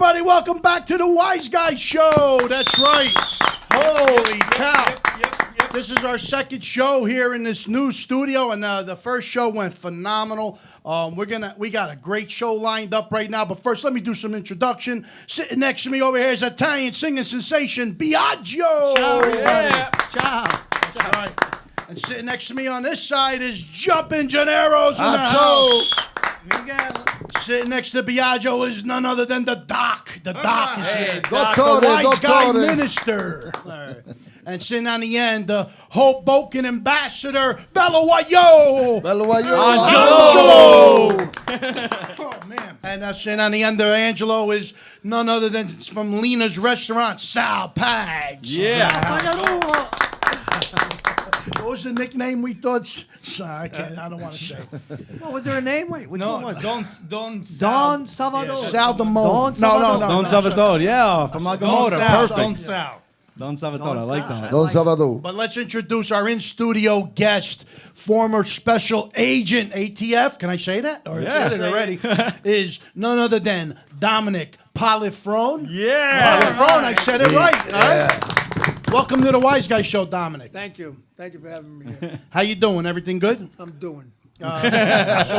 everybody. Welcome back to the Wiseguyz Show. That's right. Holy cow. Yep. This is our second show here in this new studio, and the first show went phenomenal. We got a great show lined up right now, but first let me do some introduction. Sitting next to me over here is Italian singing sensation Biagio. Ciao, yeah. Ciao. That's right. And sitting next to me on this side is Jumpin' Gennaro's in the house. Sitting next to Biagio is none other than the Doc. The Doc is here. Dottore, The wise guy dottore. minister. All right. And sitting on the end, the Hoboken ambassador, Bello Bello Angelo. Oh, man. And sitting on the end of Angelo is none other than from Lena's restaurant, Sal Pags. Yeah. What was the nickname we thought? I don't want to say. What was there a name? Wait, which one was it? Don Salvador. Sal the Mo. Don Don Salvatore, yeah, from Agamora. Perfect. Don Sal. Don Salvatore, I like that. Don Salvador. But let's introduce our in-studio guest, former special agent, ATF, can I say that? Or Yeah. I said it already, is none other than Dominick Polifrone. Yeah. Polifrone, I said it right. All Yeah. right. Welcome to the Wiseguyz Show, Dominick. Thank you. Thank you for having me here. How you doing? Everything good? I'm doing So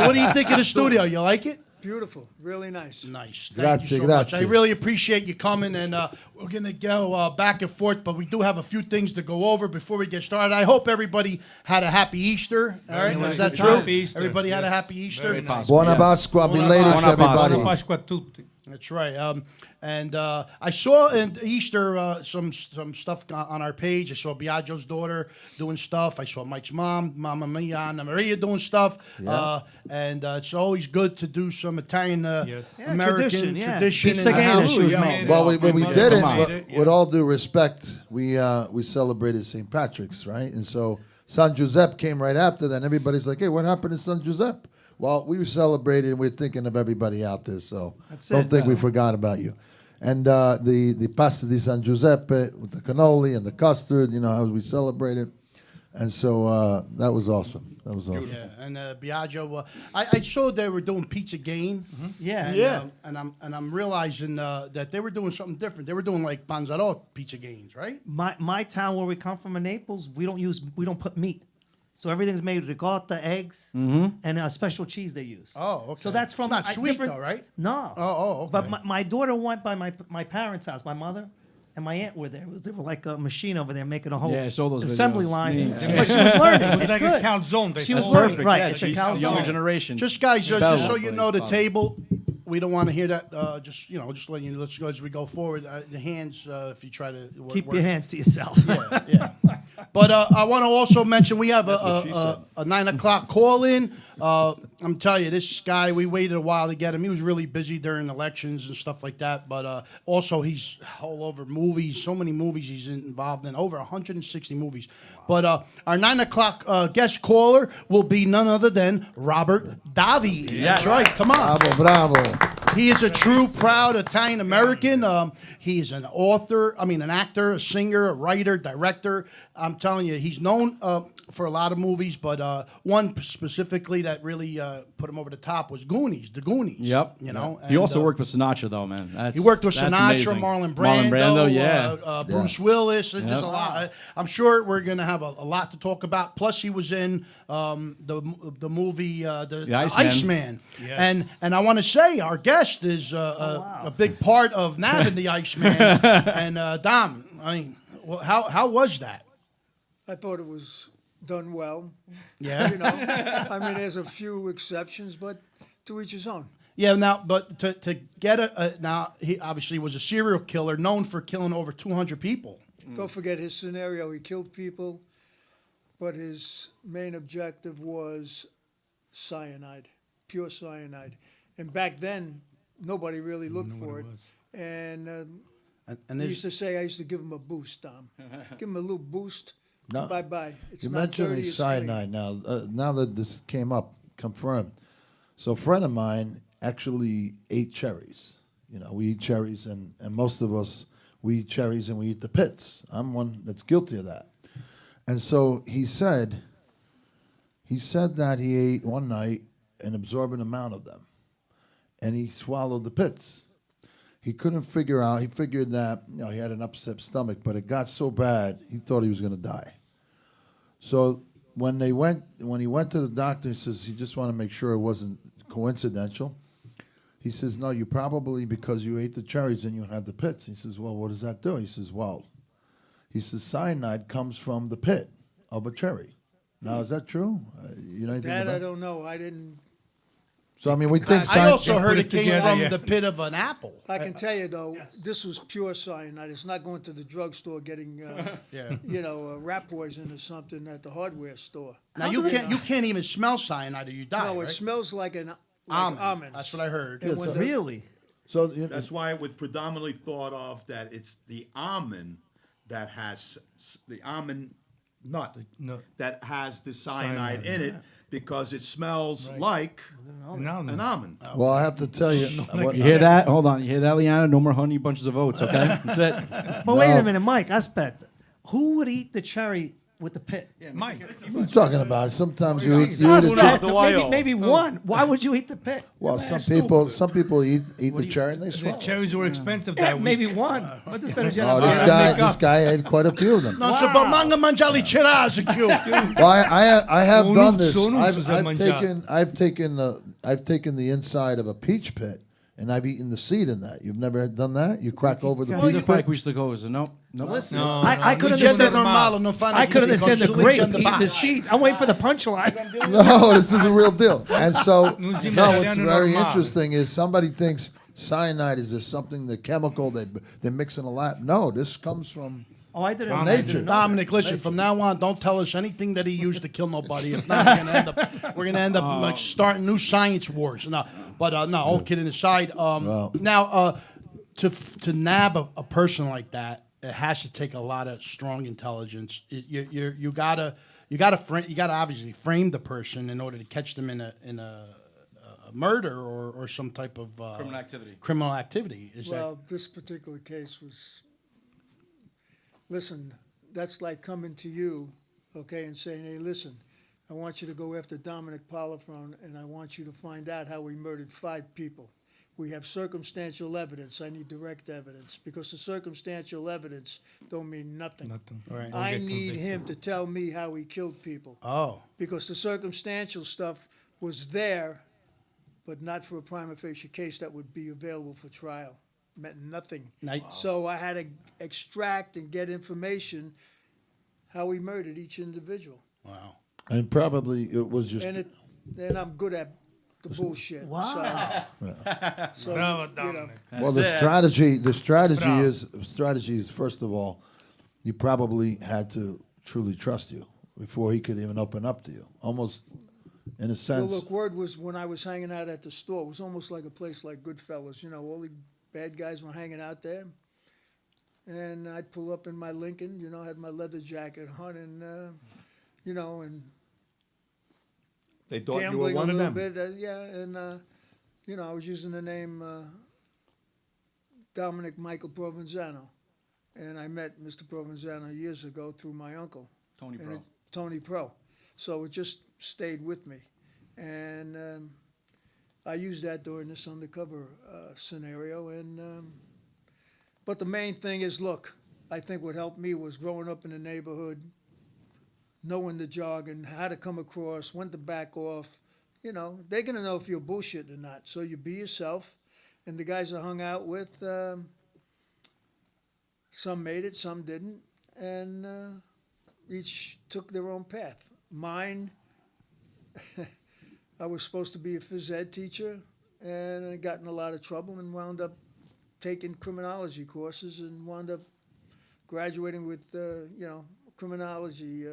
what do you think of the studio? You like it? beautiful. Really nice. Nice. Thank Grazie, you so much. grazie. I really appreciate you coming, and we're going to go back and forth, but we do have a few things to go over before we get started. I hope everybody had a happy Easter. All right, is that true? Happy Easter. Everybody had a happy Easter? Very nice. Buona Pasqua, belated to Buona Pasqua. everybody. Pasqua a tutti. That's right. And I saw in Easter some stuff on our page. I saw Biagio's daughter doing stuff. I saw Mike's mom, Mamma Mia, Anna Maria doing stuff. Yeah. And it's always good to do some Italian American tradition, tradition Pizza in the Gainer, house. she was You know. made. Well, when we Yeah. did it, Come on. with all due respect, we celebrated St. Patrick's, right? And so San Giuseppe came right after that. And everybody's like, hey, what happened to San Giuseppe? Well, we celebrated, and we're thinking of everybody out there, so don't think we forgot about you. And the pasta di San Giuseppe with the cannoli and the custard, you know, how we celebrated. And so that was awesome. That was awesome. Yeah, and Biagio, I saw they were doing Pizza Gain. Yeah. And, I'm realizing that they were doing something different. They were doing like Panzarò Pizza Gains, right? My town where we come from in Naples, we don't put meat. So everything's made with ricotta, eggs, and a special cheese they use. Oh, okay. So that's from It's not sweet different- though, right? No. Oh, okay. But my daughter went by my parents' house. My mother and my aunt were there. They were like a machine over there making a whole Yeah, I saw those assembly videos. line. Yeah. But she was learning. It's like good. a calzone. She was That's learning. perfect. Right, Yeah, it's a she's calzone. younger generation. Just guys, Bella, just so you know, the probably. table. We don't want to hear that. Just letting you. Let's go as we go forward. The hands, if you try to Keep work. your hands to yourself. Yeah. But I want to also mention we have what she said. a 9 o'clock call in. I'm telling you, this guy, we waited a while to get him. He was really busy during elections and stuff like that. But also, he's all over movies. So many movies he's involved in. Over 160 movies. But our 9 o'clock guest caller will be none other than Robert Davi. That's right. Come on. Bravo. He is a true, proud Italian American. He is an author, an actor, a singer, a writer, director. I'm telling you, he's known for a lot of movies, but one specifically that really put him over the top was Goonies, The Goonies. Yep. You know, He also worked with Sinatra, though, man. He worked with that's Sinatra, amazing. Marlon Brando, yeah. Bruce Willis. There's just a Yep. lot. I'm sure we're going to have a lot to talk about. Plus, he was in the movie The Iceman. Yes. And I want to say our guest is a big part of nabbing the Iceman. And Dom, how was that? I thought it was done well. Yeah. You know, there's a few exceptions, but to each his own. Yeah, now, but to get now, he obviously was a serial killer known for killing over 200 people. Don't forget his scenario. He killed people, but his main objective was cyanide, pure cyanide. And back then, nobody really looked for it. And And he used to say, I used to give him a boost, Tom. Give him a little boost. No. Bye-bye. It's You're not dirty, mentioning it's cyanide now. Now that this came up, confirmed. So a friend of mine actually ate cherries. You know, we eat cherries, and most of us, we eat cherries and we eat the pits. I'm one that's guilty of that. And so he said that he ate one night an absorbent amount of them, and he swallowed the pits. he couldn't figure out. He figured that he had an upset stomach, but it got so bad he thought he was going to die. So when he went to the doctor, he says he just want to make sure it wasn't coincidental. He says, no, you probably, because you ate the cherries and you had the pits. He says, well, what does that do? He says, cyanide comes from the pit of a cherry. Now, is that true? You know anything That about I don't know. I didn't. So, I mean, we think I also cyanide. heard put it it came together, from yeah. the pit of an apple. I can tell you though, this was pure cyanide. It's not going to the drugstore getting, Yeah. rat poison or something at the hardware store. Now you can't even smell cyanide or you die. No, it right? smells like almond. almonds. That's what I heard. And when the- Really? So, That's why it would predominantly thought of that it's the almond that has the almond nut that has the cyanide in it because it smells like an almond. well, I have to tell you. You hear that? Hold on. You hear that, Liana? No more honey bunches of oats, okay? That's it. But wait a minute, Mike. Aspect. Who would eat the cherry with the pit? Mike. What are you talking about? Sometimes you eat Not the Uno. cherry. Maybe one. Why would you eat the pit? Well, some people eat the cherry and they The swallow. cherries were expensive Yeah, that week. maybe one. But this is Oh, this guy ate quite a few of them. No, so but manga mangiali chirazicu. Well, I have Sono- done this. sono I've se mangia. taken the inside of a peach pit and I've eaten the seed in that. You've never done that? You crack over the He's peach a fact pit. we used to go. So nope. Listen, No, I no, could no, understand. just I could understand the grape eating the seeds. I'm waiting for the punchline. No, this is a real deal. And so, Non si no, what's italiano very normale. interesting is somebody thinks cyanide is just something, the chemical they mix in a lab. No, this comes from Oh, I didn't. nature. Dominic, listen. From now on, don't tell us anything that he used to kill nobody. If not, we're gonna end up like starting new science wars. No, but no. All kidding aside. Now, to nab a person like that, it has to take a lot of strong intelligence. You gotta obviously frame the person in order to catch them in a murder or some type of criminal activity. Is Well, this particular case was. Listen, that's like coming to you, okay, and saying, "Hey, listen, I want you to go after Dominick Polifrone, and I want you to find out how he murdered 5 people. We have circumstantial evidence. I need direct evidence because the circumstantial evidence don't mean nothing. Right. I need him to tell me how he killed people Oh, because the circumstantial stuff was there, but not for a prima facie case that would be available for trial. Meant nothing. So I had to extract and get information how he murdered each individual. wow. And probably it was just. And I'm good at the bullshit. Wow. So, Bravo, you know, Dominic. Well, the strategy is first of all, you probably had to truly trust you before he could even open up to you. Almost, in a well, sense. look, word was when I was hanging out at the store, it was almost like a place like Goodfellas. You know, all the bad guys were hanging out there. And I'd pull up in my Lincoln, you know, had my leather jacket on and, you know, and They thought you were gambling a one of little them. bit. Yeah, and, you know, I was using the name Dominic Michael Provenzano. And I met Mr. Provenzano years ago through my uncle. Tony And Pro. Tony Pro. So it just stayed with me. And I used that during this undercover scenario. And but the main thing is, look, I think what helped me was growing up in the neighborhood, knowing the jargon, how to come across, when to back off. You know, they're going to know if you're bullshitting or not. So you be yourself. And the guys I hung out with, some made it, some didn't. And each took their own path. Mine, I was supposed to be a phys ed teacher, and I got in a lot of trouble and wound up taking criminology courses and wound up graduating with, you know, a criminology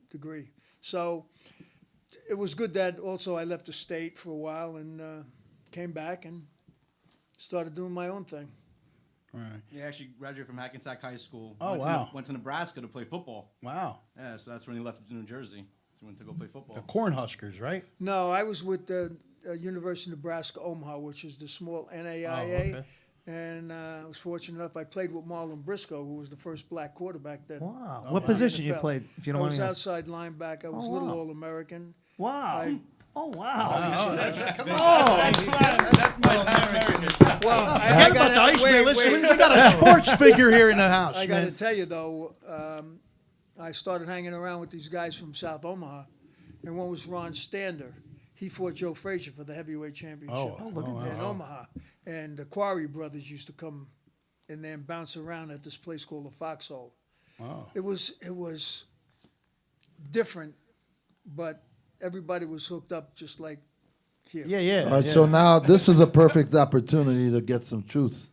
degree. So it was good that also I left the state for a while and came back and started doing my own thing. Right. He actually graduated from Hackensack High School. Oh, went wow. went to Nebraska to play football. Wow. Yeah, so that's when he left New Jersey. So he went to go play football. The Cornhuskers, right? No, I was with the University of Nebraska Omaha, which is the small NAIA. okay. And I was fortunate enough, I played with Marlon Briscoe, who was the first black quarterback then. Wow. in What the position you NFL. played, if you don't I mind was me asking? outside linebacker. I was Oh, a little wow. All-American. Wow. Oh, wow. That's my American. Well, Forget about the Iceman. Listen, we got a sports figure here in the house, I got to man. tell you though, I started hanging around with these guys from South Omaha, and one was Ron Stander. He fought Joe Frazier for the heavyweight championship in Omaha, and the Quarry brothers used to come and then bounce around at this place called the Foxhole. Wow. It was different, but everybody was hooked up just like here. Yeah. All right, so now this is a perfect opportunity to get some truth.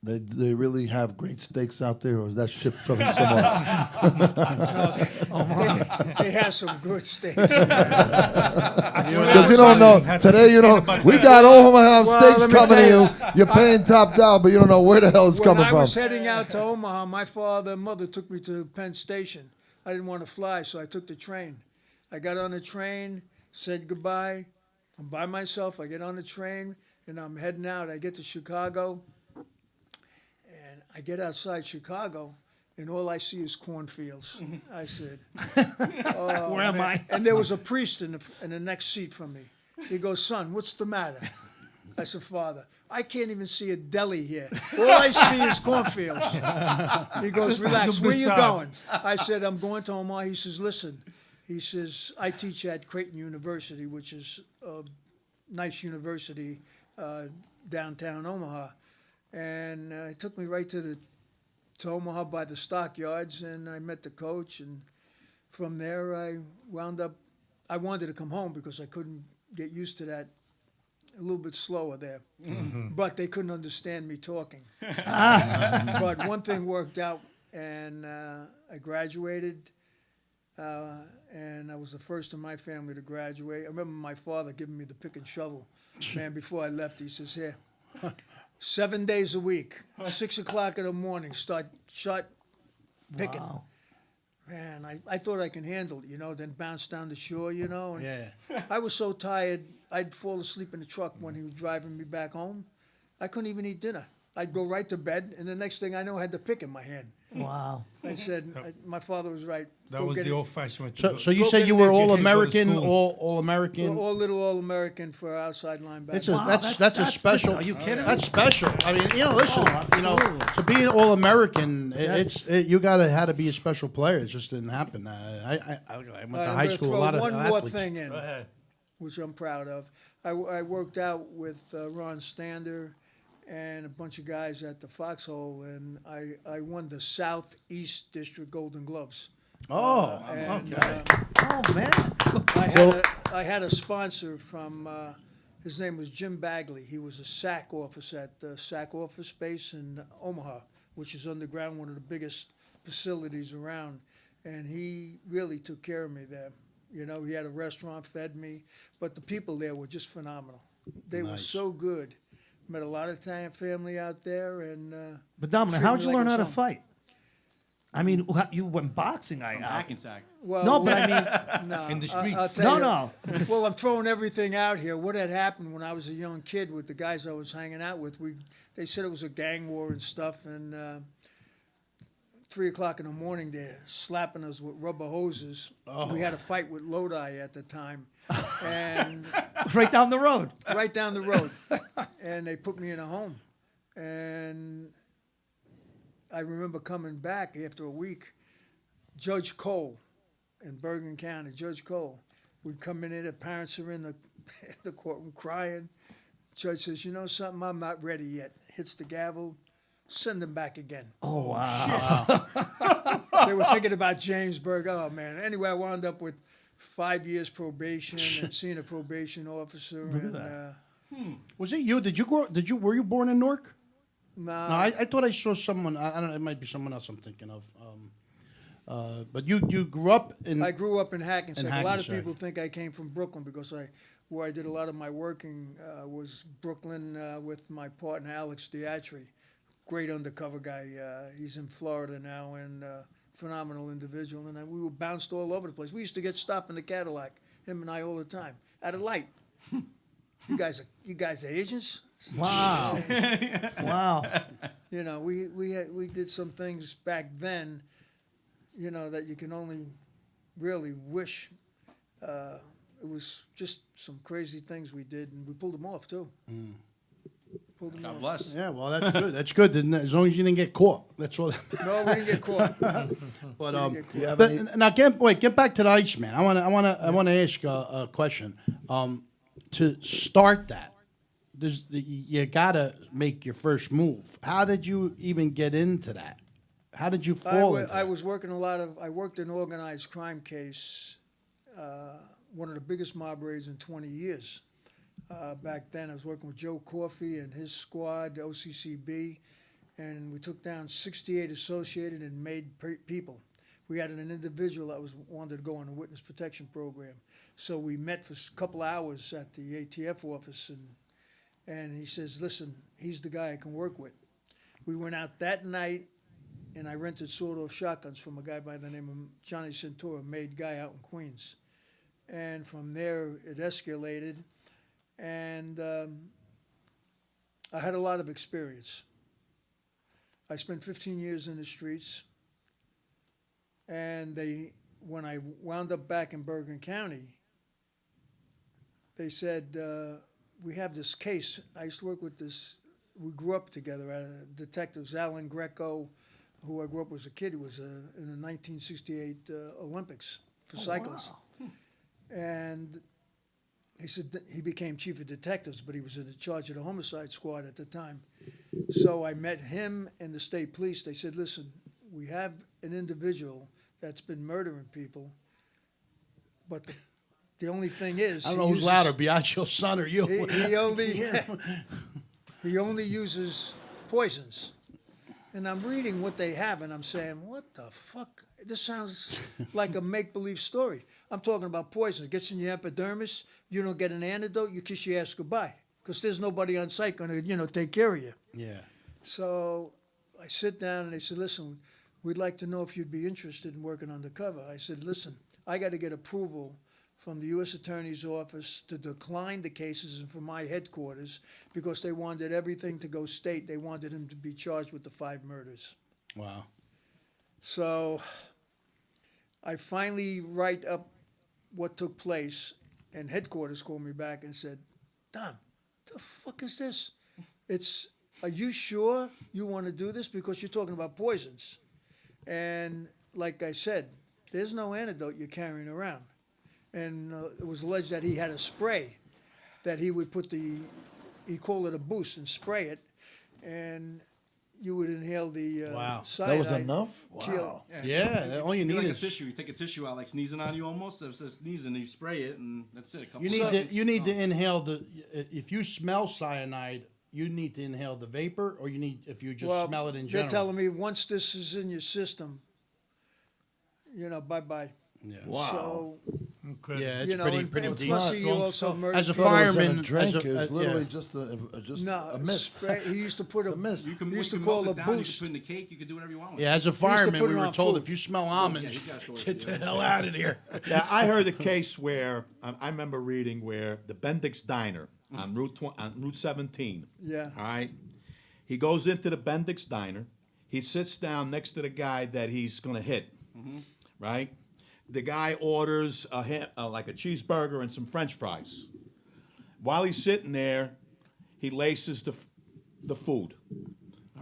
They really have great steaks out there, or is that shipped from somewhere else? They have some good steaks. Because you don't know. Today you don't. We got Omaha steaks let me coming to tell you. you, You're paying top dollar, but you don't know where the hell it's When coming I from. was heading out to Omaha, my father and mother took me to Penn Station. I didn't want to fly, so I took the train. I got on the train, said goodbye. I'm by myself. I get on the train, and I'm heading out. I get to Chicago, and I get outside Chicago, and all I see is cornfields. I said, Where am I? and there was a priest in the next seat from me. He goes, son, what's the matter? I said, Father, I can't even see a deli here. All I see is cornfields. He goes, relax, where you going? I said, I'm going to Omaha. He says, listen. He says, I teach at Creighton University, which is a nice university downtown Omaha. And he took me right to Omaha by the stockyards, and I met the coach. And from there, I wanted to come home because I couldn't get used to that, a little bit slower there. But they couldn't understand me talking. But one thing worked out, and I graduated. And I was the first in my family to graduate. I remember my father giving me the pick and shovel. Man, before I left, he says, here, 7 days a week, 6 o'clock in the morning, start picking. Wow. Man, I thought I can handle it, then bounce down the shore, and Yeah. I was so tired, I'd fall asleep in the truck when he was driving me back home. I couldn't even eat dinner. I'd go right to bed, and the next thing I know, I had the pick in my hand. Wow. I said, my father was right. That Go was get the it. old-fashioned way to So, do it. so you Go said get you an were education, all go to American, school. all American. All little All-American for outside linebacker. That's a special. Are you kidding? That's special. I mean, listen, absolutely. to be an all American, That's- you had to be a special player. It just didn't happen. I went to I'm high gonna school. throw A lot of one more athletes. thing in, Go ahead. which I'm proud of. I worked out with Ron Stander and a bunch of guys at the Foxhole, and I won the Southeast District Golden Gloves. Oh, And, okay. Oh, man. I had a sponsor from, his name was Jim Bagley. He was a SAC officer at the SAC office space in Omaha, which is underground, one of the biggest facilities around. And he really took care of me there. He had a restaurant, fed me, but the people there were just phenomenal. They were Nice. so good. Met a lot of Italian family out there, and But Dominic, treated how'd me you like learn a how to son. fight? I mean, you went boxing. Hackensack. well, No, but I mean, no, In the I'll streets. tell no, you. no. Well, I'm throwing everything out here. What had happened when I was a young kid with the guys I was hanging out with? They said it was a gang war and stuff, and 3 o'clock in the morning they're slapping us with rubber hoses. We had a fight with Lodi at the time, and Right down the road. right down the road, and they put me in a home, and I remember coming back after a week. Judge Cole in Bergen County, Judge Cole, we'd come in there, the parents are in the courtroom crying. Judge says, you know something, I'm not ready yet. Hits the gavel, send them back again. Oh, wow. They were thinking about Jamesburg. Oh, man. Anyway, I wound up with 5 years probation and seeing a probation officer. And, Was it you? Were you born in Newark? nah, No, I thought I saw someone. I don't know. It might be someone else I'm thinking of. But you grew up in. I grew up in Hackensack. A lot of Hackensack. people think I came from Brooklyn because where I did a lot of my working was Brooklyn with my partner Alex Diatri. Great undercover guy. He's in Florida now and phenomenal individual. And we were bounced all over the place. We used to get stopped in the Cadillac, him and I all the time, at a light. You guys are agents? Wow. Wow. We did some things back then, that you can only really wish it was just some crazy things we did, and we pulled them off too. Pulled them God off. bless. Yeah, well, that's good. That's good. As long as you didn't get caught. That's all. No, we didn't get caught. But get caught. have but any- now get back to the Iceman. I wanna ask a question. To start that, you gotta make your first move. How did you even get into that? How did you fall into I that? was working I worked an organized crime case, one of the biggest mob raids in 20 years. Back then, I was working with Joe Coffey and his squad, OCCB, and we took down 68 associated and made people. We had an individual that wanted to go on a witness protection program. So we met for a couple hours at the ATF office, and he says, listen, he's the guy I can work with. We went out that night, and I rented sawed-off shotguns from a guy by the name of Johnny Centura, a made guy out in Queens. And from there, it escalated, and I had a lot of experience. I spent 15 years in the streets, and when I wound up back in Bergen County, they said, we have this case. I used to work with we grew up together, detectives, Alan Greco, who I grew up as a kid. He was in the 1968 Olympics for cyclists. And he said he became chief of detectives, but he was in charge of the homicide squad at the time. So I met him and the state police. They said, listen, we have an individual that's been murdering people, but the only thing is, I don't know who's louder, Biagio's son or you. he only uses poisons. And I'm reading what they have, and I'm saying, what the fuck? This sounds like a make-believe story. I'm talking about poison. It gets in your epidermis. You don't get an antidote. You kiss your ass goodbye because there's nobody on site going to, take care of you. Yeah. So I sit down, and they said, listen, we'd like to know if you'd be interested in working undercover. I said, listen, I got to get approval from the U.S. Attorney's Office to decline the cases and from my headquarters because they wanted everything to go state. They wanted him to be charged with the 5 murders. Wow. So I finally write up what took place, and headquarters called me back and said, Dom, the fuck is this? Are you sure you want to do this? Because you're talking about poisons. And like I said, there's no antidote you're carrying around. And it was alleged that he had a spray that he would put he called it a boost and spray it, and you would inhale the Wow. cyanide. That was enough? Kill. Wow. Yeah, all you Be need like a is tissue. You take a tissue out, like sneezing on you almost. If it's sneezing, you spray it, and that's it. A couple you need seconds, to gone. inhale if you smell cyanide, you need to inhale the vapor, or if you just smell it in general. They're telling me once this is in your system, bye-bye. Yeah. Wow. So, Yeah, it's pretty and deep. plus he also murdered. As a I thought it was in fireman, a drink. as a- It was literally yeah. just No, a mist. spray, he used to put a mist. You can, he used you to can call melt a it down. boost. You can put it in the cake. You can do whatever you want with Yeah, as a to fireman, put we it were on told food. if you smell almonds, he's got stories get to the do. hell out of here. Yeah, I heard a case where I remember reading where the Bendix Diner on Route 17. Yeah. All right. He goes into the Bendix Diner. He sits down next to the guy that he's going to hit. Right. The guy orders like a cheeseburger and some French fries. While he's sitting there, he laces the food.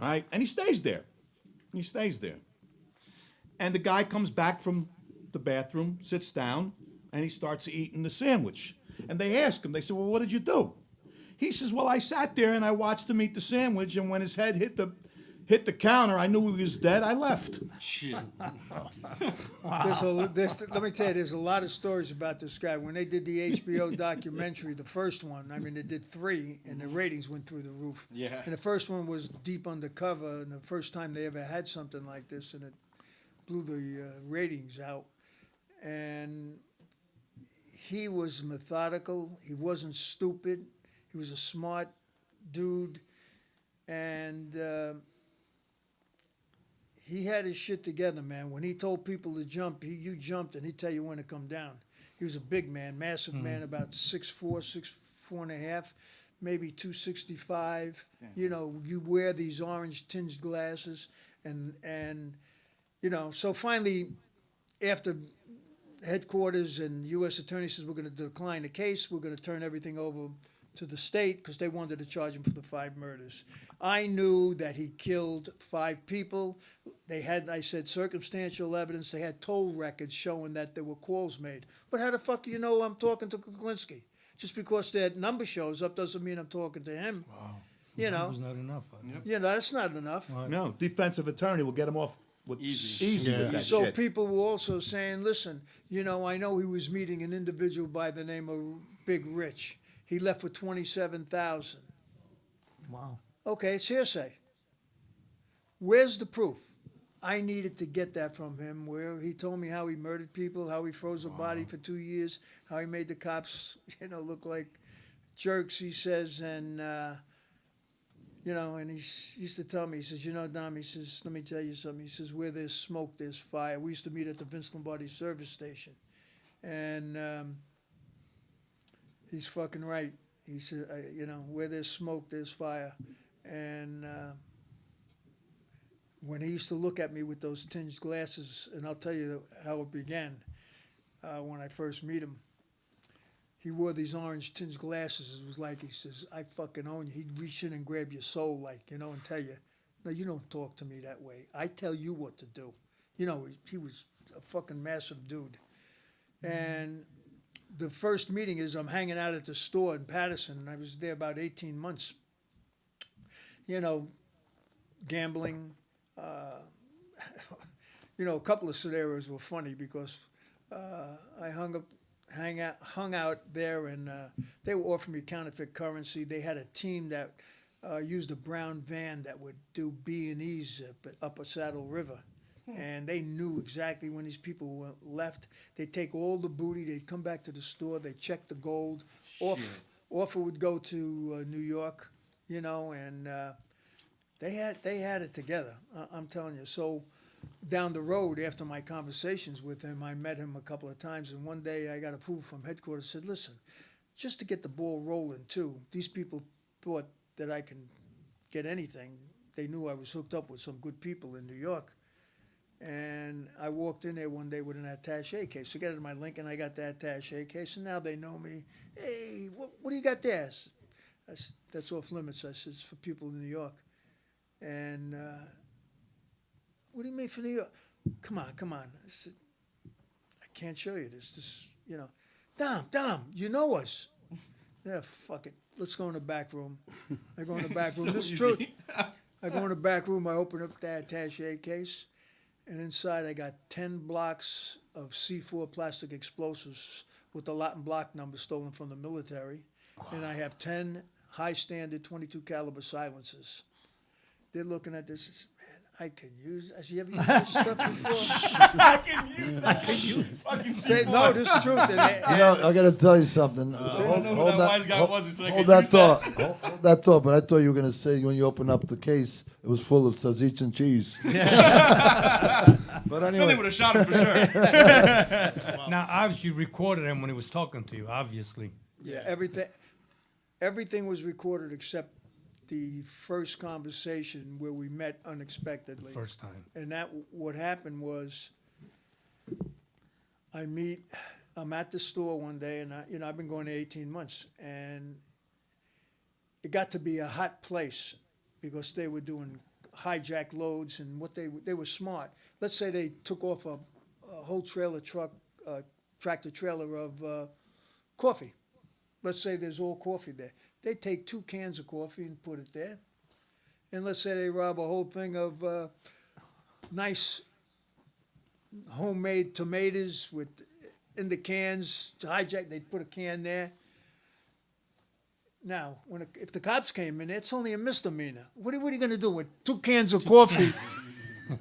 All right, and he stays there. And the guy comes back from the bathroom, sits down, and he starts eating the sandwich. And they ask him, they say, well, what did you do? He says, well, I sat there and I watched him eat the sandwich, and when his head hit the counter, I knew he was dead, I left. Shit. Let me tell you, there's a lot of stories about this guy. When they did the HBO documentary, the first one, they did 3, and the ratings went through the roof. Yeah. And the first one was Deep Undercover, and the first time they ever had something like this, and it blew the ratings out. And he was methodical. He wasn't stupid. He was a smart dude, and he had his shit together, man. When he told people to jump, you jumped, and he'd tell you when to come down. He was a big man, massive man, about 6'4", 6'4.5", maybe 265. You wear these orange tinged glasses, and so finally, after headquarters and U.S. attorney says we're going to decline the case. We're going to turn everything over to the state because they wanted to charge him for the 5 murders. I knew that he killed 5 people. They had, I said, circumstantial evidence. They had toll records showing that there were calls made. But how the fuck do you know I'm talking to Kuklinski? Just because that number shows up doesn't mean I'm talking to him. Wow. You know, That was not enough. you know, that's not enough. No, defensive attorney will get him off with easy Yeah. with that So shit. people were also saying, listen, you know, I know he was meeting an individual by the name of Big Rich. He left with 27,000. Wow. Okay, it's hearsay. Where's the proof? I needed to get that from him, where he told me how he murdered people, how he froze a body for 2 years, how he made the cops, you know, look like jerks, he says, and, you know, and he used to tell me, he says, you know, Dom, he says, let me tell you something. He says, where there's smoke, there's fire. We used to meet at the Vince Lombardi service station. And he's fucking right. He said, you know, where there's smoke, there's fire. And when he used to look at me with those tinged glasses, and I'll tell you how it began when I first meet him. He wore these orange tinged glasses. It was like, he says, I fucking own you. He'd reach in and grab your soul, like, you know, and tell you, no, you don't talk to me that way. I tell you what to do. You know, he was a fucking massive dude. And the first meeting is I'm hanging out at the store in Patterson, and I was there about 18 months. You know, gambling. You know, a couple of scenarios were funny because I hung out there, and they were offering me counterfeit currency. They had a team that used a brown van that would do B&Es up a Saddle River. And they knew exactly when these people left. They'd take all the booty, they'd come back to the store, they'd check the gold. Offer would go to New York, you know, and they had it together, I'm telling you. So down the road, after my conversations with him, I met him a couple of times, and one day I got approval from headquarters, said, listen, just to get the ball rolling too, these people thought that I can get anything. They knew I was hooked up with some good people in New York. And I walked in there one day with an attaché case. So I got it in my Lincoln, I got the attaché case, and now they know me. Hey, what do you got there? I said, that's off limits. I said, it's for people in New York. And what do you mean for New York? Come on. I said, I can't show you this, you know. Dom, you know us. Yeah, fuck it. Let's go in the back room. I go in the back room. So This is easy. truth. I go in the back room, I open up the attaché case. And inside I got 10 blocks of C4 plastic explosives with the lot and block number stolen from the military. And I have 10 high standard 22 caliber silencers. They're looking at this and say, man, I can use, has you ever used this stuff before? I can use fucking C4. No, this is truth. And You know, I got to tell you something. I don't know who that wise guy was who said I hold could that use thought. Hold that thought. But I thought you were going to say when you open up the case, it was full of tzatziki and cheese. But Then they anyway, would have shot him for sure. Now, obviously, you recorded him when he was talking to you, obviously. yeah, everything was recorded except the first conversation where we met unexpectedly. First time. And what happened was, I'm at the store one day, and I've been going there 18 months, and it got to be a hot place because they were doing hijack loads, and they were smart. Let's say they took off a whole tractor trailer of coffee. Let's say there's all coffee there. They take 2 cans of coffee and put it there. And let's say they rob a whole thing of nice homemade tomatoes in the cans to hijack. They'd put a can there. Now, if the cops came in, it's only a misdemeanor. What are you going to do with 2 cans of coffee,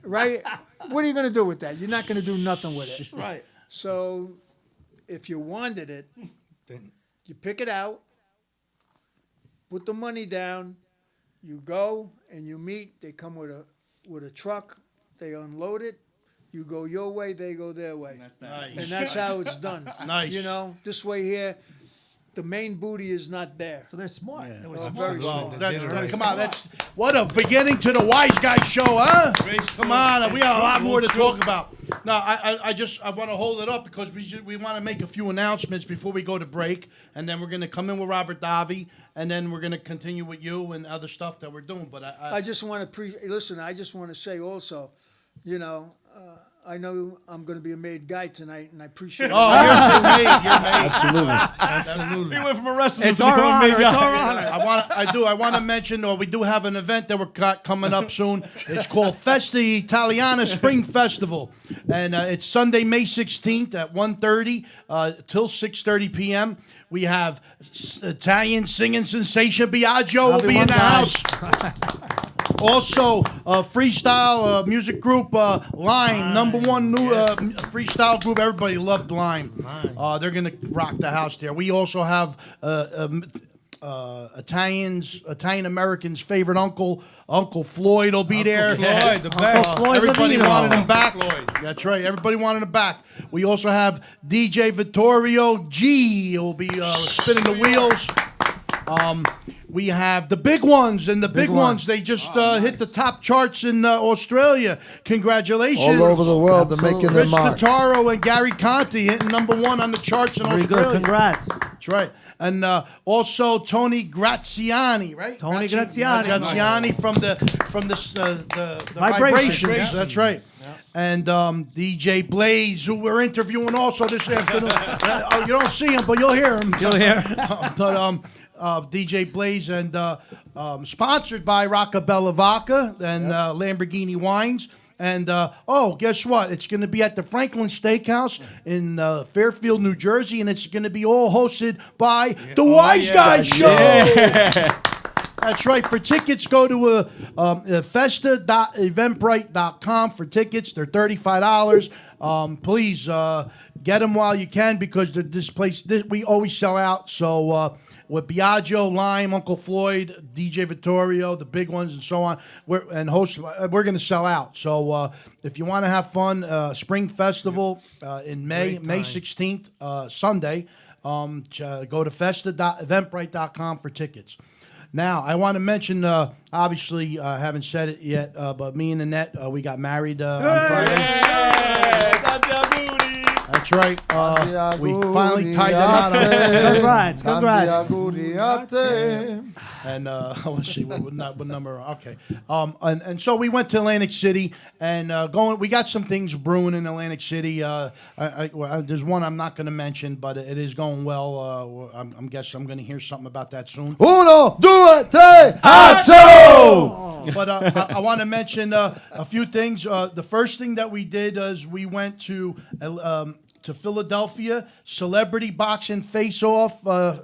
right? What are you going to do with that? You're not going to do nothing with it. Right. So if you wanted it, Then you pick it out, put the money down, you go and you meet. They come with a truck, they unload it. You go your way, they go their way. Nice. And that's how it's done. Nice. You know, this way here, the main booty is not there. So they're smart. Yeah. They were Oh, smart. very Well, smart. come on, that's what a beginning to the Wise Guy show, huh? Come on, we got a lot more to talk about. No, I want to hold it up because we want to make a few announcements before we go to break, and then we're going to come in with Robert Davi, and then we're going to continue with you and other stuff that we're doing. But I just want to listen. I just want to say also, you know, I know I'm going to be a made guy tonight, and I appreciate it. oh, you're made. Absolutely. Absolutely. He went from a wrestler It's to our becoming a honor. big It's guy. our honor. I want to mention, we do have an event that we're got coming up soon. It's called Festa Italiana Spring Festival, and it's Sunday, May 16th at 1:30 till 6:30 p.m. We have Italian singing sensation Biagio will be in the house. Also, freestyle music group Lime, #1 new freestyle group. Everybody loved Lime. They're gonna rock the house there. We also have Italian Americans' favorite uncle Floyd will be there. Floyd, the best. Floyd Everybody Levino. wanted him back. Floyd. That's right. Everybody wanted him back. We also have DJ Vittorio G. will be spinning the wheels. We have the big ones, and the big ones. They just hit the top charts in Australia. Congratulations. All over the world, they're making their Rich mark. Totaro and Gary Conti hitting #1 on the charts in Very Australia. good. Congrats. That's right. And also Tony Graziani, right? Tony Graziani. Graziani from the Vibrations. Vibrations. That's right. And DJ Blaze, who we're interviewing also this afternoon. You don't see him, but you'll hear him. You'll hear. But DJ Blaze and sponsored by Roccabella Vodka and Lamborghini Wines. And, guess what? It's going to be at the Franklin Steakhouse in Fairfield, New Jersey, and it's going to be all hosted by the Wiseguyz Show. That's right. For tickets, go to festa.eventbrite.com for tickets. They're $35. Please get them while you can because this place, we always sell out. So with Biagio, Lime, Uncle Floyd, DJ Vittorio, the big ones, and so on, we're going to sell out. So if you want to have fun, Spring Festival in May 16th, Sunday, go to festa.eventbrite.com for tickets. Now, I want to mention, obviously, I haven't said it yet, but me and Annette, we got married on Friday. That's right. We finally tied the knot on Congrats. And let's see what number. Okay. And so we went to Atlantic City and we got some things brewing in Atlantic City. There's one I'm not going to mention, but it is going well. I'm guessing I'm going to hear something about that soon. Uno, due, tre, azzo! But I want to mention a few things. The first thing that we did is we went to Philadelphia, Celebrity Boxing Face-Off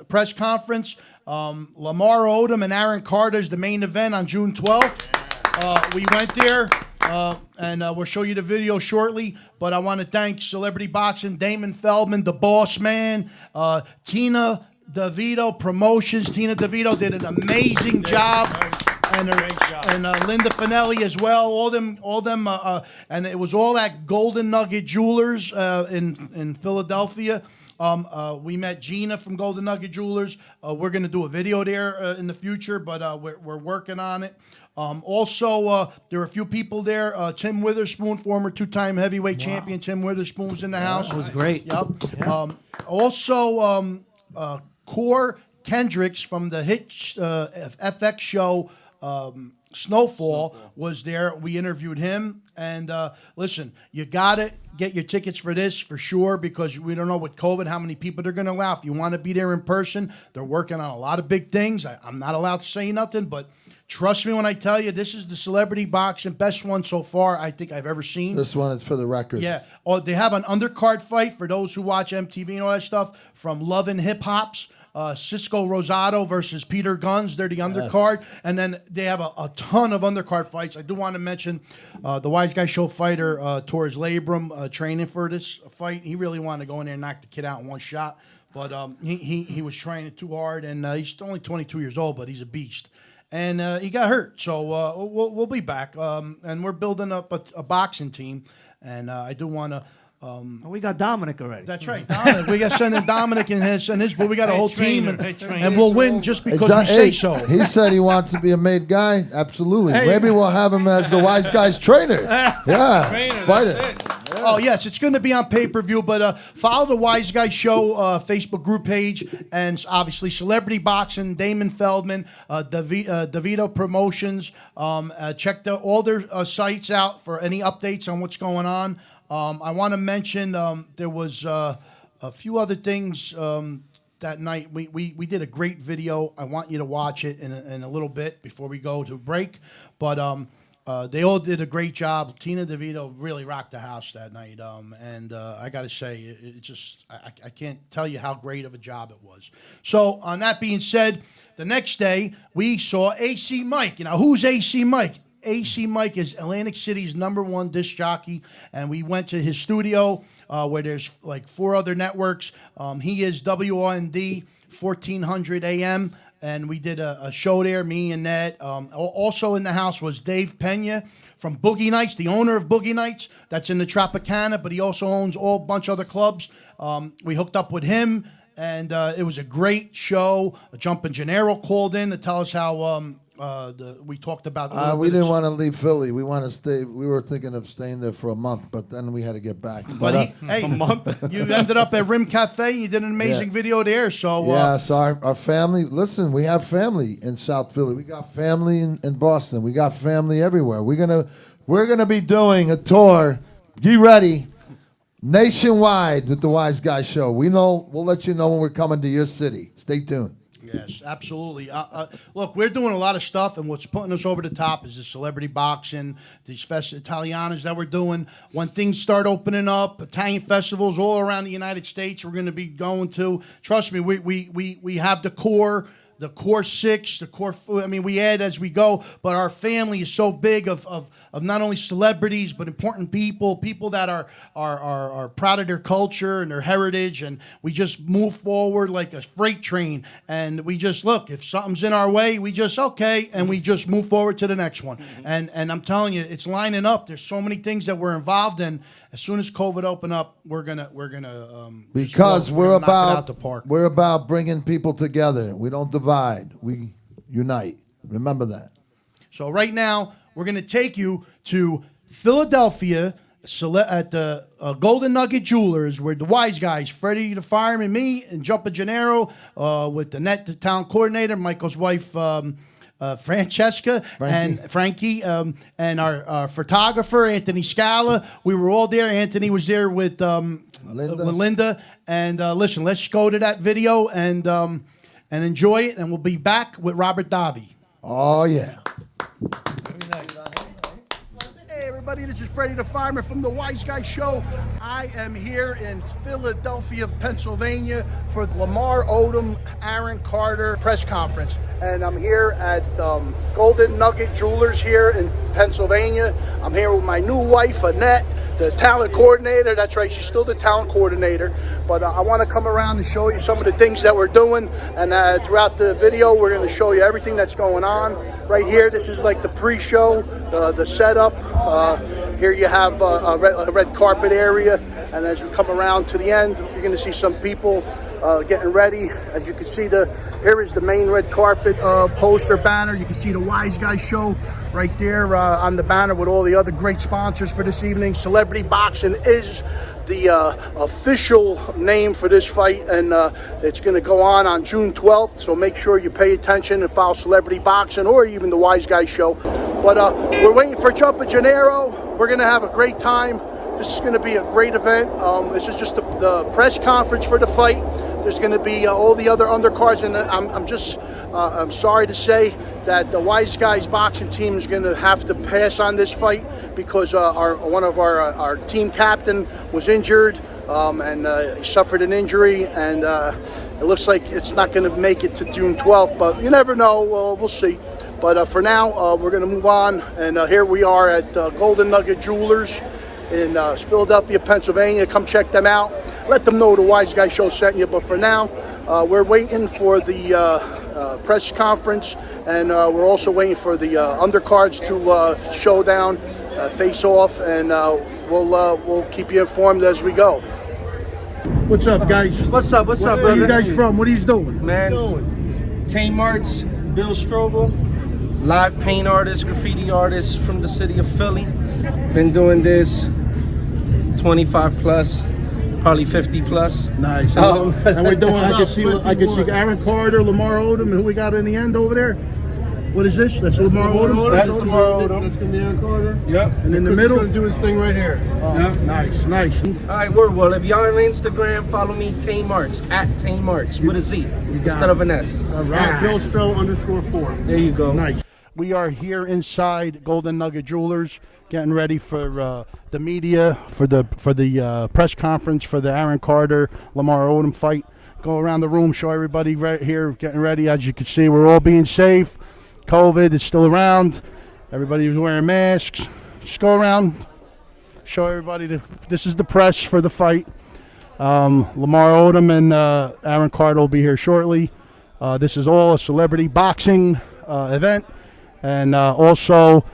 press conference. Lamar Odom and Aaron Carter is the main event on June 12th. We went there, and we'll show you the video shortly. But I want to thank Celebrity Boxing, Damon Feldman, the Boss Man, Tina DeVito Promotions. Tina DeVito did an amazing job. And Linda Finelli as well. All them, and it was all at Golden Nugget Jewelers in Philadelphia. We met Gina from Golden Nugget Jewelers. We're going to do a video there in the future, but we're working on it. Also, there were a few people there. Tim Witherspoon, former two-time heavyweight champion. Tim Witherspoon was in the house. That was great. Yep. Yeah. Also, Core Kendricks from the hit FX show Snowfall was there. We interviewed him. And listen, you got to get your tickets for this for sure because we don't know with COVID how many people they're going to allow. If you want to be there in person, they're working on a lot of big things. I'm not allowed to say nothing, but trust me when I tell you, this is the Celebrity Boxing best one so far I think I've ever seen. This one is for the record. Yeah. Oh, they have an undercard fight for those who watch MTV and all that stuff from Love and Hip Hops. Cisco Rosado versus Peter Guns. They're the undercard. Yes. And then they have a ton of undercard fights. I do want to mention the Wiseguyz Show fighter, Torres Labrum, training for this fight. He really wanted to go in there and knock the kid out in one shot. But he was training too hard. And he's only 22 years old, but he's a beast. And he got hurt. So we'll be back. And we're building up a boxing team. And I do want to... we got Dominick already. That's right, Dominick. We got sending Dominick and his, but we got a whole team, and we'll win just because we say so. He said he wants to be a made guy. Absolutely. Maybe we'll have him as the Wiseguyz trainer. Yeah, Trainer, fighter. that's it. Oh, yes, it's going to be on pay-per-view, but follow the Wiseguyz Show Facebook group page, and obviously Celebrity Boxing, Damon Feldman, DeVito Promotions. Check all their sites out for any updates on what's going on. I want to mention there was a few other things that night. We did a great video. I want you to watch it in a little bit before we go to break, but they all did a great job. Tina DeVito really rocked the house that night, and I got to say, it just I can't tell you how great of a job it was. So, on that being said, the next day we saw AC Mike. You know, who's AC Mike? AC Mike is Atlantic City's #1 disc jockey, and we went to his studio where there's like 4 other networks. He is WOND 1400 AM. And we did a show there, me and Ned. Also in the house was Dave Pena from Boogie Nights, the owner of Boogie Nights. That's in the Tropicana, but he also owns a bunch of other clubs. We hooked up with him, and it was a great show. Jumpin' Gennaro called in to tell us how we talked about. We didn't want to leave Philly. We want to stay. We were thinking of staying there for a month, but then we had to get back. But a month. You ended up at Rim Cafe. You did an amazing video there. So yeah, so our family. Listen, we have family in South Philly. We got family in Boston. We got family everywhere. We're gonna be doing a tour. Get ready, nationwide with the Wiseguyz Show. We'll let you know when we're coming to your city. Stay tuned. Yes, absolutely. Look, we're doing a lot of stuff, and what's putting us over the top is the celebrity boxing, these Festa Italianas that we're doing. When things start opening up, Italian festivals all around the United States, we're going to be going to. Trust me, we have the core 6, the core. I mean, we add as we go, but our family is so big of not only celebrities but important people that are proud of their culture and their heritage, and we just move forward like a freight train. And we just look, if something's in our way, we just and we just move forward to the next one. And I'm telling you, it's lining up. There's so many things that we're involved in. As soon as COVID open up, we're gonna because we're knock it out the park. We're about bringing people together. We don't divide. We unite. Remember that. So right now, we're going to take you to Philadelphia at the Golden Nugget Jewelers, where the Wiseguyz, Freddie the Fireman, me, and Jumpin' Gennaro, with the town coordinator, Michael's wife, Francesca, and Frankie, and our photographer, Anthony Scala. We were all there. Anthony was there with Linda. And listen, let's go to that video and enjoy it, and we'll be back with Robert Davi. Oh, yeah. Hey everybody, this is Freddie the Fireman from the Wiseguyz Show. I am here in Philadelphia, Pennsylvania for the Lamar Odom, Aaron Carter press conference. And I'm here at Golden Nugget Jewelers here in Pennsylvania. I'm here with my new wife, Annette, the talent coordinator. That's right, she's still the talent coordinator. But I want to come around and show you some of the things that we're doing. And throughout the video, we're going to show you everything that's going on. Right here, this is like the pre-show, the setup. Here you have a red carpet area. And as we come around to the end, you're going to see some people getting ready. As you can see, here is the main red carpet poster banner. You can see the Wiseguyz Show right there on the banner with all the other great sponsors for this evening. Celebrity Boxing is the official name for this fight, and it's going to go on June 12th, so make sure you pay attention and follow Celebrity Boxing or even the Wiseguyz Show. But we're waiting for Jumpin' Gennaro. We're going to have a great time. This is going to be a great event. This is just the press conference for the fight. There's going to be all the other undercards, and I'm sorry to say that the Wiseguyz boxing team is going to have to pass on this fight because one of our team captain was injured and he suffered an injury, and it looks like it's not going to make it to June 12th, but you never know. We'll see. But for now, we're going to move on, and here we are at Golden Nugget Jewelers in Philadelphia, Pennsylvania. Come check them out. Let them know the Wiseguyz Show sent you. But for now, we're waiting for the press conference, and we're also waiting for the undercards to show down, face off, and we'll keep you informed as we go. What's up, guys? What's up, Where brother? are you guys from? What are you doing? Man, Tame Arts, Bill Strobel, live paint artist, graffiti artist from the city of Philly. Been doing this 25 plus, probably 50 plus. Nice. Oh. And we're doing. I can see Aaron Carter, Lamar Odom, and who we got in the end over there. What is this? That's Lamar Odom. That's Lamar Odom. That's gonna be Aaron Carter. Yep. And in the Chris is middle. gonna do his thing right here. Yep. Nice. All right, word. Well, if y'all on Instagram, follow me, Tame Arts, at Tame Arts, with a Z instead of an S. All At right. Billstro_4. There you go. Nice. We are here inside Golden Nugget Jewelers, getting ready for the media, for the press conference for the Aaron Carter Lamar Odom fight. Go around the room, show everybody right here, getting ready. As you can see, we're all being safe. COVID is still around. Everybody was wearing masks. Just go around, show everybody. This is the press for the fight. Lamar Odom and Aaron Carter will be here shortly. This is all a celebrity boxing event. And also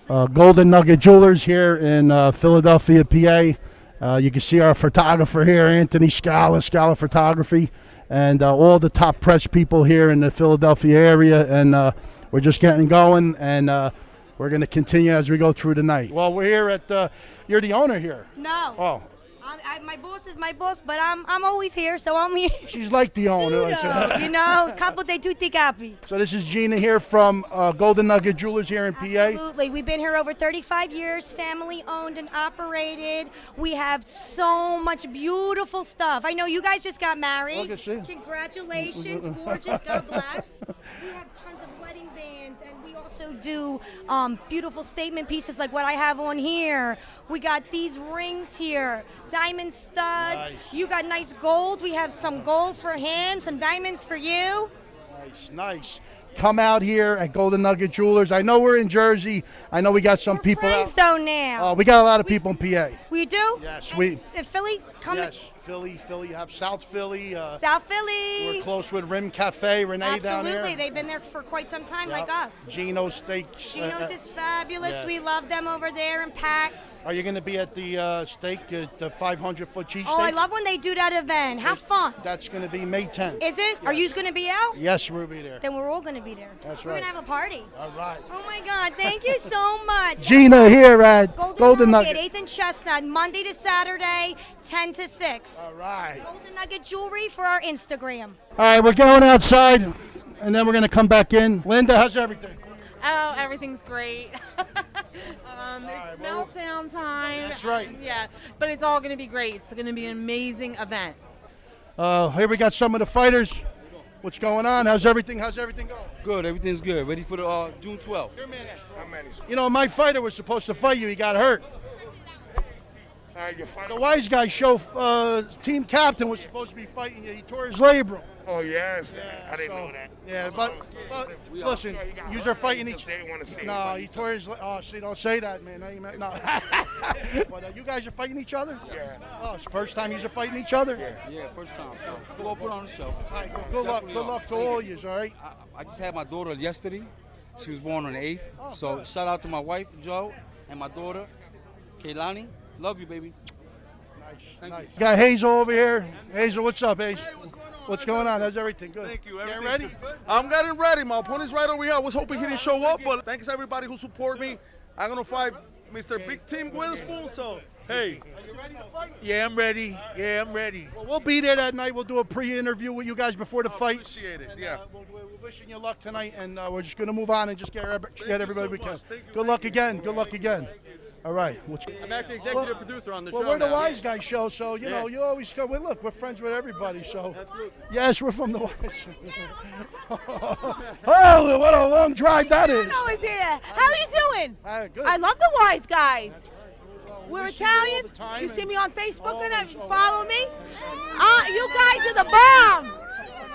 Golden Nugget Jewelers here in Philadelphia, PA. You can see our photographer here, Anthony Scala Photography, and all the top press people here in the Philadelphia area. And we're just getting going, and we're going to continue as we go through the night. Well, we're here at you're the owner here. No. Oh. My boss is my boss, but I'm always here, so I'm here. She's like the owner. Pseudo, you know, capo de tutti capi. So this is Gina here from Golden Nugget Jewelers here in PA. Absolutely. We've been here over 35 years, family owned and operated. We have so much beautiful stuff. I know you guys just got married. Look at you. Congratulations. Gorgeous. God bless. We have tons of wedding bands, and we also do beautiful statement pieces like what I have on here. We got these rings here, diamond studs. Nice. You got nice gold. We have some gold for him, some diamonds for you. Nice. Come out here at Golden Nugget Jewelers. I know we're in Jersey. I know we got some We're people friends out. though now. We got a lot of people in PA. We do? Yes, And we- in Philly? Come Yes, Philly. You have South Philly. South Philly. We're close with Rim Cafe. Renee down here. Absolutely. They've been there for quite some time, like us. Gino's Steaks. Gino's is fabulous. yes. We love them over there in Packs. Are you going to be at the steak, the 500-foot cheesesteak? Oh, I love when they do that event. Have fun. That's going to be May 10th. Is it? Are you going to be out? Yes, we'll be there. Then we're all going to be there. That's We're right. going to have a party. All right. Oh, my God. Thank you so much. Gina here at Golden Nugget. Nugget, 8th and Chestnut, Monday to Saturday, 10 to 6. All right. Golden Nugget Jewelry for our Instagram. All right, we're going outside, and then we're going to come back in. Linda, how's everything? Oh, everything's great. It's meltdown time. That's right. Yeah, but it's all going to be great. It's going to be an amazing event. Here we got some of the fighters. What's going on? How's everything going? Good, everything's good. Ready for the June 12th. You know, my fighter was supposed to fight you. He got hurt. The Wiseguyz show team captain was supposed to be fighting you. He tore his labrum. Oh, yes. I didn't know that. Yeah, but listen, you're fighting each. They didn't want to see No, he tore his. Oh, see, don't say that, man. No. But you guys are fighting each other? Yeah. Oh, it's the first time you're fighting each other? Yeah, first time. So we're going to put on the show. All right, good luck to all yous, all right? I just had my daughter yesterday. She was born on the 8th. So shout out to my wife, Joe, and my daughter, Kaylani. Love you, baby. Nice. Got Hazel over here. Hazel, what's up, Hazel? What's going on? How's everything? Good. Thank you. Getting Everything ready? good. I'm getting ready. My opponent's right over here. I was hoping he didn't show up, but thanks everybody who support me. I'm gonna fight Mr. Big Tim Witherspoon. So hey. Are you ready to fight? Yeah, I'm ready. Yeah, I'm ready. Well, we'll be there that night. We'll do a pre-interview with you guys before the fight. Appreciate it. And, Yeah. we're wishing you luck tonight, and we're just going to move on and just get everybody so we can. much. Thank you. Good luck again. Good luck again. All right. I'm actually executive producer on the Well, show. we're the now. Wiseguyz show, so you know you always go. Well, look, we're friends with everybody, so yes, we're from the Wise. Oh, what a long drive that is. Milano is here. How are you doing? Good. I love the Wiseguyz. We're we see you all Italian. the time You see and me on Facebook and always, follow me. You guys are the bomb.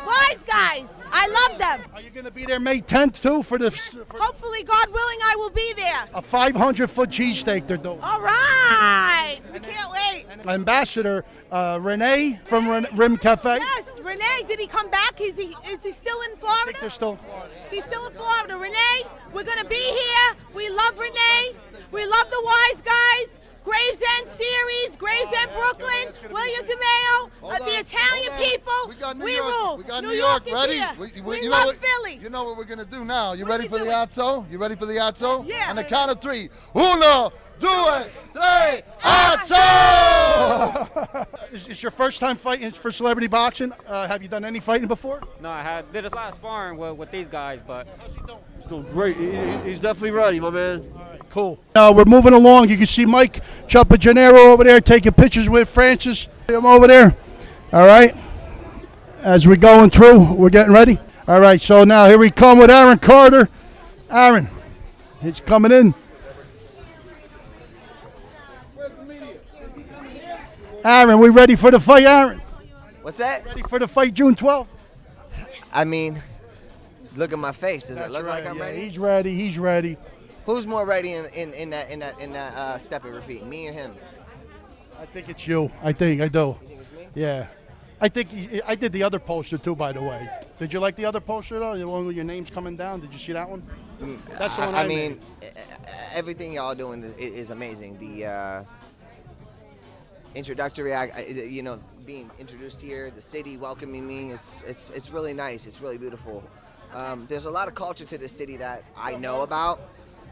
Wiseguyz. I love them. Are you going to be there May 10th too for the Hopefully, God willing, I will be there. a 500-foot cheesesteak they're doing? All right. We can't wait. Ambassador Renee from Rim Cafe. Yes, Renee, did he come back? Is he still in Florida? They're still in Florida. He's still in Florida. Renee, we're going to be here. We love Renee. We love the Wiseguyz. Gravesend series, Gravesend Brooklyn, William DeMeo, the Italian people. We got New we York. rule. We got New New York. is Ready? here. We We you love know what, Philly. You know what we're gonna do now. You What ready are for we the doing? Atzo? You ready for the Atzo? Yeah. On the count of three. 1, due, tre, azzo! Is this your first time fighting for celebrity boxing? Have you done any fighting before? No, I did his last sparring with these guys, but He's doing great. He's definitely ready, my man. Cool. We're moving along. You can see Mike Champagnero over there taking pictures with Francis. I'm over there. All right. As we're going through, we're getting ready. All right. So now here we come with Aaron Carter. Aaron, he's coming in. Aaron, we ready for the fight, Aaron? What's that? Ready for the fight June 12th? I mean, look at my face. Does it look like I'm ready? He's ready. He's ready. Who's more ready in that step and repeat? Me or him? I think it's you. I do. You think it's me? Yeah. I think I did the other poster too, by the way. Did you like the other poster though? The one with your name's coming down. Did you see that one? That's the one I mean, made. everything y'all doing is amazing. The introductory, being introduced here, the city welcoming me, it's really nice. It's really beautiful. There's a lot of culture to this city that I know about.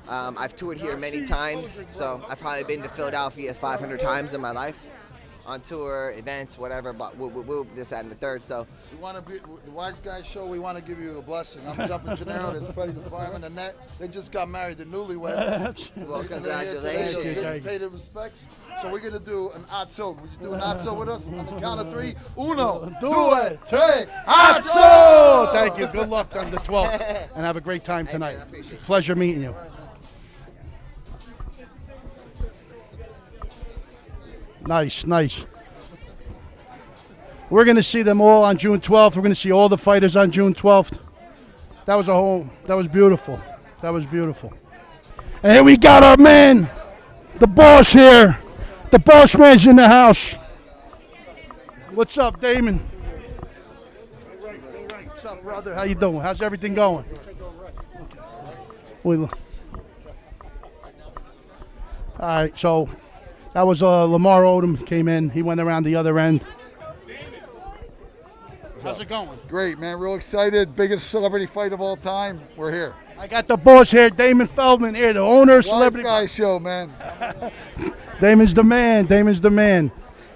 I've toured here many times, so I've probably been to Philadelphia 500 times in my life, on tour, events, whatever. But we'll this, that, and the third. So We want to be the Wiseguyz show. We want to give you a blessing. I'm Jumping Gennaro. There's Freddie the fireman. Annette. They just got married. They're newlyweds. Well, And they're here today to congratulations. Pay the respects. So we're gonna do an azzo. Would you do an azzo with us on the count of three? Uno, due, tre, azzo! Thank you. Good luck on the 12th, and have a great time tonight. I appreciate it. Pleasure meeting you. Nice, nice. We're going to see them all on June 12th. We're going to see all the fighters on June 12th. That was beautiful. That was beautiful. And here we got our man, the boss here. The boss man's in the house. What's up, Damon? What's up, brother? How you doing? How's everything going? All right, so that was Lamar Odom came in. He went around the other end. How's it going? Great, man. Real excited. Biggest celebrity fight of all time. We're here. I got the boss here, Damon Feldman here, the owner of Celebrity. Wiseguyz show, man. Damon's the man. Damon's the man.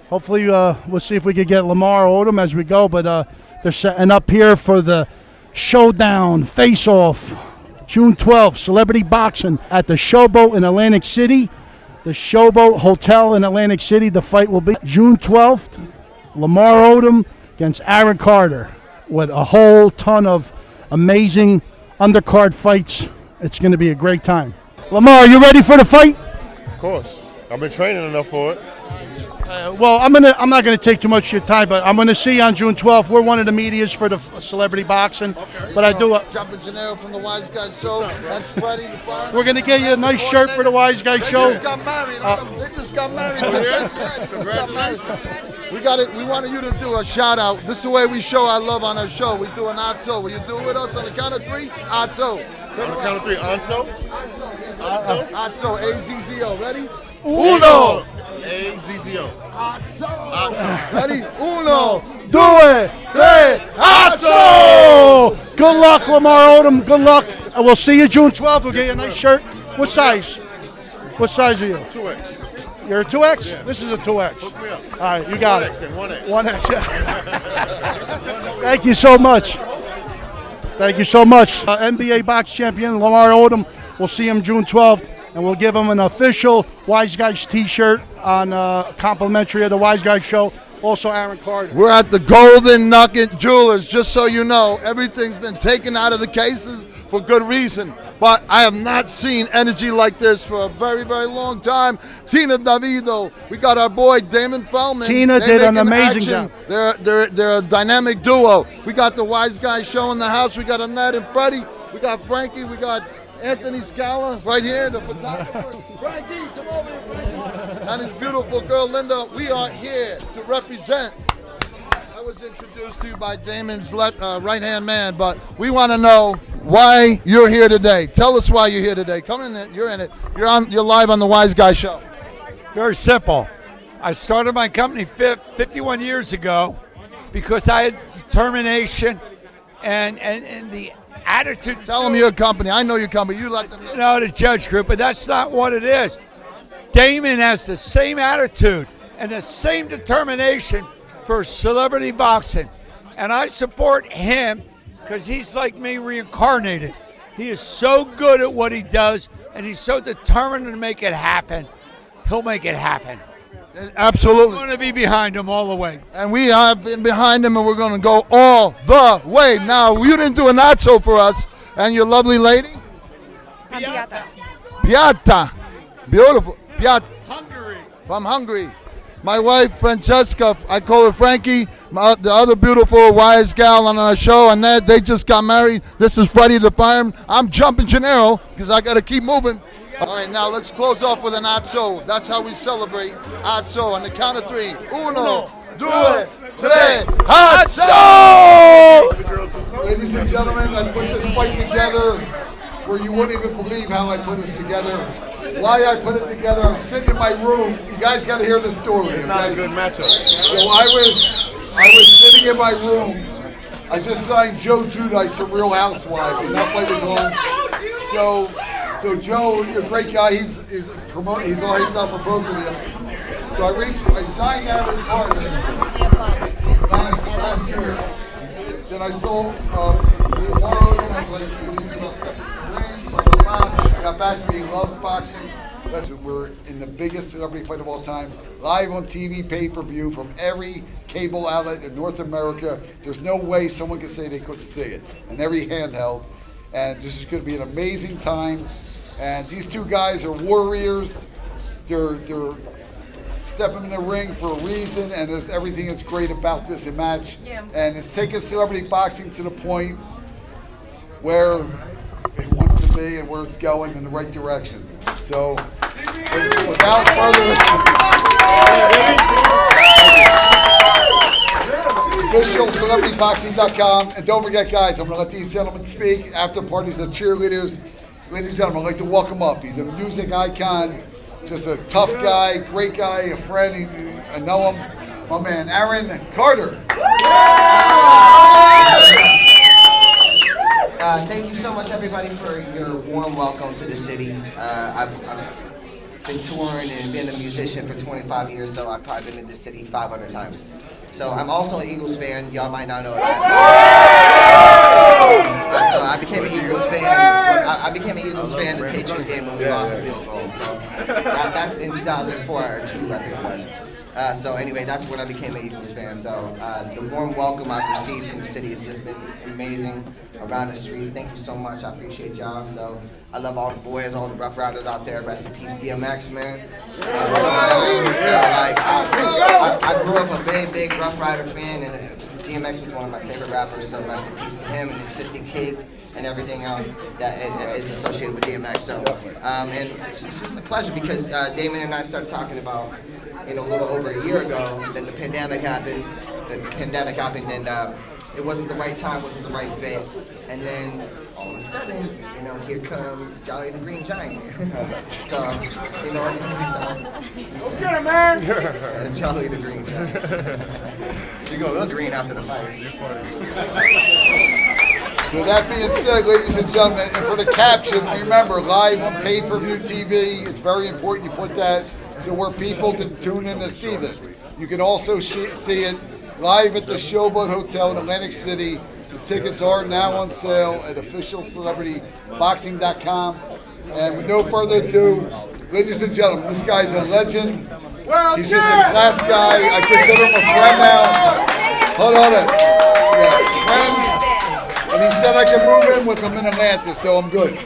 Hopefully, we'll see if we could get Lamar Odom as we go. But they're setting up here for the showdown, face-off, June 12th, celebrity boxing at the Showboat in Atlantic City. The Showboat Hotel in Atlantic City. The fight will be June 12th. Lamar Odom against Aaron Carter with a whole ton of amazing undercard fights. It's going to be a great time. Lamar, are you ready for the fight? Of course. I've been training enough for it. Well, I'm not gonna take too much of your time, but I'm gonna see you on June 12th. We're one of the medias for the celebrity boxing, but I do. Jumping Gennaro from the Wiseguyz show. That's Freddie the fireman. We're gonna get you a nice shirt for the Wiseguyz show. They just got married. They just got married. We got it. We wanted you to do a shout out. This is the way we show our love on our show. We do an azzo. Will you do it with us on the count of three? Azzo. On the count of three, Anso? Azzo. A-Z-Z-O. Ready? Uno. A-Z-Z-O. Azzo. Ready? Uno. Due, tre, azzo! Good luck, Lamar Odom. Good luck. And we'll see you June 12th. We'll get you a nice shirt. What size? What size are you? 2X. You're a 2X? Yeah. This is a 2X. Hook me up. All right, you got 1X it. then, 1X. 1X, yeah. Thank you so much. Thank you so much. NBA box champion Lamar Odom. We'll see him June 12th, and we'll give him an official Wiseguyz t-shirt on complimentary of the Wiseguyz show. Also, Aaron Carter. We're at the Golden Nugget Jewelers. Just so you know, everything's been taken out of the cases for good reason. But I have not seen energy like this for a very, very long time. Tina Davido, we got our boy Damon Feldman. Tina did an amazing job. They're a dynamic duo. We got the Wiseguyz show in the house. We got Annette and Freddie. We got Frankie. We got Anthony Scala right here, the photographer. Frankie, come over here, Frankie. And his beautiful girl Linda. We are here to represent. I was introduced to you by Damon's right-hand man, but we want to know why you're here today. Tell us why you're here today. Come in, you're in it. You're live on the Wiseguyz show. Very simple. I started my company 51 years ago because I had determination and the attitude. Tell them your company. I know your company. You let them know. No, the Judge Group, but that's not what it is. Damon has the same attitude and the same determination for celebrity boxing. And I support him because he's like me reincarnated. He is so good at what he does, and he's so determined to make it happen. He'll make it happen. Absolutely. We're going to be behind him all the way. And we have been behind him, and we're going to go all the way. Now, you didn't do a nacho for us, and your lovely lady? Piata. Beautiful. Piata. Hungary. From Hungary. My wife, Francesca, I call her Frankie, the other beautiful wise gal on our show, and they just got married. This is Freddie the Fireman. I'm jumping Gennaro because I got to keep moving. All right, now let's close off with an atzo. That's how we celebrate atzo. On the count of 3. 1, 2, 3. Atzo! Ladies and gentlemen, I put this fight together where you wouldn't even believe how I put this together. Why I put it together, I'm sitting in my room. You guys got to hear the story. It's not a good matchup. So I was sitting in my room. I just signed Joe Giudice from Real Housewives, and that fight was on. So Joe, you're a great guy. He's already done for both of you. So I signed Aaron Carter last year. Then I saw tomorrow. I was like, what do you think about stepping to the ring? Blah, blah, blah. Got back to me. He loves boxing. We're in the biggest celebrity fight of all time, live on TV, pay-per-view from every cable outlet in North America. There's no way someone could say they couldn't see it. And every handheld. And this is going to be an amazing time. And these two guys are warriors. They're stepping in the ring for a reason, and there's everything that's great about this match. Yeah. And it's taken celebrity boxing to the point where it wants to be and where it's going in the right direction. So, without further ado, officialcelebrityboxing.com. And don't forget, guys, I'm going to let these gentlemen speak. After parties, the cheerleaders. Ladies and gentlemen, I'd like to welcome up. He's a music icon, just a tough guy, great guy, a friend. I know him. My man, Aaron Carter. Thank you so much, everybody, for your warm welcome to the city. I've been touring and been a musician for 25 years, so I've probably been in the city 500 times. So I'm also an Eagles fan. Y'all might not know that. So I became an Eagles fan. I became an Eagles fan in the Patriots game when we lost the field goal. So that's in 2004 or 2, I think it was. So anyway, that's when I became an Eagles fan. So the warm welcome I've received from the city has just been amazing around the streets. Thank you so much. I appreciate y'all. So I love all the boys, all the Rough Riders out there. Rest in peace, DMX, man. I grew up a big Rough Rider fan, and DMX was one of my favorite rappers. So rest in peace to him and his 50 kids and everything else that is associated with DMX. So and it's just a pleasure because Damon and I started talking about, a little over a year ago, then the pandemic happened, and it wasn't the right time, wasn't the right fit, and then all of a sudden, here comes Jolly the Green Giant. So, go get him, man! Jolly the Green Giant. You're going to look green after the fight. So that being said, ladies and gentlemen, and for the caption, remember, live on pay-per-view TV, it's very important you put that so where people can tune in to see this. You can also see it live at the Showboat Hotel in Atlantic City. The tickets are now on sale at officialcelebrityboxing.com. And with no further ado, ladies and gentlemen, this guy's a legend. He's just a class guy. I consider him a friend now. Hold on. Friend. And he said I can move in with him in Atlanta, so I'm good.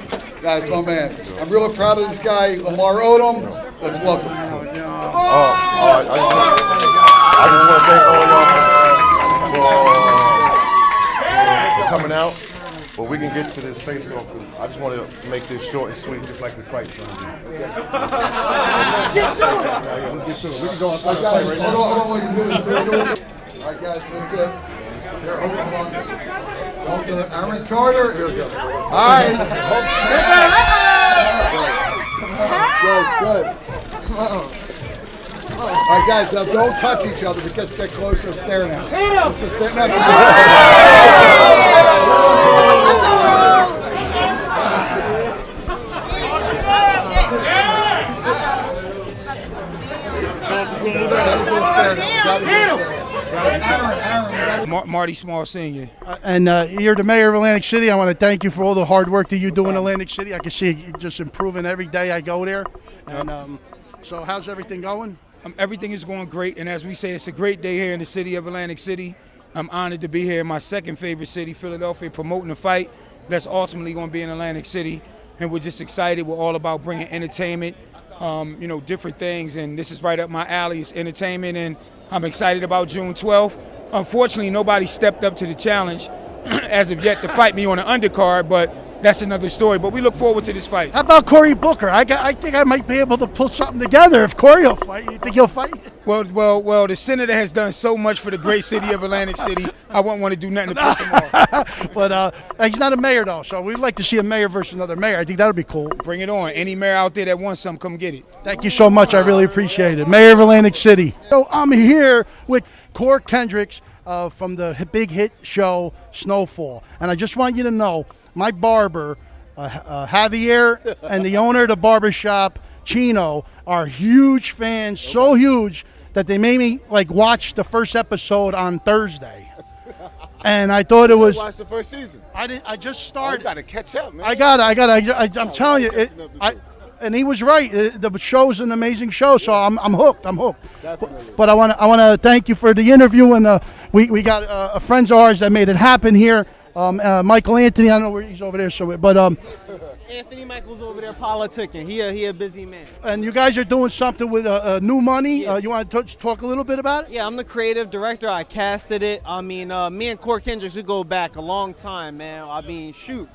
That's my man. I'm really proud of this guy, Lamar Odom. Let's welcome him. I just want to thank all y'all for coming out. But we can get to this face off. I just want to make this short and sweet, just like the fight. Get to it! Let's get to it. We can go outside the fight right now. All right, guys, that's it. Here, hold on. Aaron Carter. Here we go. All right. Good. All right, guys, now don't touch each other, but get closer, stare now. Marty Small Sr. And you're the mayor of Atlantic City. I want to thank you for all the hard work that you do in Atlantic City. I can see you just improving every day I go there. And so how's everything going? Everything is going great, and as we say, it's a great day here in the city of Atlantic City. I'm honored to be here in my second favorite city, Philadelphia, promoting a fight that's ultimately going to be in Atlantic City. And we're just excited. We're all about bringing entertainment, different things, and this is right up my alley. It's entertainment, and I'm excited about June 12th. Unfortunately, nobody stepped up to the challenge as of yet to fight me on the undercard, but that's another story. But we look forward to this fight. How about Cory Booker? I think I might be able to pull something together if Cory will fight. You think he'll fight? Well, the senator has done so much for the great city of Atlantic City. I wouldn't want to do nothing to piss him off. But he's not a mayor, though, so we'd like to see a mayor versus another mayor. I think that would be cool. Bring it on. Any mayor out there that wants something, come get it. Thank you so much. I really appreciate it. Mayor of Atlantic City. So I'm here with Cor Kendricks from the big hit show Snowfall. And I just want you to know, my barber, Javier, and the owner of the barbershop, Chino, are huge fans, so huge that they made me watch the first episode on Thursday. And I thought it was. Watch the first season. I just started. You got to catch up, man. I'm telling you, and he was right. The show's an amazing show, so I'm hooked. Definitely. But I want to thank you for the interview, and we got friends of ours that made it happen here. Michael Anthony, I don't know where he's over there, Anthony Michael's over there politicking. He a busy man. And you guys are doing something with new money. Yeah. You want to talk a little bit about it? Yeah, I'm the creative director. I casted it. I mean, me and Cor Kendricks, we go back a long time, man. I mean, shoot.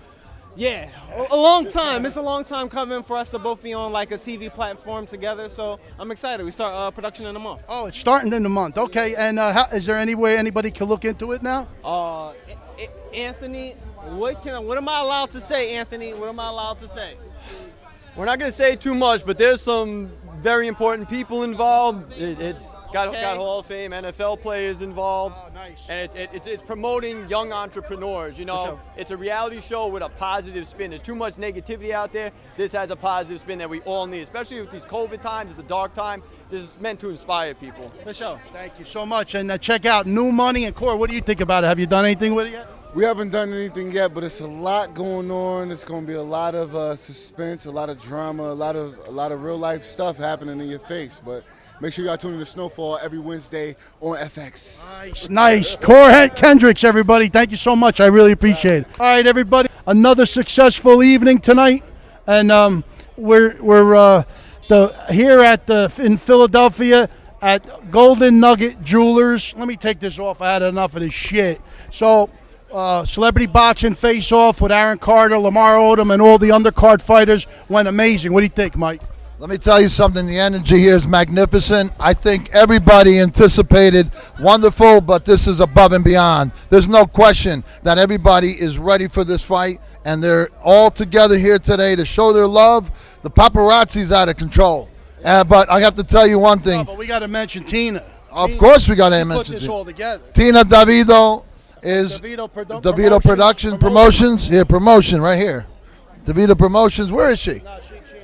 Yeah, a long time. It's a long time coming for us to both be on a TV platform together. So I'm excited. We start production in a month. Oh, it's starting in a month. Okay, and is there any way anybody can look into it now? Anthony, what am I allowed to say, Anthony? What am I allowed to say? We're not going to say too much, but there's some very important people involved. It's got Hall of Fame, NFL players involved. Oh, nice. And it's promoting young entrepreneurs. It's a reality show with a positive spin. There's too much negativity out there. This has a positive spin that we all need, especially with these COVID times. It's a dark time. This is meant to inspire people. For sure. Thank you so much. And check out New Money. And Cor, what do you think about it? Have you done anything with it yet? We haven't done anything yet, but it's a lot going on. It's going to be a lot of suspense, a lot of drama, a lot of real life stuff happening in your face. But make sure y'all tune in to Snowfall every Wednesday on FX. Nice. Cor Kendricks, everybody. Thank you so much. I really appreciate it. All right, everybody. Another successful evening tonight, and we're here in Philadelphia at Golden Nugget Jewelers. Let me take this off. I had enough of this shit. So. Celebrity boxing face-off with Aaron Carter, Lamar Odom, and all the undercard fighters went amazing. What do you think, Mike? Let me tell you something. The energy here is magnificent. I think everybody anticipated wonderful, but this is above and beyond. There's no question that everybody is ready for this fight, and they're all together here today to show their love. The paparazzi's out of control. But I have to tell you one thing. No, but we got to mention Tina. Of course we got to mention put this all together. Tina Davido is DeVito Production Promotions. Here, promotion right here. DeVito Promotions. Where is she?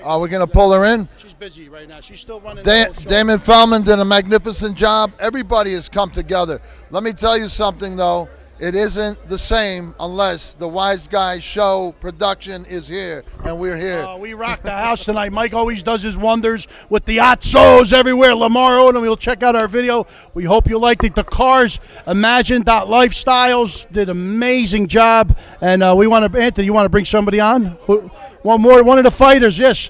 Are we going to pull her in? She's busy right now. She's still running the whole show. Damon Feldman did a magnificent job. Everybody has come together. Let me tell you something, though. It isn't the same unless the Wiseguyz show production is here, and we're here. We rock the house tonight. Mike always does his wonders with the Otsos everywhere. Lamar Odom, you'll check out our video. We hope you liked it. The Cars, Imagine.Lifestyles did an amazing job. And Anthony, you want to bring somebody on? One of the fighters, yes.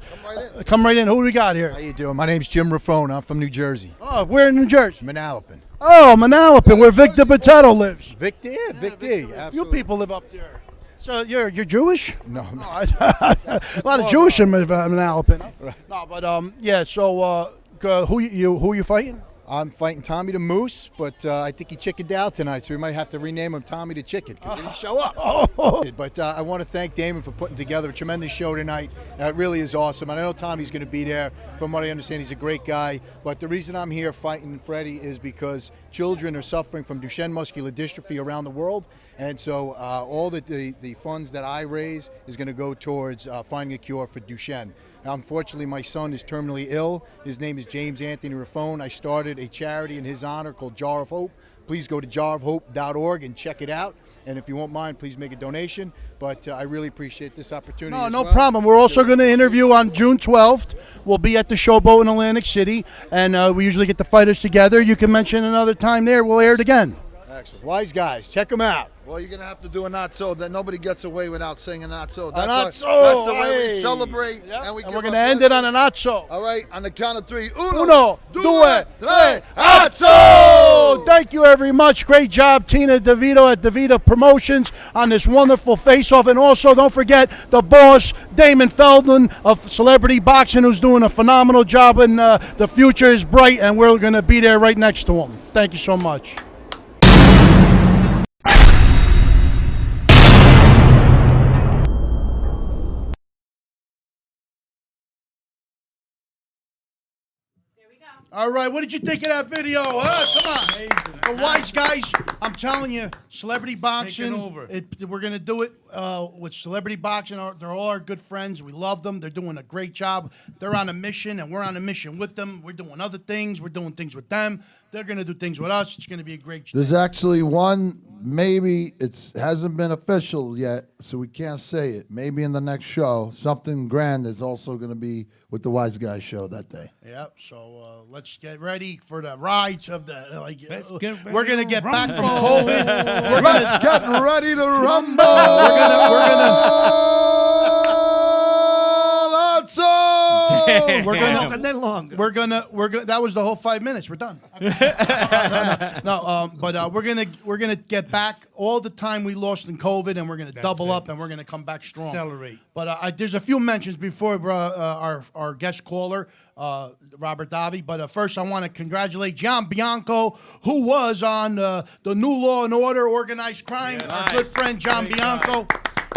Come right in. Who do we got here? How you doing? My name's Jim Raffone. I'm from New Jersey. Oh, where in New Jersey? Manalapan. Oh, Manalapan, where Victor Potato lives. Victor, absolutely. Few people live up there. So you're Jewish? No. A lot of Jewish in Manalapan. Right. No, but yeah. So who you fighting? I'm fighting Tommy the Moose, but I think he chickened out tonight, so we might have to rename him Tommy the Chicken because he didn't show up. But I want to thank Damon for putting together a tremendous show tonight. It really is awesome. And I know Tommy's going to be there. From what I understand, he's a great guy. But the reason I'm here fighting Freddie is because children are suffering from Duchenne muscular dystrophy around the world. And so all the funds that I raise is going to go towards finding a cure for Duchenne. Unfortunately, my son is terminally ill. His name is James Anthony Raffone. I started a charity in his honor called Jar of Hope. Please go to jarofhope.org and check it out. And if you won't mind, please make a donation. But I really appreciate this opportunity. No problem. We're also going to interview on June 12th. We'll be at the Showboat in Atlantic City, and we usually get the fighters together. You can mention another time there. We'll air it again. Excellent. Wiseguyz, check them out. Well, you're going to have to do a not so that nobody gets away without saying a not so. Not so. That's the way Hey. we celebrate. Yep. And we're going to end it on a not so. All right, on the count of three. Uno, due, tre, azzo! Thank you very much. Great job, Tina DeVito at DeVito Promotions on this wonderful face-off. And also, don't forget the boss, Damon Feldman of Celebrity Boxing, who's doing a phenomenal job. And the future is bright, and we're going to be there right next to him. Thank you so much. All right, what did you think of that video? Come on. The Wiseguyz, I'm telling you, Celebrity Boxing. over. We're going to do it with Celebrity Boxing. They're all our good friends. We love them. They're doing a great job. They're on a mission, and we're on a mission with them. We're doing other things. We're doing things with them. They're going to do things with us. It's going to be a great There's actually one, maybe it hasn't been official yet, so we can't say it. Maybe in the next show, something grand is also going to be with the Wiseguyz show that day. Yep. So let's get ready for the rides of the. We're going to get back from COVID. Let's get ready to rumble. We're gonna. That was the whole 5 minutes. We're done. But we're gonna get back all the time we lost in COVID, and we're gonna double up, and we're gonna come back strong. Accelerate. But there's a few mentions before our guest caller, Robert Davi. But first, I want to congratulate John Bianco, who was on the new Law and Order, Organized Crime. Our good friend John Bianco.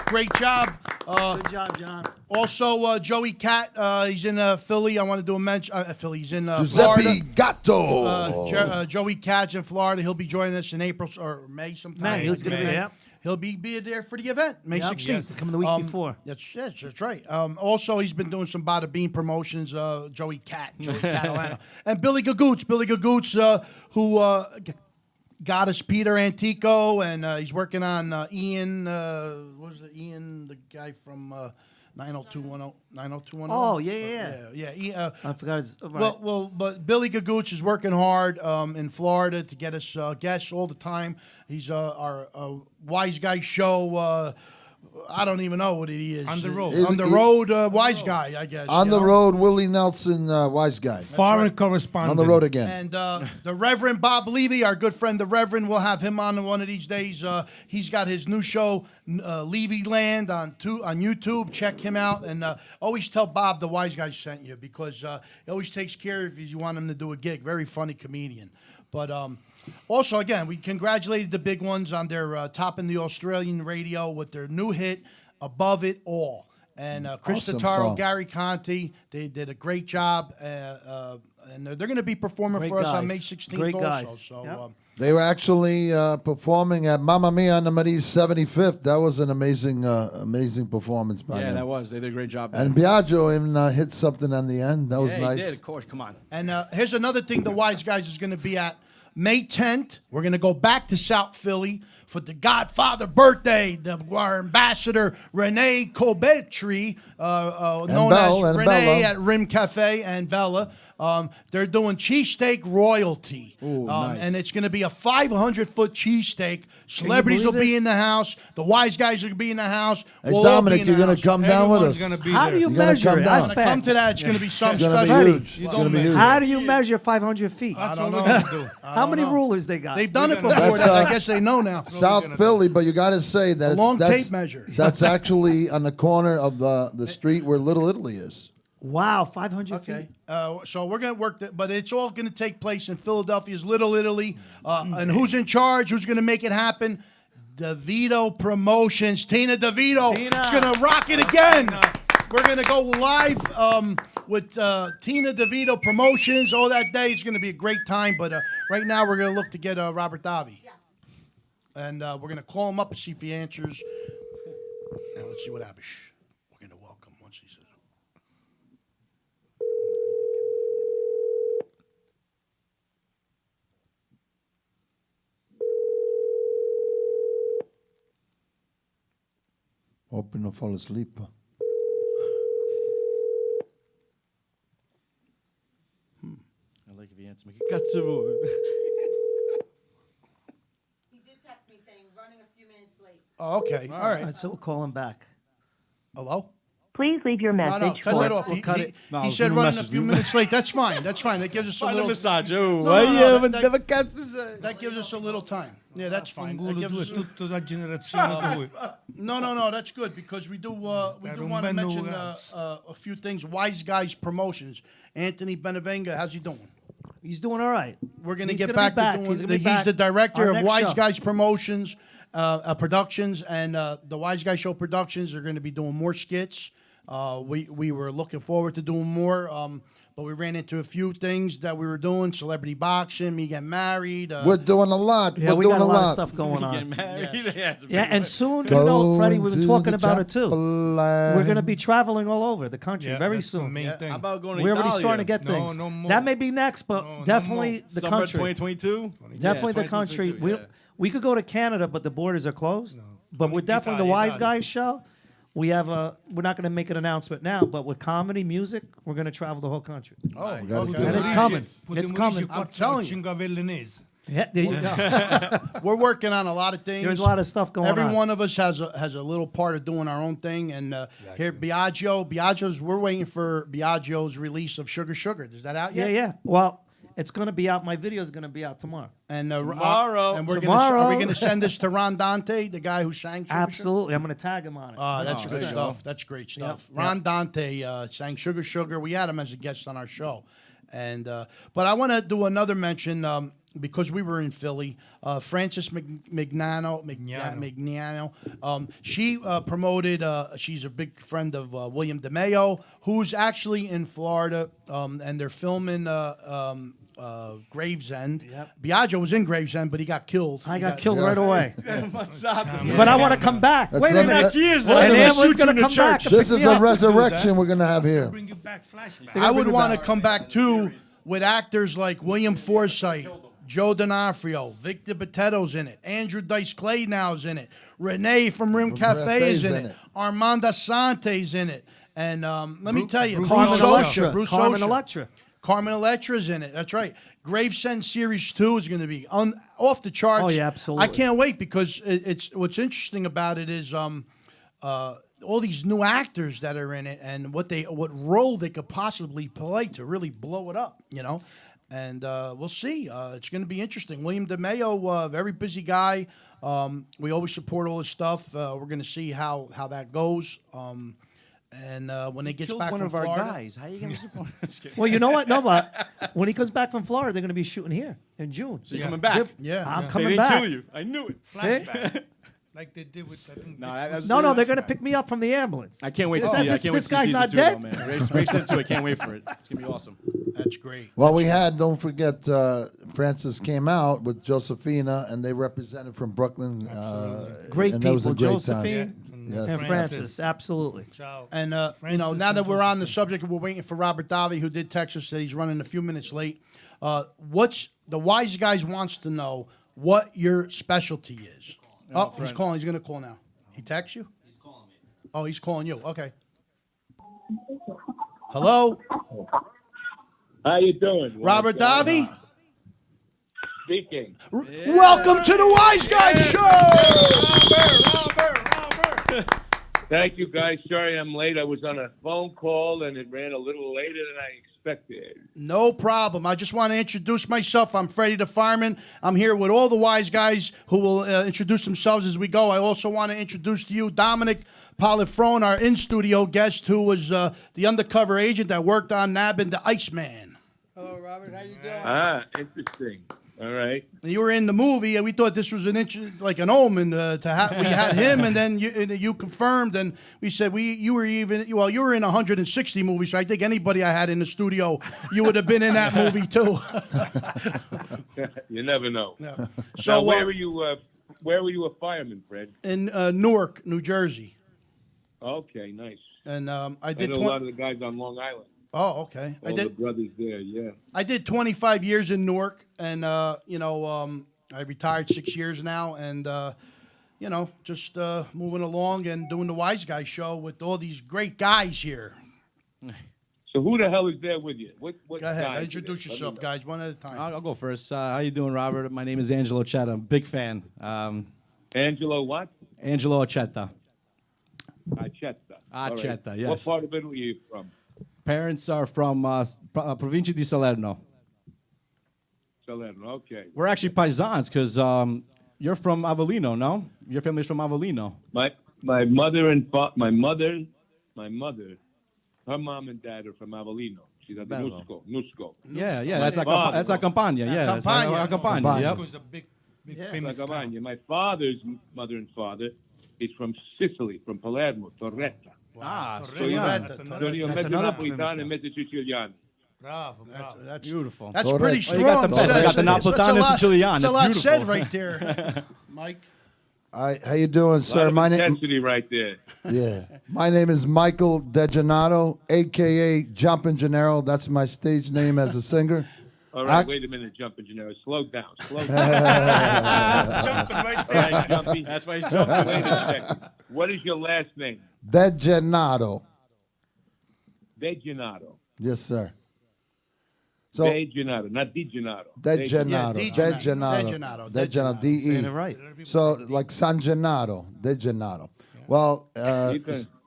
Great job. Good job, John. Also, Joey Cat, he's in Philly. I want to do a mention. Philly, he's in Giuseppe Florida. Gatto. Joey Cat's in Florida. He'll be joining us in April or May sometime. May, he's going to be there. He'll be there for the event, May 16th. Yes. Coming the week before. That's right. Also, he's been doing some Bada Bean promotions, Joey Catalano. And Billy Gagoots, who got us Peter Antico, and he's working on Ian, what was it, Ian, the guy from 90210? Oh, yeah. I forgot his. Right. Well, but Billy Gagoots is working hard in Florida to get us guests all the time. He's our Wiseguyz show. I don't even know what he is. On the road. Wiseguyz, I guess. On the road, Willie Nelson Wiseguyz. Foreign correspondent. On the road again. And the Reverend Bob Levy, our good friend, the Reverend, we'll have him on one of these days. He's got his new show, Levy Land, on YouTube. Check him out. And always tell Bob the Wiseguyz sent you, because he always takes care of you if you want him to do a gig. Very funny comedian. But also, again, we congratulated the big ones on their top in the Australian radio with their new hit, Above It All. And Chris Awesome Totaro, song. Gary Conti, they did a great job. And they're going to be performing Great for us on guys. May 16th Great also. guys. So, Yep. They were actually performing at Mamma Mia on the Marie's 75th. That was an amazing performance by them. Yeah, that was. They did a great job. And Biagio even hit something on the end. That was yeah, nice. he did, of course. Come on. And here's another thing the Wiseguyz is going to be at. May 10th, we're going to go back to South Philly for the Godfather birthday. Our ambassador, Renee Cobetri, known as Renee at Rim Cafe, and Bella. They're doing cheesesteak royalty. Ooh, nice. And it's going to be a 500-foot cheesesteak. Celebrities will be in the house. The Wiseguyz will be in the house. Hey, We'll all be Dominic, in the you're going to house. come down with us. How do you measure it? Down. Come to that. It's going to be some It's gonna be special. huge. It's gonna be huge. How do you measure 500 feet? I don't know. How many rulers they got? They've done it before. That's, I guess they know now. South Philly, but you got to say that long that's, tape measure. That's actually on the corner of the street where Little Italy is. Wow, 500 Okay. feet. So we're going to work that, but it's all going to take place in Philadelphia's Little Italy. And who's in charge? Who's going to make it happen? DeVito Promotions. Tina DeVito. It's going to rock it again. We're going to go live with Tina DeVito Promotions all that day. It's going to be a great time. But right now we're going to look to get Robert Davi. Yeah. And we're going to call him up and see if he answers. And let's see what happens. We're going to welcome once he says. Hoping to fall asleep. I like if you answer me. Katsubu. Oh, okay. All right. So we'll call him back. Hello? Please leave your message. No, cut that off. We'll cut it. No, He said leave a running a message, few leave a minutes late. That's fine. That's fine. That gives us a Find a little massage. Oh, No, why no, you no, haven't that- never got to say? That gives us a little time. Yeah, that's fine. That Fangulo gives due us tutta la generazione due. No, that's good because we do want to mention a few things. Wiseguyz Promotions. Anthony Benavenga, how's he doing? He's doing all right. We're going to He's get gonna back be to back. doing. He's gonna be He's back. the director Our of next show. Wiseguyz Promotions, Productions, and the Wiseguyz Show Productions are going to be doing more skits. We were looking forward to doing more, but we ran into a few things that we were doing: celebrity boxing, me getting married. We're doing a lot. Yeah, We're we doing got a lot of lot. stuff going on. Getting married. Yes. Yeah, and soon, you know, Freddie, we've been talking about it too. We're We're going to be traveling all over the country Yeah, very that's the soon. main Yeah. thing. How about going to We're already Italia? starting to get No, things. no more. That may be next, but No definitely more. the Summer country. 2022? Definitely Yeah, the country. 2022, We could go to Canada, but the borders are closed. But Only we're definitely the Italia, Wiseguyz show. We have we're not going to make an announcement now, but with comedy, music, we're going to travel the whole country. Oh, We gotta okay. do And it. it's coming. Potremmo It's coming. dirci I'm quattro telling you. cingavellinesi. Yeah, there you go. We're working on a lot of things. There's a lot of stuff going Every on. one of us has a little part of doing our own thing. And here, Biagio's. We're waiting for Biagio's release of Sugar Sugar. Is that out Yeah, yet? yeah. Well, it's going to be out. My video is going to be out tomorrow. And Tomorrow. and we're Tomorrow. are we going to send this to Ron Dante, the guy who sang Sugar Absolutely. I'm going to tag him on it. Sugar? That's Oh, good there you stuff. That's great stuff. Yep. Ron Dante sang Sugar Sugar. We had him as a guest on our show. And but I want to do another mention because we were in Philly. Frances Mignano. She promoted. She's a big friend of William DeMeo, who's actually in Florida, and they're filming Gravesend. Yep. Biagio was in Gravesend, but he got killed. I He got killed right away. What's up? But I want to come back. That's Wait a not- minute. that- years wait a And minute. Amblin's going to come back. and This pick is me a up. resurrection we're gonna have here. Bring you back flashlight. I would bring it want to back. come back too with actors like William Forsythe, Joe D'Onofrio, Victor Botetto's in it, Andrew Dice Clay now's in it, Renee from Rim Cafe is in it, Armand Asante's in it, and let me tell you, Bruce Carmen Bruce Electra. Socha, Bruce Carmen Socha. Electra. Carmen Electra's in it. That's right. Gravesend Series 2 is going to be off the charts. Oh, yeah, absolutely. I can't wait because it's what's interesting about it is all these new actors that are in it and what role they could possibly play to really blow it up, you know. And we'll see. It's going to be interesting. William DeMeo, very busy guy. We always support all his stuff. We're going to see how that goes. And when he gets Killed back one from of our Florida, guys. How are you going to support this? Well, you know what? No, but when he comes back from Florida, they're going to be shooting here in June. So you're coming back? Yeah. I'm They coming didn't back. kill you. I knew it. Flashback. Like they did with, I think. No, they're going to pick me up from the ambulance. I can't wait to This- see. I this- can't wait this to see guy's season not 2, dead? though, man. Race into it. Can't wait for it. It's gonna be awesome. That's great. Well, we had, don't forget, Francis came out with Josephina, and they represented from Brooklyn. Great and people, that was a great Josephine time. and Francis. Absolutely. And you know, now that we're on the subject, we're waiting for Robert Davi, who did Texas. That he's running a few minutes late. What's the Wiseguyz wants to know what your specialty is? Oh, he's calling. He's going to call now. He texts you? He's calling me. Oh, he's calling you. Okay. Hello, How you doing? Robert Davi. Speaking. Welcome to the Wiseguyz Show. Thank you, guys. Sorry I'm late. I was on a phone call, and it ran a little later than I expected. No problem. I just want to introduce myself. I'm Freddie the Fireman. I'm here with all the Wiseguyz who will introduce themselves as we go. I also want to introduce to you Dominick Polifrone, our in-studio guest, who was the undercover agent that worked on nabbing the Iceman. Hello, Robert. How you doing? Ah, interesting. All right. You were in the movie, and we thought this was like an omen to have. We had him, and then you confirmed, and we said you were in 160 movies. So I think anybody I had in the studio, you would have been in that movie too. You never know. Yeah. So So where were you? Where were you a fireman, Fred? in Newark, New Jersey, Okay, nice. and I I did. know a lot of the guys on Long Island. Oh, okay. All the brothers there, yeah. I did 25 years in Newark, and I retired 6 years now, and just moving along and doing the Wiseguyz show with all these great guys here. So who the hell is there with you? What Go ahead. guys Introduce are there? yourself, guys, one at a time. I'll go first. How you doing, Robert? My name is Angelo Chetta. I'm a big fan. Angelo what? Angelo Chetta. Accetta. Accetta, yes. What part of Italy are you from? Parents are from Provincia di Salerno. Salerno, okay. We're actually paisans because you're from Avellino, no? Your family's from Avellino. My mother and my mother, her mom and dad are from Avellino. She's at the Nusco. Yeah, that's a Campania. Yeah, that's a Campania. Yep. Nusco's a big Yeah, famous La town. Campania. My father's mother and father is from Sicily, from Palermo, Torretta. So you Torretta. mezzo napolitano e mezzo siciliano. Bravo. That's beautiful. That's Torretta. pretty Oh, you strong. got the Napolitano and Siciliano. That's a It's lot beautiful. said right there, Mike. How you doing, A lot sir? of My name. intensity right there. Yeah, my name is Michael DeGennaro, aka Jumpin' Gennaro. That's my stage name as a singer. All right, wait a minute, Jumping Gennaro. Slow down. Slow down. Jumping right All there. right, Jumpy. That's why he's jumping. Wait a second. What is your last name? DeGennaro. De Gennaro. Yes, sir. So De Gennaro, not Di Gennaro. DeGennaro. Yeah, DeGennaro. DeGennaro. D-E. Saying it right. So like San Gennaro, DeGennaro. Well,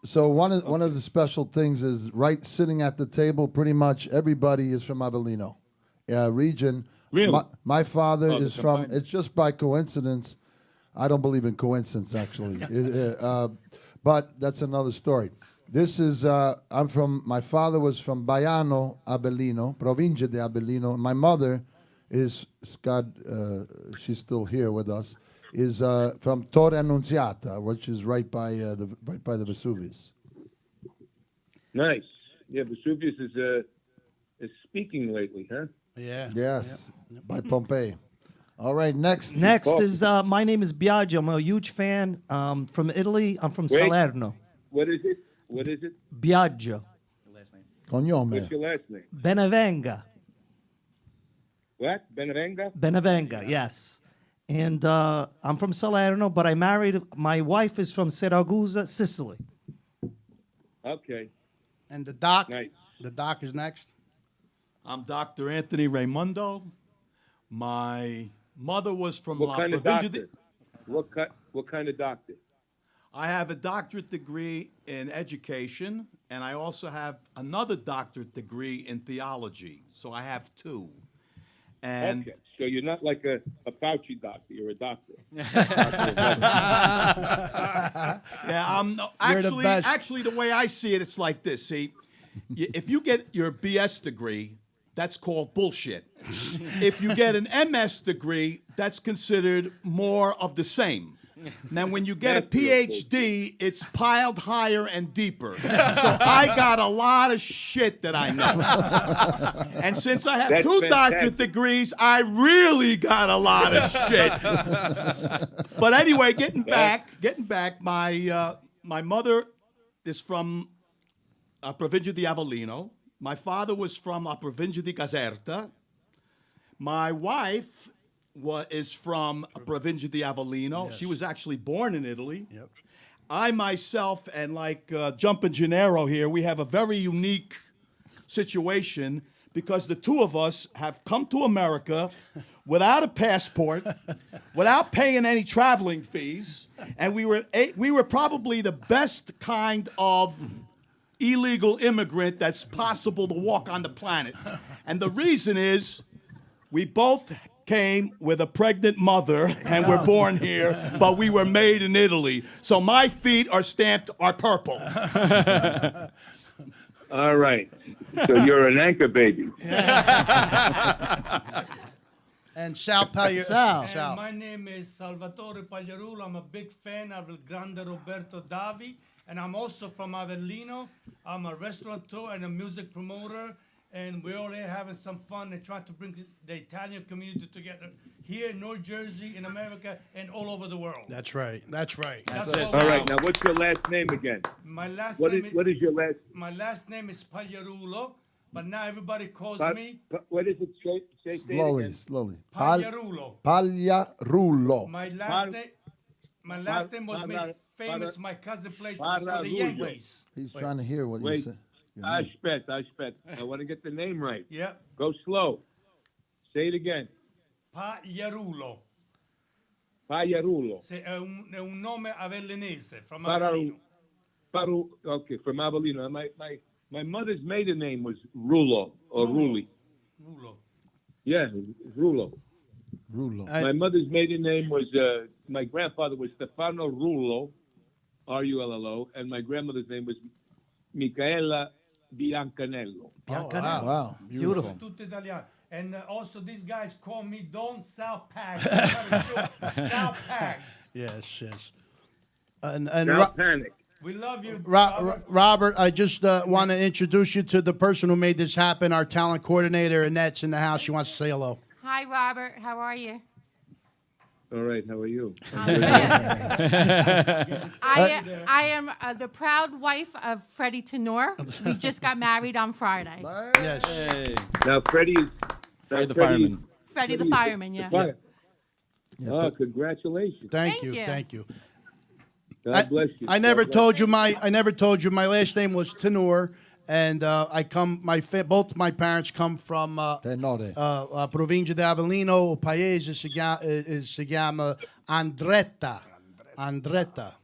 so one of the special things is right sitting at the table. Pretty much everybody is from Avellino region. Really? My father Oh, is the from. combined. It's just by coincidence. I don't believe in coincidence actually, but that's another story. This is I'm from. My father was from Baiano, Avellino, Provincia di Avellino. My mother is Scott. She's still here with us. Is from Torre Annunziata, which is right by the Vesuvius. Nice. Yeah, Vesuvius is speaking lately, huh? Yeah. Yes, by Pompeii. All right, next. Next is my name is Biagio. I'm a huge fan. From Italy. I'm from Wait. Salerno. What is it? What is it? Biagio. Cognome. What's your last name? Benevenga. What? Benevenga? Benevenga, yes. And I'm from Salerno, but I married. My wife is from Siracusa, Sicily. Okay. And the doc. Nice. The doc is next. I'm Dr. Anthony Raimundo. My mother was from What La kind of Provincia. doctor? What kind of doctor? I have a doctorate degree in education, and I also have another doctorate degree in theology. So I have two. And Okay. So you're not like a Fauci doctor. You're a doctor. yeah, You're the best. actually, the way I see it, it's like this. See, if you get your BS degree, that's called bullshit. If you get an MS degree, that's considered more of the same. Now, when you get a PhD, it's piled higher and deeper. So I got a lot of shit that I know. And since I have That's two fantastic. doctorate degrees, I really got a lot of shit. But anyway, getting back, my mother is from Provincia di Avellino. My father was from Provincia di Caserta. My wife is from Provincia di Avellino. Yes. She was actually born in Italy. Yep. I myself and Jumpin' Gennaro here, we have a very unique situation because the two of us have come to America without a passport, without paying any traveling fees, and we were probably the best kind of illegal immigrant that's possible to walk on the planet. And the reason is we both came with a pregnant mother and were born here, but we were made in Italy. So my feet are purple. All right. So you're an anchor baby. And Sal And my name is Salvatore Pagliarulo. I'm a big fan of El Grande Roberto Davi. And I'm also from Avellino. I'm a restaurateur and a music promoter. And we're all here having some fun and trying to bring the Italian community together here in New Jersey, in America, and all over the world. That's right. That's right. All right. Now, what's your last name again? My last What name is your last? My last name is Pagliarulo, but now everybody calls me What is it? Say it Slowly, again. slowly. Pagliarulo. Pagliarulo. My last name. My last name was made famous. My cousin played for the Rullo. Yankees. He's trying to hear what you Wait, said. Ashpet. I want to get the name right. Yeah. Go slow. Say it again. Pagliarulo. Pagliarulo. È un nome avellinese, from Avellino. Okay, from Avellino. My mother's maiden name was Rullo or Rulli. Rullo. Yeah, Rullo. Rullo. My mother's maiden name was, my grandfather was Stefano Rullo, R-U-L-L-O, and my grandmother's name was Micaela Biancanello. Biancanello. Wow. Beautiful. Tutto italiano. And also these guys call me Don Sal Pags. Sal Pags. Yes. Don't Ro- panic. We love you, Robert, I just want to introduce you to the person who made this happen, our talent coordinator, Annette's in the house. She wants to say hello. Hi, Robert. How are you? All right, how are you? I am the proud wife of Freddie Tenor. We just got married on Friday. Yes. Hey. Now, Freddie the fireman. Freddie the fireman, yeah. Oh, congratulations. Thank Thank you. you. God bless you. I never God bless told you my last name was Tenor, and both my parents come from provincia di Avellino. Il paese si chiama Andretta. Andretta.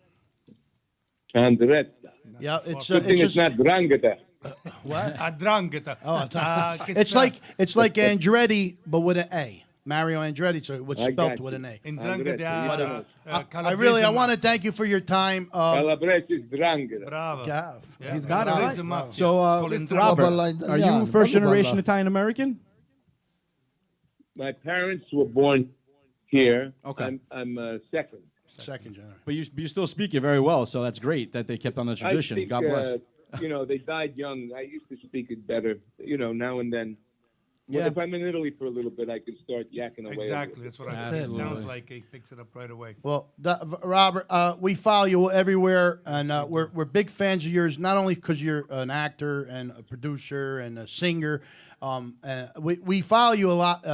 Yeah, it's Good thing it's not Drangheta. What? Drangheta. It's like Andretti, but with an A. Mario Andretti, so it's I spelled got with you. an A. Andretta, I want to thank you for your time. Calabrese is Drangheta. Bravo. Yeah. He's got it Bravo. right. So, It's Robert, called are you first generation Italian American? My parents were born here. Okay. I'm second. Second generation. But you still speak it very well, so that's great that they kept on the tradition. I speak, God bless. they died young. I used to speak it better, now and then. Yeah. If I'm in Italy for a little bit, I can start yakking away. Exactly. That's what I said. It sounds like he picks it up right away. Well, Robert, we follow you everywhere, and we're big fans of yours. Not only because you're an actor and a producer and a singer, we follow you a lot.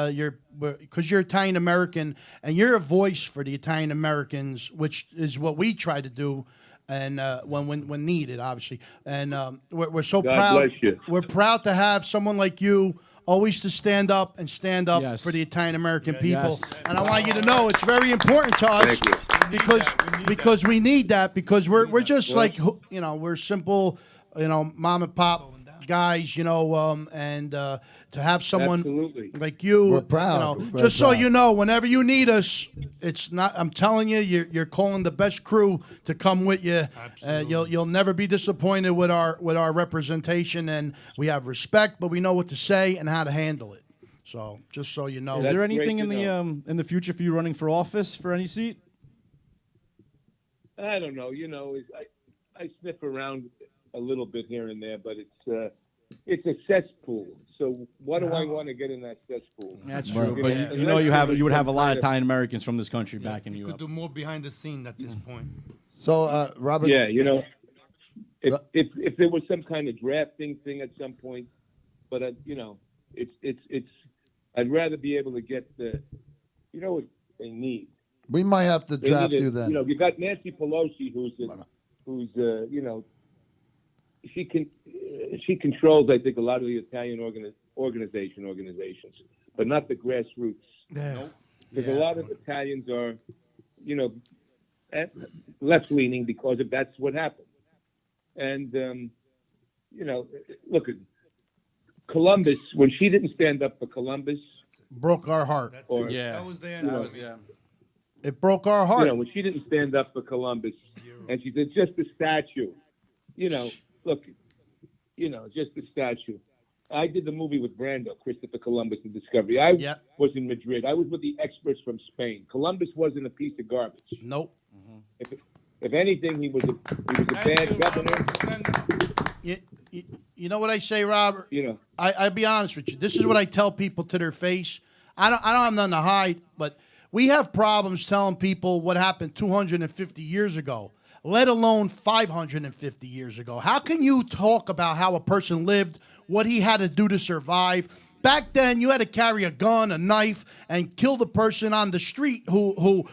Because you're Italian American, and you're a voice for the Italian Americans, which is what we try to do. And when needed, obviously, and we're so God proud. bless you. We're proud to have someone like you always to stand up Yes. for the Italian American people. Yes. And I want you to know it's very important to us because we need that because we're just like we're simple mom and pop guys and to have someone Absolutely. like you, We're proud. We're just so proud. you know, whenever you need us, it's not. I'm telling you, you're calling the best crew to come with you. You'll never be disappointed with our representation, and we have respect, but we know what to say and how to handle it. So just so you know, Is there That's anything great in the future for you running for office for any seat? I don't know. I sniff around a little bit here and there, but it's a cesspool. So what do I want to get in that cesspool? That's Well, true, but you would have a lot of Italian Americans from this country backing you Could up. do more behind the scene at this point. So, Robert. Yeah, if there was some kind of drafting thing at some point, but it's I'd rather be able to get what they need. We might have to They draft need you then. You got Nancy Pelosi, who's she controls, I think, a lot of the Italian organizations, but not the grassroots. Because a lot of Italians are, left-leaning because that's what happened. And, look, Columbus, when she didn't stand up for Columbus. broke our heart. That was the end. It broke our heart. When she didn't stand up for Columbus, and she said, just a statue. Look, just a statue. I did the movie with Brando, Christopher Columbus and Discovery. I was in Madrid. I was with the experts from Spain. Columbus wasn't a piece of garbage. Nope. If anything, he was a bad governor. You know what I say, Robert? I'll be honest with you. This is what I tell people to their face. I don't have nothing to hide, but we have problems telling people what happened 250 years ago, let alone 550 years ago. How can you talk about how a person lived, what he had to do to survive? back then you had to carry a gun, a knife, and kill the person on the street who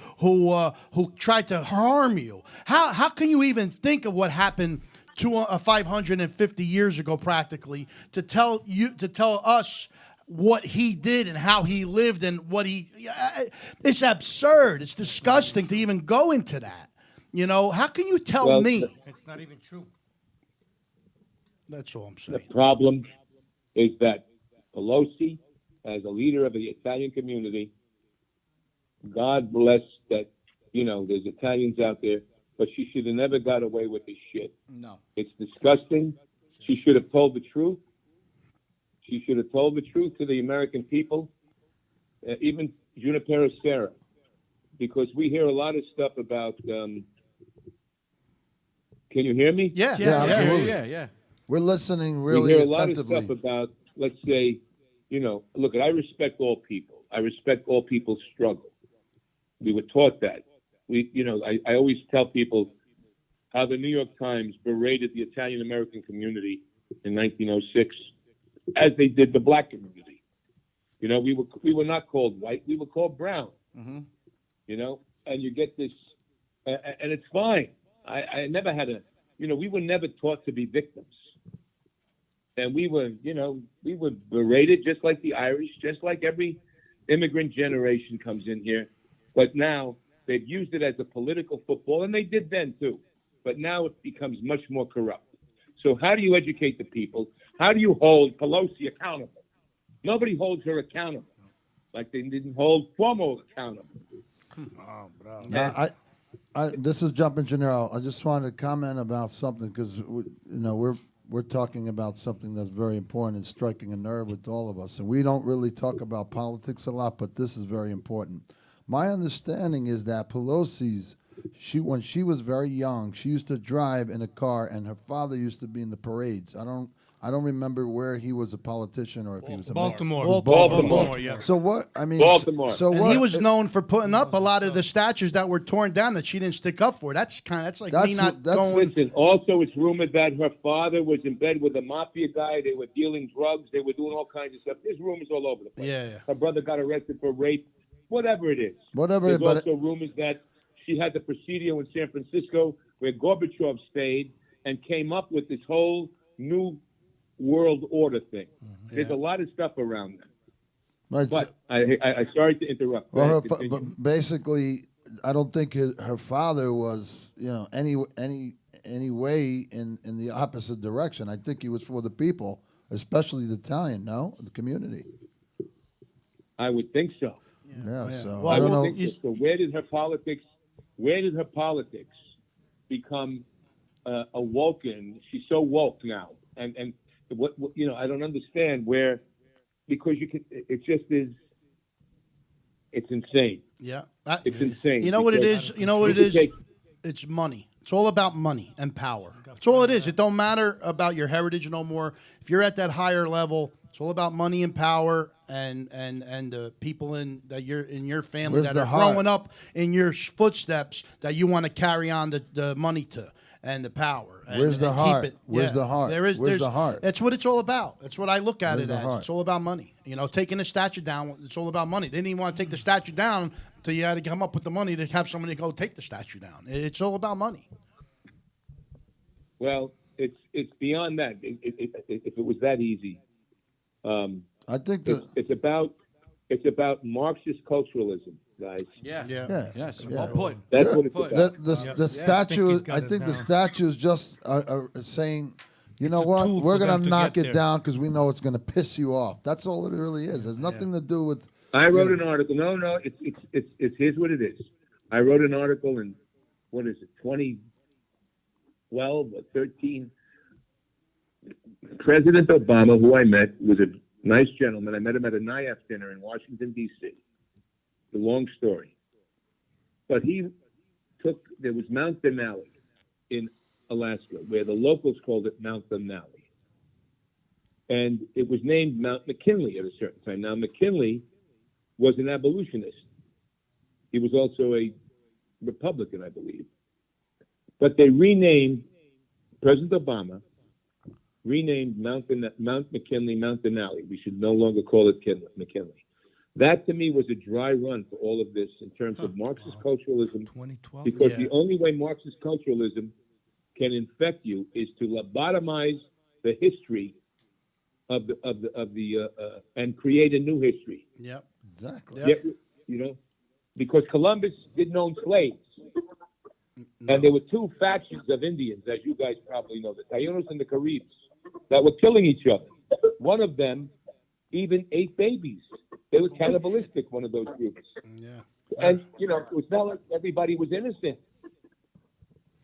tried to harm you. How can you even think of what happened 550 years ago, practically, to tell us what he did and how he lived and what he? It's absurd. It's disgusting to even go into that. You know, how can you tell me? It's not even true. That's all I'm saying. The problem is that Pelosi, as a leader of the Italian community, God bless that, there's Italians out there, but she should have never got away with this shit. No. It's disgusting. She should have told the truth. She should have told the truth to the American people, even Junipero Serra, because we hear a lot of stuff about. Can you hear me? Yeah, absolutely. Yeah. We're listening really we hear a lot attentively. of stuff about, let's say, look, I respect all people. I respect all people's struggle. We were taught that. I always tell people how the New York Times berated the Italian American community in 1906, as they did the black community. We were not called white; we were called brown. Mm-hmm. And you get this, and it's fine. I never had we were never taught to be victims, and we were berated just like the Irish, just like every immigrant generation comes in here. But now they've used it as a political football, and they did then too. But now it becomes much more corrupt. So how do you educate the people? How do you hold Pelosi accountable? Nobody holds her accountable, like they didn't hold Cuomo accountable. Oh, bro. This is Jumpin' Gennaro. I just wanted to comment about something because we're talking about something that's very important and striking a nerve with all of us, and we don't really talk about politics a lot, but this is very important. My understanding is that Pelosi's, when she was very young, she used to drive in a car, and her father used to be in the parades. I don't remember where he was a politician or if he was a Baltimore. mayor. Baltimore, yeah. So what? I mean, Baltimore. So And what? he was known for putting up a lot of the statues that were torn down that she didn't stick up for. That's like me not going. Listen, also it's rumored that her father was in bed with a mafia guy. They were dealing drugs. They were doing all kinds of stuff. There's rumors all over the place. Yeah. Her brother got arrested for rape. Whatever it is. Whatever. There's also rumors that she had the Presidio in San Francisco where Gorbachev stayed and came up with this whole new world order thing. There's a lot of stuff around that. Right, But I sorry to interrupt. Well, Continue. but basically, I don't think her father was, any way in the opposite direction. I think he was for the people, especially the Italian, the community. I would think so. Yeah. So Well, I don't know. think so. So where did her politics become awoken? She's so woke now, and what I don't understand where, because it just is. It's insane. Yeah. It's insane. You know what it is? You know what it is? It's money. It's all about money and power. That's all it is. It don't matter about your heritage no more. If you're at that higher level, it's all about money and power and the people in your family Where's that the are heart? growing up in your footsteps that you want to carry on the money to and the power. Where's the and heart? Keep it. Where's the heart? Where's the heart? That's what it's all about. That's what I look at Where's it the as. heart? It's all about money. Taking the statue down, it's all about money. They didn't even want to take the statue down until you had to come up with the money to have somebody go take the statue down. It's all about money. Well, it's beyond that. If it was that easy, I think it's about Marxist culturalism, guys. Yes. Well put. That's what it's about. The statue. I think the statue is just saying, you know what? We're gonna knock it down because we know it's gonna piss you off. That's all it really is. It has nothing to do with. I wrote an article. No. It's here's what it is. I wrote an article in 2012 or 13. President Obama, who I met, was a nice gentleman. I met him at a NIAF dinner in Washington, D.C. It's a long story. But there was Mount Denali in Alaska, where the locals called it Mount Denali. And it was named Mount McKinley at a certain time. Now, McKinley was an abolitionist. He was also a Republican, I believe. But they renamed President Obama renamed Mount McKinley, Mount Denali. We should no longer call it McKinley. That to me was a dry run for all of this in terms of Marxist culturalism, because the only way Marxist culturalism can infect you is to lobotomize the history of the and create a new history. Yep. Exactly. Yep. You know, because Columbus didn't own slaves. And there were two factions of Indians, as you guys probably know, the Taínos and the Caribs, that were killing each other. One of them even ate babies. They were cannibalistic, one of those groups. Yeah. And, you know, it was not like everybody was innocent.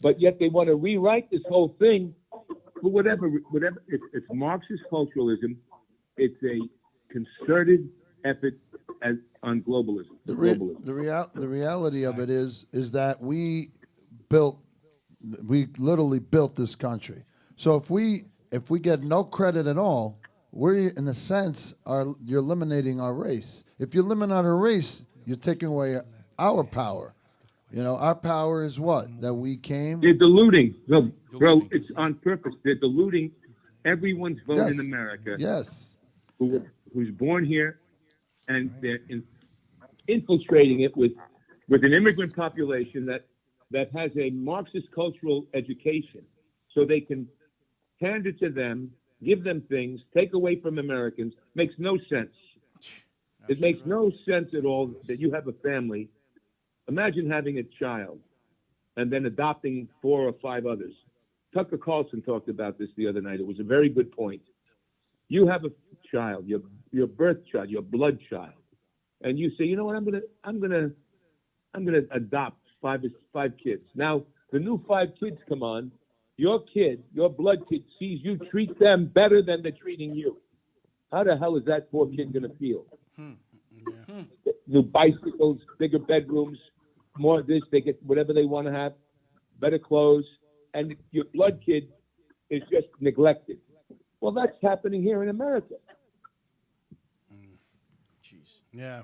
But yet they want to rewrite this whole thing for whatever. It's Marxist culturalism. It's a concerted effort on globalism. The reality of it is that we literally built this country. So if we get no credit at all, we're in a sense you're eliminating our race. If you eliminate our race, you're taking away our power. You know, our power is what? That we came. They're diluting. No, bro, it's on purpose. They're diluting everyone's vote Yes. in America. Yes. Who's born here, and they're infiltrating it with an immigrant population that has a Marxist cultural education, so they can hand it to them, give them things, take away from Americans. Makes no sense. It makes no sense at all that you have a family. Imagine having a child and then adopting 4 or 5 others. Tucker Carlson talked about this the other night. It was a very good point. You have a child, your birth child, your blood child, and you say, you know what, I'm gonna adopt five kids. Now the new 5 kids come on. Your kid, your blood kid, sees you treat them better than they're treating you. How the hell is that poor kid gonna feel? New bicycles, bigger bedrooms, more of this. They get whatever they want to have, better clothes, and your blood kid is just neglected. Well, that's happening here in America. Yeah.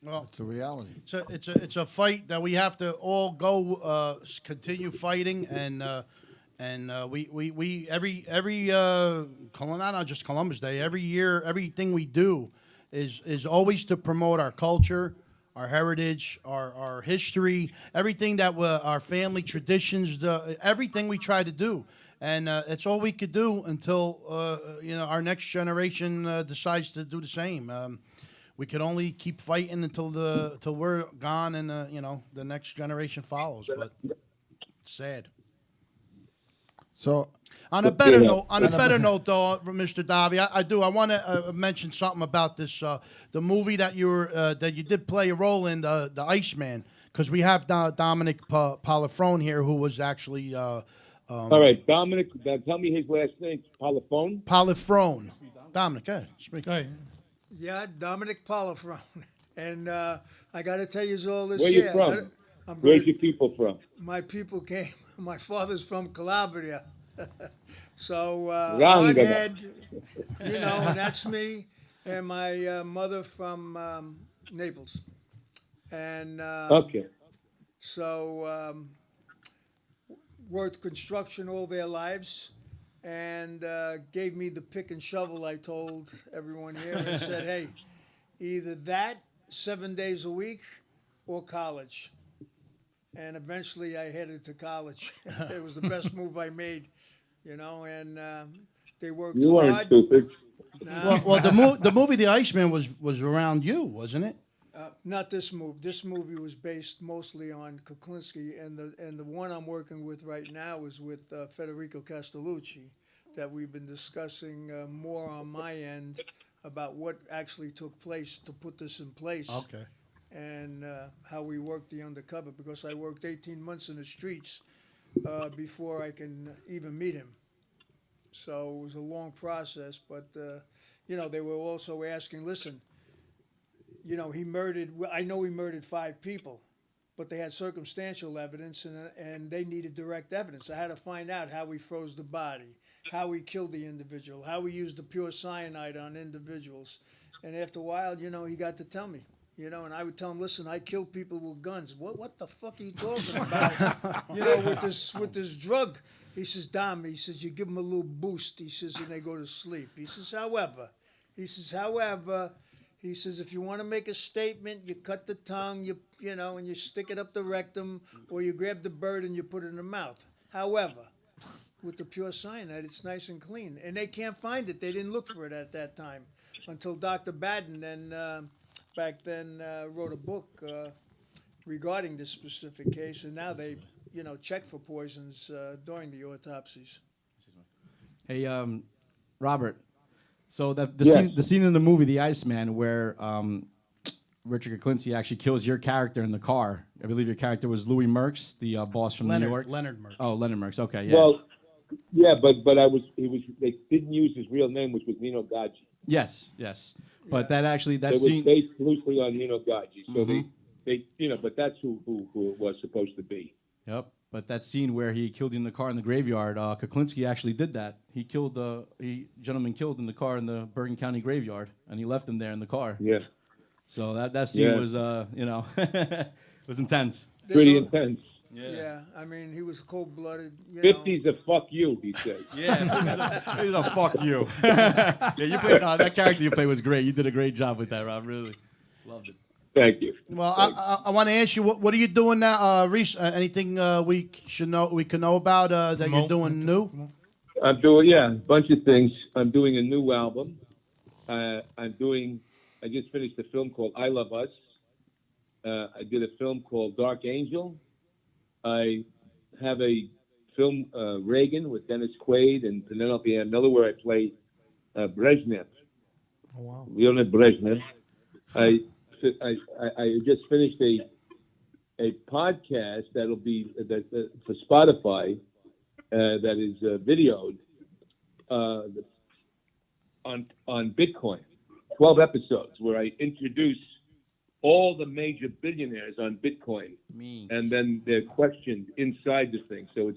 Well, it's a reality. It's a fight that we have to all go continue fighting, and we every not just Columbus Day, every year, everything we do is always to promote our culture, our heritage, our history, everything that our family traditions, everything we try to do. And it's all we could do until our next generation decides to do the same. We can only keep fighting until we're gone, and the next generation follows. But it's sad. So on a better note, though, Mr. Davi, I want to mention something about this the movie that you did play a role in, the Iceman, because we have Dominick Polifrone here, who was actually. All right, Dominick, tell me his last name. Polifrone? Polifrone. Dominick, go ahead. Speak. Yeah, Dominick Polifrone. And I got to tell you all this. Where you from? Where's your people from? My people came. My father's from Calabria. So, Rangada. and that's me. And my mother from Naples. And okay. So, worked construction all their lives, and gave me the pick and shovel. I told everyone here and said, "Hey, either that 7 days a week or college." And eventually, I headed to college. It was the best move I made, And they worked you hard. You weren't stupid. Well, the movie The Iceman was around you, wasn't it? Not this movie. This movie was based mostly on Kuklinski, and the one I'm working with right now is with Federico Castellucci, that we've been discussing more on my end about what actually took place to put this in place. Okay. And how we worked the undercover, because I worked 18 months in the streets before I can even meet him. So it was a long process, but they were also asking, listen. He murdered. I know he murdered 5 people, but they had circumstantial evidence, and they needed direct evidence. I had to find out how he froze the body, how he killed the individual, how he used the pure cyanide on individuals, and after a while, he got to tell me. You know, and I would tell him, listen, I kill people with guns. What the fuck are you talking about? You know, with this drug. He says, Dom, he says, you give them a little boost. He says, and they go to sleep. He says, however, he says, if you want to make a statement, you cut the tongue, you know, and you stick it up the rectum, or you grab the bird and you put it in the mouth. However, with the pure cyanide, it's nice and clean. And they can't find it. They didn't look for it at that time until Dr. Baden back then wrote a book regarding this specific case, and now they, you know, check for poisons during the autopsies. Hey, Robert. So the Yes. scene in the movie The Iceman where Richard Kuklinski actually kills your character in the car. I believe your character was Louis Merckx, the boss from New York. Leonard Merckx. Oh, Leonard Merckx. Okay, yeah. Well, yeah, but they didn't use his real name, which was Nino Gaggi. Yes. But that It scene. was based loosely on Nino Gaggi, so Mhm. they you know, but that's who it was supposed to be. Yep. But that scene where he killed you in the car in the graveyard, Kuklinski actually did that. He killed gentleman killed in the car in the Bergen County graveyard, and he left him there in the car. Yeah. So that scene Yeah. was, you know, was intense. Pretty intense. Yeah, I mean, he was cold-blooded. You know. 50's a fuck you, he said. Yeah, he's a fuck you. Yeah, you played that character you played was great. You did a great job with that, Rob. Really loved it. Thank you. Well, I want to ask you, what are you doing now, Reese? Anything we can know about that you're doing new? I'm doing a bunch of things. I'm doing a new album. I just finished a film called I Love Us. I did a film called Dark Angel. I have a film, Reagan, with Dennis Quaid and Penelope Ann Miller, where I play Brezhnev. Oh, wow. Leonid Brezhnev. I just finished a podcast that'll be for Spotify that is videoed on Bitcoin. 12 episodes where I introduce all the major billionaires on Bitcoin, and then they're questioned inside the thing. So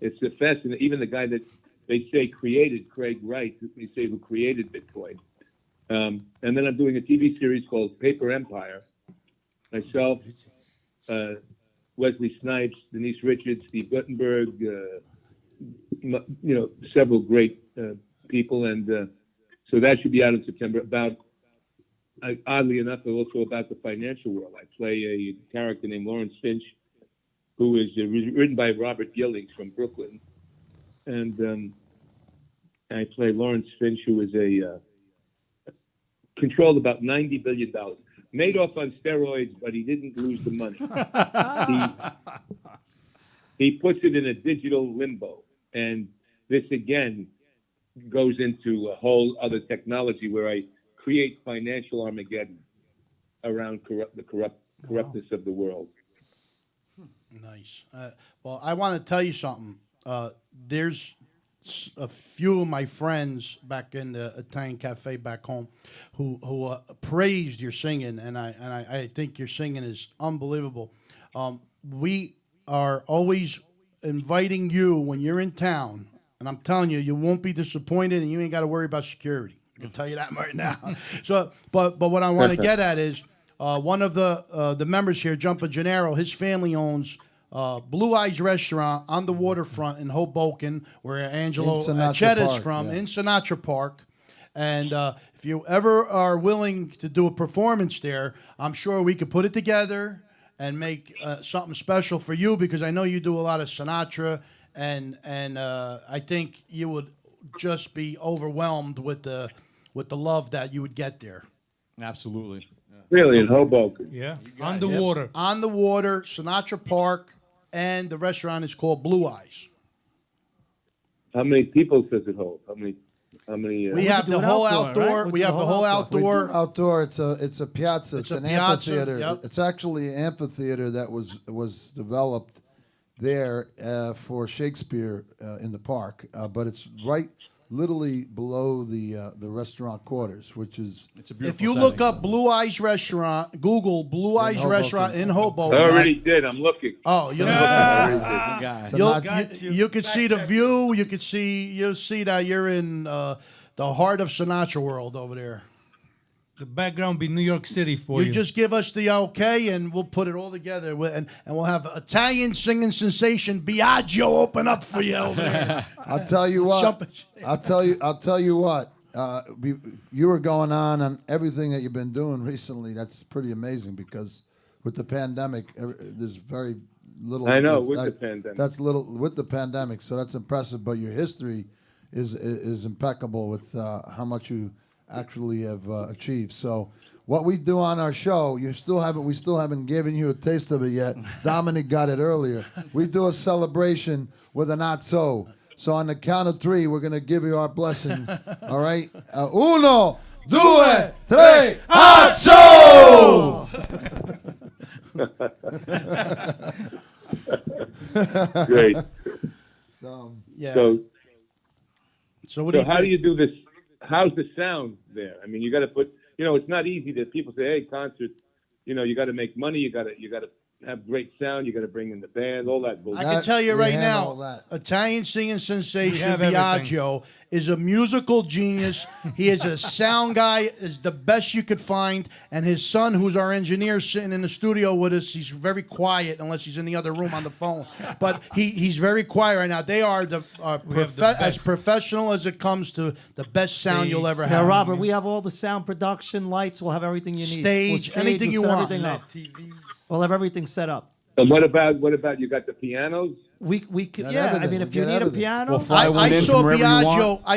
it's a fascinating. Even the guy that they say created Craig Wright, they say who created Bitcoin. And then I'm doing a TV series called Paper Empire. Myself, Wesley Snipes, Denise Richards, Steve Guttenberg, several great people, and so that should be out in September. Oddly enough, also about the financial world. I play a character named Lawrence Finch, who is written by Robert Gillings from Brooklyn, and I play Lawrence Finch, who is controlled about $90 billion. Made off on steroids, but he didn't lose the money. He puts it in a digital limbo. And this, again, goes into a whole other technology where I create financial Armageddon around the corruptness of the world. Nice. Well, I want to tell you something. There's a few of my friends back in the Italian cafe back home who praised your singing, and I think your singing is unbelievable. We are always inviting you when you're in town, and I'm telling you, you won't be disappointed, and you ain't got to worry about security. I can tell you that right now. So, but what I want to get at is one of the members here, Jumper Gennaro, his family owns Wiseguyz restaurant on the waterfront in Hoboken, where Angelo Chetta's from, in Sinatra Park. And if you ever are willing to do a performance there, I'm sure we could put it together and make something special for you, because I know you do a lot of Sinatra, and I think you would just be overwhelmed with the love that you would get there. Absolutely. Really, in Hoboken? Yeah, on the water. On the water, Sinatra Park, and the restaurant is called Wiseguyz. How many people does it hold? How many? We have the whole outdoor. We have the whole outdoor. Outdoor. It's a piazza. It's an piazza, amphitheater. yep. It's actually an amphitheater that was developed there for Shakespeare in the park, but it's right literally below the restaurant quarters, which is. It's a beautiful If you setting. look up Wiseguyz restaurant, Google Wiseguyz restaurant in Hoboken. I already did. I'm looking. Oh, you you could see the view. You'll see that you're in the heart of Sinatra world over there. The background be New York City for you. You just give us the okay, and we'll put it all together, and we'll have Italian singing sensation Biagio open up for you over there. I'll tell you what. I'll tell you what. You were going on everything that you've been doing recently. That's pretty amazing because with the pandemic, there's very little. I know with the pandemic. That's little with the pandemic, so that's impressive. But your history is impeccable with how much you actually have achieved. So what we do on our show, we still haven't given you a taste of it yet. Dominick got it earlier. We do a celebration with an not so. So on the count of 3, we're gonna give you our blessing. All right, 1, 2, 3, azzo! Great. So how do you do this? How's the sound there? I mean, you got to put. It's not easy that people say, "Hey, concert." You got to make money. You got to have great sound. You got to bring in the band. All that bullshit. I can tell you right now, Italian singing sensation Biagio is a musical genius. He is a sound guy, is the best you could find. And his son, who's our engineer, sitting in the studio with us, he's very quiet unless he's in the other room on the phone. But he's very quiet right now. They are as professional as it comes to the best sound you'll ever have. Yeah, Robert, we have all the sound production, lights. We'll have everything you need. Stage, anything you want. We'll have everything set up. And what about you got the pianos? We could, yeah. I mean, if you need a piano, I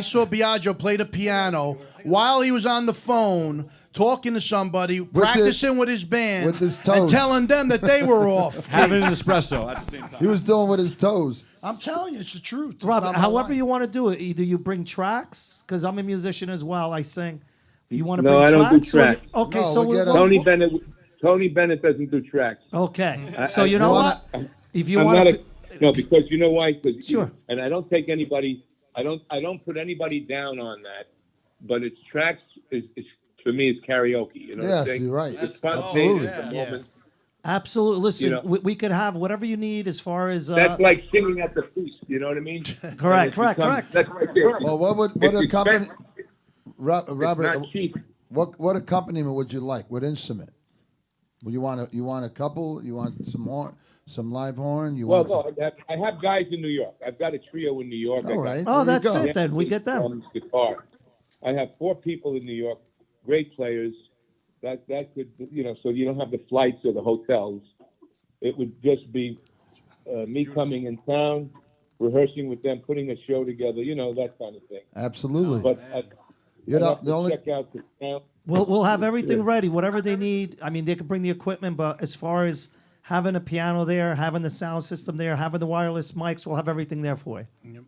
saw Biagio play the piano while he was on the phone talking to somebody, practicing with his band, with his and toes. telling them that they were off. Having an espresso at the same time. He was doing with his toes. I'm telling you, it's the truth. It's Robert, not my however lie. you want to do it, either you bring tracks, because I'm a musician as well. I sing. You want to No, bring I don't do tracks? tracks. Okay, No, so we get Tony Bennett doesn't do tracks. Okay, so you know what? If you I'm want not to, no, because you know why? Because Sure. And I don't take anybody. I don't put anybody down on that. But it's tracks is for me is karaoke. You know. Yes, what I'm saying? you're right. It's Absolutely. spontaneous at the moment. absolutely. Listen, You know- we could have whatever you need as far as. That's like singing at the feast. You know what I mean? Correct. That's right there. Well, what It's accompaniment, expensive. Robert? It's not cheap. What accompaniment would you like? What instrument? Well, you want a couple? You want some live horn? You Well, want? no, I have guys in New York. I've got a trio in New York. All right. Oh, there you that's go. it then. We get them. Drums, guitar. I have 4 people in New York, great players. That could, so you don't have the flights or the hotels. It would just be me coming in town, rehearsing with them, putting a show together, that kind of thing. Absolutely. But You're I'd not have the to only. check out the sound. We'll have everything ready, whatever they need. I mean, they can bring the equipment, but as far as having a piano there, having the sound system there, having the wireless mics, we'll have everything there for you.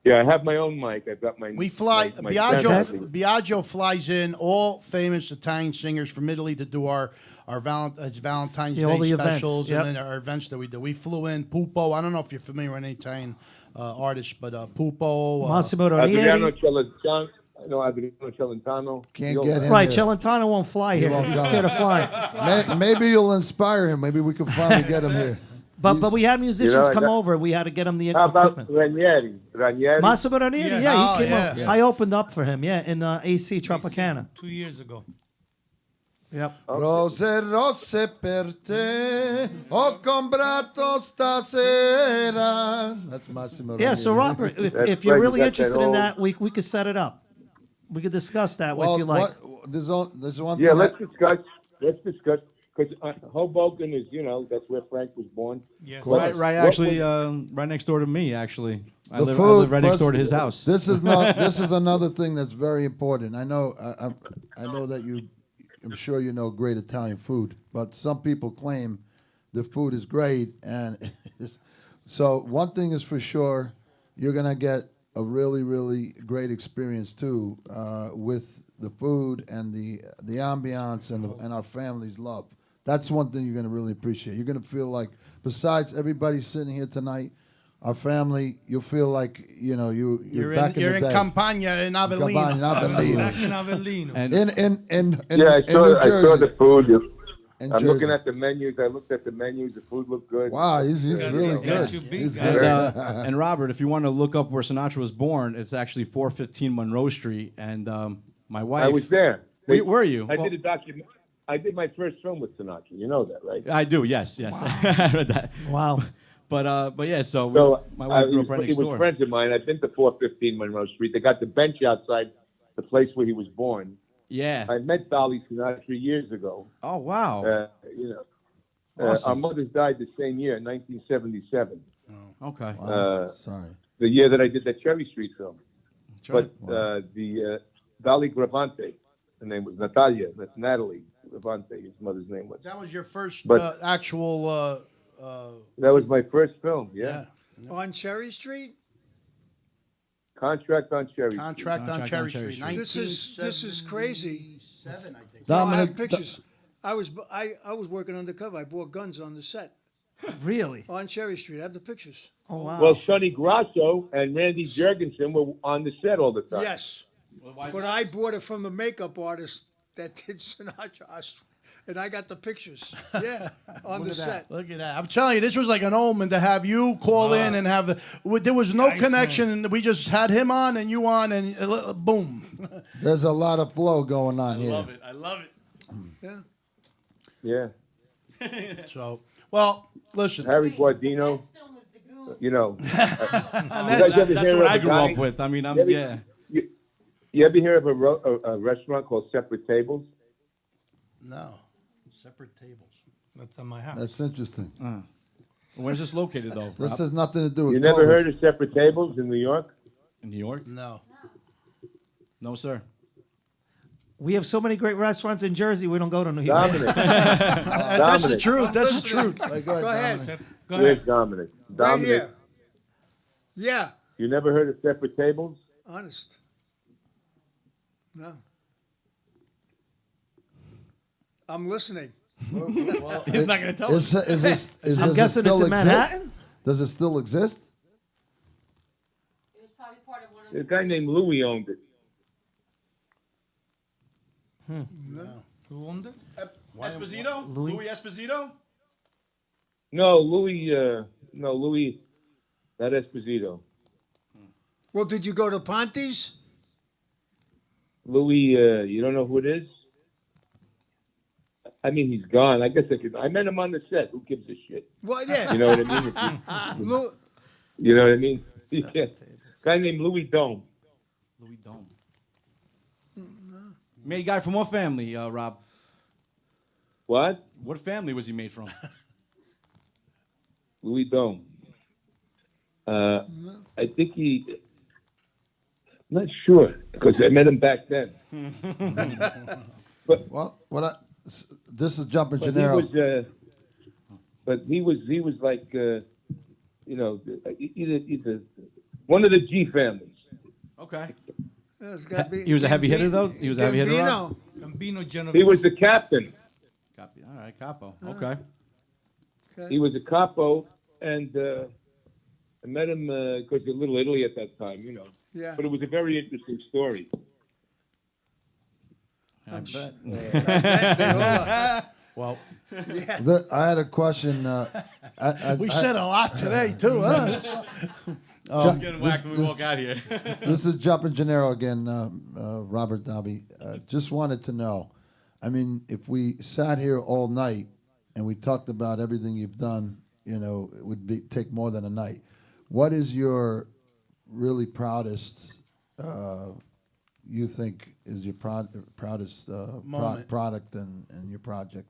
Yeah, I have my own mic. I've got my. We fly. my Biagio flies in all famous Italian singers from Italy to do our Valentine's Yeah, all Day the events, specials yep. and then our events that we do. We flew in Pupo. I don't know if you're familiar with any Italian artists, but Pupo. Massimo Adriano Ranieri. Adriano Celentano. Can't get him. Right, here. Celentano won't fly here because he's scared of flying. Maybe you'll inspire him. Maybe we can finally get him here. But we had musicians I come got- over. We had to get them the How about equipment. Ranieri? Massimo Ranieri, yeah, he came yeah. up. Yes. I opened up for him, in AC Tropicana. 2 years ago. Yep. Rose rosse per te ho comprato stasera. That's Massimo. Yeah, so Ranieri. Robert, if That's you're right, really you got interested that in old- that, we could set it up. We could discuss that Well, if you like. there's one Yeah, thing. let's discuss. Because Hoboken is, that's where Frank was born. Yes. Right, What actually, was- right next door to me. Actually, I The live food, right next first- door to his house. This is not. This is another thing that's very important. I know. I know that you. I'm sure you know great Italian food, but some people claim the food is great, and so one thing is for sure, you're gonna get a really, really great experience too with the food and the ambiance and our family's love. That's one thing you're gonna really appreciate. You're gonna feel like, besides everybody sitting here tonight, our family, you'll feel like you're back You're in the in day. Campagna in Avellino. Campagna in Avellino. Back in Avellino. And In Yeah, I New saw Jersey. the food. In I'm looking Jersey. at the menus. I looked at the menus. The food looked good. Wow, he's Yeah, really yeah. good. you big He's guy. good. and Robert, if you want to look up where Sinatra was born, it's actually 415 Monroe Street. And my wife, I was there. Where were you? I did a document. I did my first film with Sinatra. You know that, right? I do. Yes. Wow. I read that. Wow. But yeah. So, my I- wife grew up right he next was door. friends of mine. I've been to 415 Monroe Street. They got the bench outside the place where he was born. Yeah. I met Dolly Sinatra years ago. Oh wow. You know, Awesome. our mothers died the same year, in 1977. Okay. Sorry. The year that I did that Cherry Street film. That's right. But the Dolly Gravante, her name was Natalia. That's Natalie Gravante. His mother's name was. That was your first But- actual. That was my first film. Yeah. On Cherry Street? Contract on Cherry. Contract on Cherry Street. This is crazy. 1977, I think. No, I have Dominic- pictures. I was working undercover. I bought guns on the set. Really? On Cherry Street. I have the pictures. Oh wow. Well, Sonny Grasso and Randy Jurgensen were on the set all the time. Yes. But I bought it from the makeup artist that did Sinatra. And I got the pictures. Yeah, on the Look at set. that. Look at that. I'm telling you, this was like an omen to have you call in and have the. There was no connection, and we just had him on and you on, and boom. There's a lot of flow going on here. I love it. Yeah. Yeah. So, well, listen. Harry Guardino. You know. That's what I grew up with. I mean, yeah. You ever hear of a restaurant called Separate Tables? No. Separate tables. That's on my house. That's interesting. Where's this located, though? This Rob? has nothing to do with You never COVID. heard of Separate Tables in New York? In New York? No. No, sir. We have so many great restaurants in Jersey. We don't go to New York. Dominic. That's the Dominic. truth. That's the truth. Hey, Go ahead. Dominic. Go Where's ahead. Dominic? Right Dominic. here. Yeah. You never heard of Separate Tables? Honest. No. I'm listening. Well, He's not going to tell us. Is this, I'm does it guessing still it's in exist? Manhattan? Does it still exist? It was probably part of one of A guy named Louis owned it. Who owned it? Esposito? Louis? Esposito? No, Louis. Louis. Not Esposito. Well, did you go to Ponte's? Louis. You don't know who it is? I mean, he's gone. I guess I met him on the set. Who gives a shit? Well, yeah. You know what I mean? Lou- You know what I mean? Yeah. Guy named Louis Dome. Louis Dome. Made guy from what family, Rob? What? What family was he made from? Louis Dome. I think he. I'm not sure because I met him back then. But Well, this is jumping but Gennaro. he was like either one of the G families. Okay. It's gotta be He was a heavy hitter, though? He was a heavy hitter, Rob? Gambino. Gambino Genovese. He was the captain. Copy. All right, capo. Okay. He was a capo, and I met him because of Little Italy at that time, you know. Yeah. But it was a very interesting story. I bet. Well, Yeah. I had a question. we said a lot today, too, huh? Just getting whacked when we walk out here. This is jumping Gennaro again, Robert Davi. Just wanted to know, I mean, if we sat here all night and we talked about everything you've done, you know, it would take more than a night. What is your really proudest, you think is your proudest Moment. product and your project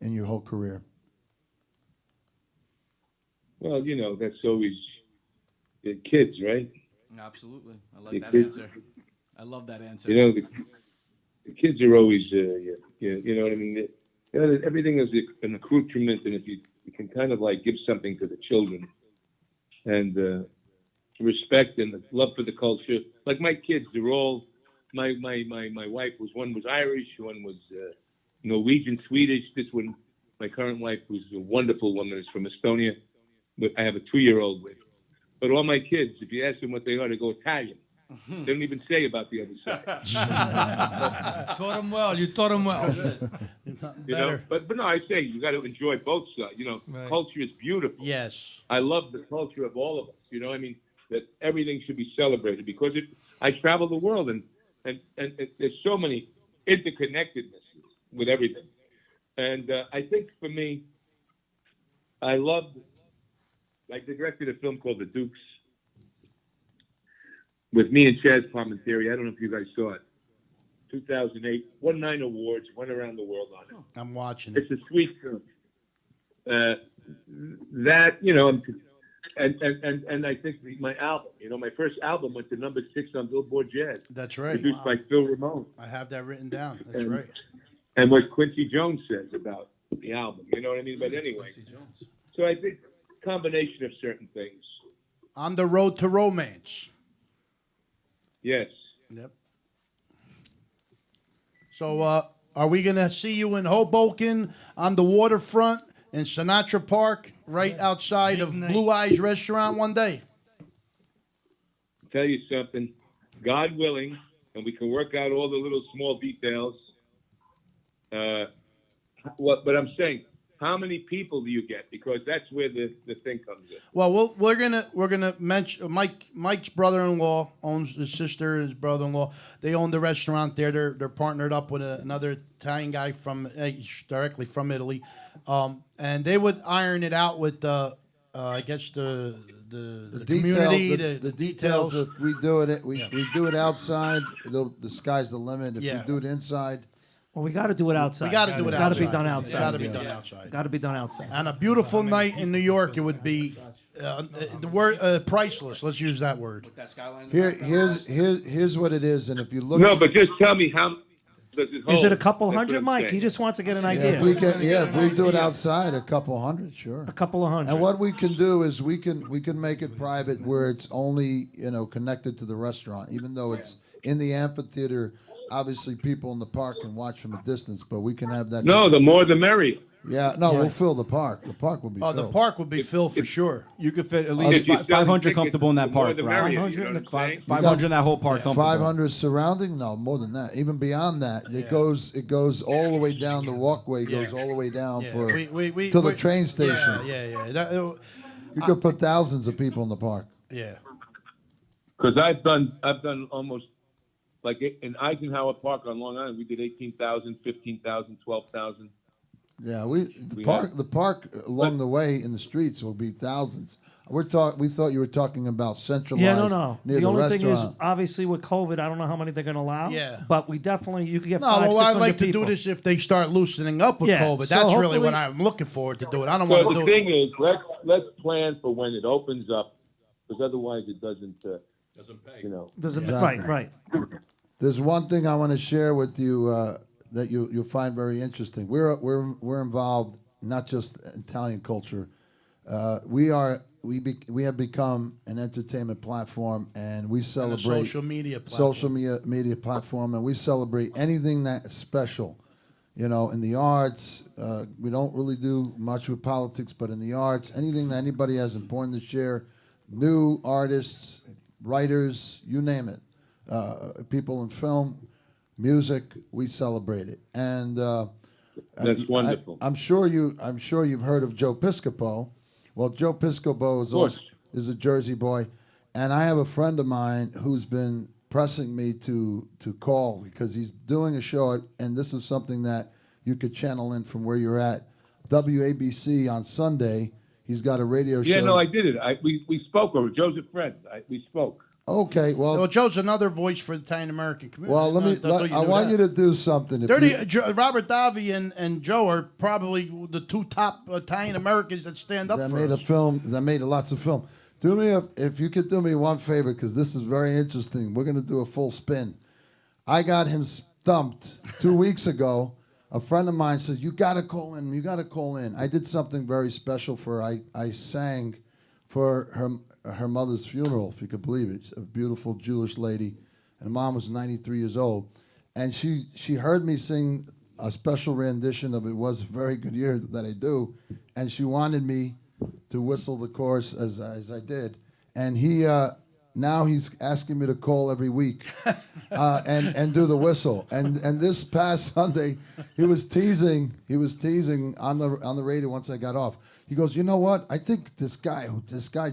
in your whole career? Well, you know, that's always the kids, right? Absolutely. I The like that kids. answer. I love that answer. You know, the kids are always, you know what I mean? You know, everything is an accoutrement, and if you can kind of like give something to the children and respect and the love for the culture. Like my kids, they're all, my wife one was Irish, one was Norwegian, Swedish. This one, my current wife, who's a wonderful woman, is from Estonia, but I have a 2-year-old with. But all my kids, if you ask them what they are, they go Italian. They don't even say about the other side. Taught him well. You taught him well. You know, but no, I say you got to enjoy both sides. You know, Right. culture is beautiful. Yes. I love the culture of all of us. You know, I mean that everything should be celebrated because I travel the world and there's so many interconnectedness with everything. And I think for me, I loved, like, they directed a film called The Dukes with me and Chaz Palminteri. I don't know if you guys saw it. 2008, won 9 awards, went around the world on it. I'm watching it. It's a sweet film. That, you know, and I think my album, you know, my first album went to number 6 on Billboard Jazz. That's right. Produced by Phil Ramone. I have that written down. That's right. And what Quincy Jones says about the album, you know what I mean? But anyway, so I think combination of certain things. On the road to romance. Yes. Yep. So, are we going to see you in Hoboken on the waterfront in Sinatra Park, right outside of Wiseguyz restaurant one day? Tell you something, God willing, and we can work out all the little small details. But I'm saying, how many people do you get? Because that's where the thing comes in. Well, we're gonna mention Mike's brother-in-law owns his sister and his brother-in-law. They own the restaurant there. They're partnered up with another Italian guy from directly from Italy, and they would iron it out with I guess the community, the details. If we do it, we do it outside. The sky's the limit. If we do it inside. Well, we got to do it outside. We got to do it outside. It's got to be done outside. It's got to be done outside. Got to be done outside. On a beautiful night in New York, it would be the word priceless. Let's use that word. Here's what it is, and if you look. No, but just tell me how. Does it hold? Is it a couple hundred, Mike? He just wants to get an idea. If we do it outside, a couple hundred, sure. A couple of hundred. And what we can do is we can make it private where it's only connected to the restaurant, even though it's in the amphitheater. Obviously, people in the park can watch from a distance, but we can have that. No, the more the merrier. Yeah, no, we'll fill the park. The park will be filled. The park will be filled for sure. You could fit at least 500 comfortable in that park, right? 500 in that whole park comfortable. 500 surrounding? No, more than that. Even beyond that, it goes all the way down the walkway. Goes all the way down to the train station. Yeah. You could put thousands of people in the park. Yeah. Because I've done almost. Like in Eisenhower Park on Long Island, we did 18,000, 15,000, 12,000. Yeah, the park along the way in the streets will be thousands. We thought you were talking about centralized. Yeah, no. Near the only thing is, restaurant. obviously, with COVID, I don't know how many they're going to allow. Yeah. But you could get No, 500, well, I'd 600 like to people. do this if they start loosening up with COVID. So That's really hopefully- what I'm looking forward to do it. I don't So want to the do thing is, let's plan for when it opens up, because otherwise it doesn't pay. Doesn't Exactly. right. There's one thing I want to share with you that you'll find very interesting. We're involved not just Italian culture. We have become an entertainment platform, and we celebrate social media platform. social media platform, and we celebrate anything that's special. In the arts, we don't really do much with politics, but in the arts, anything that anybody has important to share, new artists, writers, you name it. People in film, music, we celebrate it, and that's wonderful. I'm sure you've heard of Joe Piscopo. Well, Joe Piscopo is a Jersey boy, and I have a friend of mine who's been pressing me to call because he's doing a show, and this is something that you could channel in from where you're at. WABC on Sunday. He's got a radio show. Yeah, no, I did it. We spoke over. Joe's a friend. We spoke. Okay, well, Joe's another voice for the Italian American community. Well, I want you to do something. Robert Davi and Joe are probably the two top Italian Americans that stand up for us. That made lots of film. Do me if you could do me one favor, because this is very interesting. We're going to do a full spin. I got him stumped 2 weeks ago. A friend of mine said, "You got to call in. You got to call in." I did something very special for her. I sang for her mother's funeral, if you could believe it. She's a beautiful Jewish lady, and mom was 93 years old, and she heard me sing a special rendition of "It Was a Very Good Year" that I do, and she wanted me to whistle the chorus as I did, and now he's asking me to call every week and do the whistle. And this past Sunday, he was teasing on the radio once I got off. He goes, you know what? I think this guy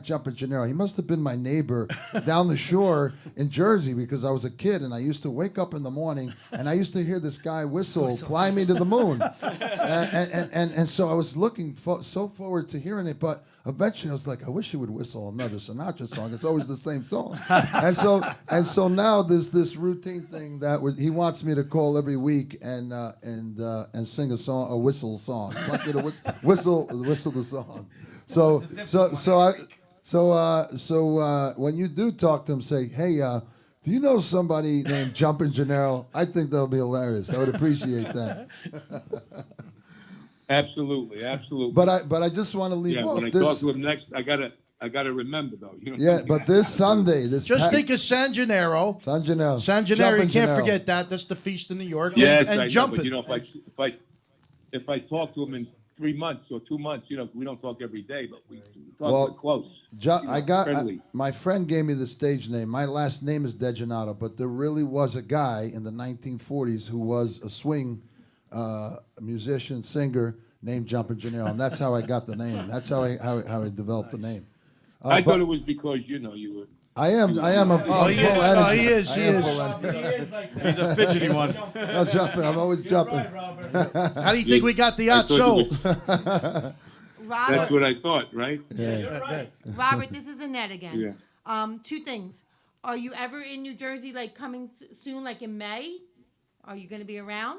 Jumpin' Gennaro, he must have been my neighbor down the shore in Jersey because I was a kid and I used to wake up in the morning and I used to hear this guy whistle, Fly Me to the Moon. and so I was looking so forward to hearing it, but eventually I was like, I wish he would whistle another Sinatra song. It's always the same song. and so now there's this routine thing that he wants me to call every week and sing a song, a whistle song. He wants me to whistle the song. So when you do talk to him, say, hey, do you know somebody named Jumpin' Gennaro? I think that'll be hilarious. I would appreciate that. Absolutely. But I just want to leave off when I this. talk to him next, I gotta remember though. You know. Yeah, but this Sunday, think of San Gennaro. San Gennaro. San Gennaro, you Jumpin' can't Gennaro. forget that. That's the feast in New York. Yes, and I know, Jumpin'. but you know, if I talk to him in 3 months or 2 months, you know, we don't talk every day, but we talk close. My friend gave me the stage name. My last name is Degenato, but there really was a guy in the 1940s who was a swing musician, singer named Jumpin' Gennaro, and that's how I got the name. That's how I developed the name. I thought it was because you were. I am a full he energy. he is. I am full energy. He's a fidgety one. I'm jumping. I'm always jumping. How do you think we got the yacht sold? Robert, That's what I thought, right? Yeah. Robert, this is Annette again. Yeah. 2 things. Are you ever in New Jersey, like coming soon, like in May? Are you going to be around?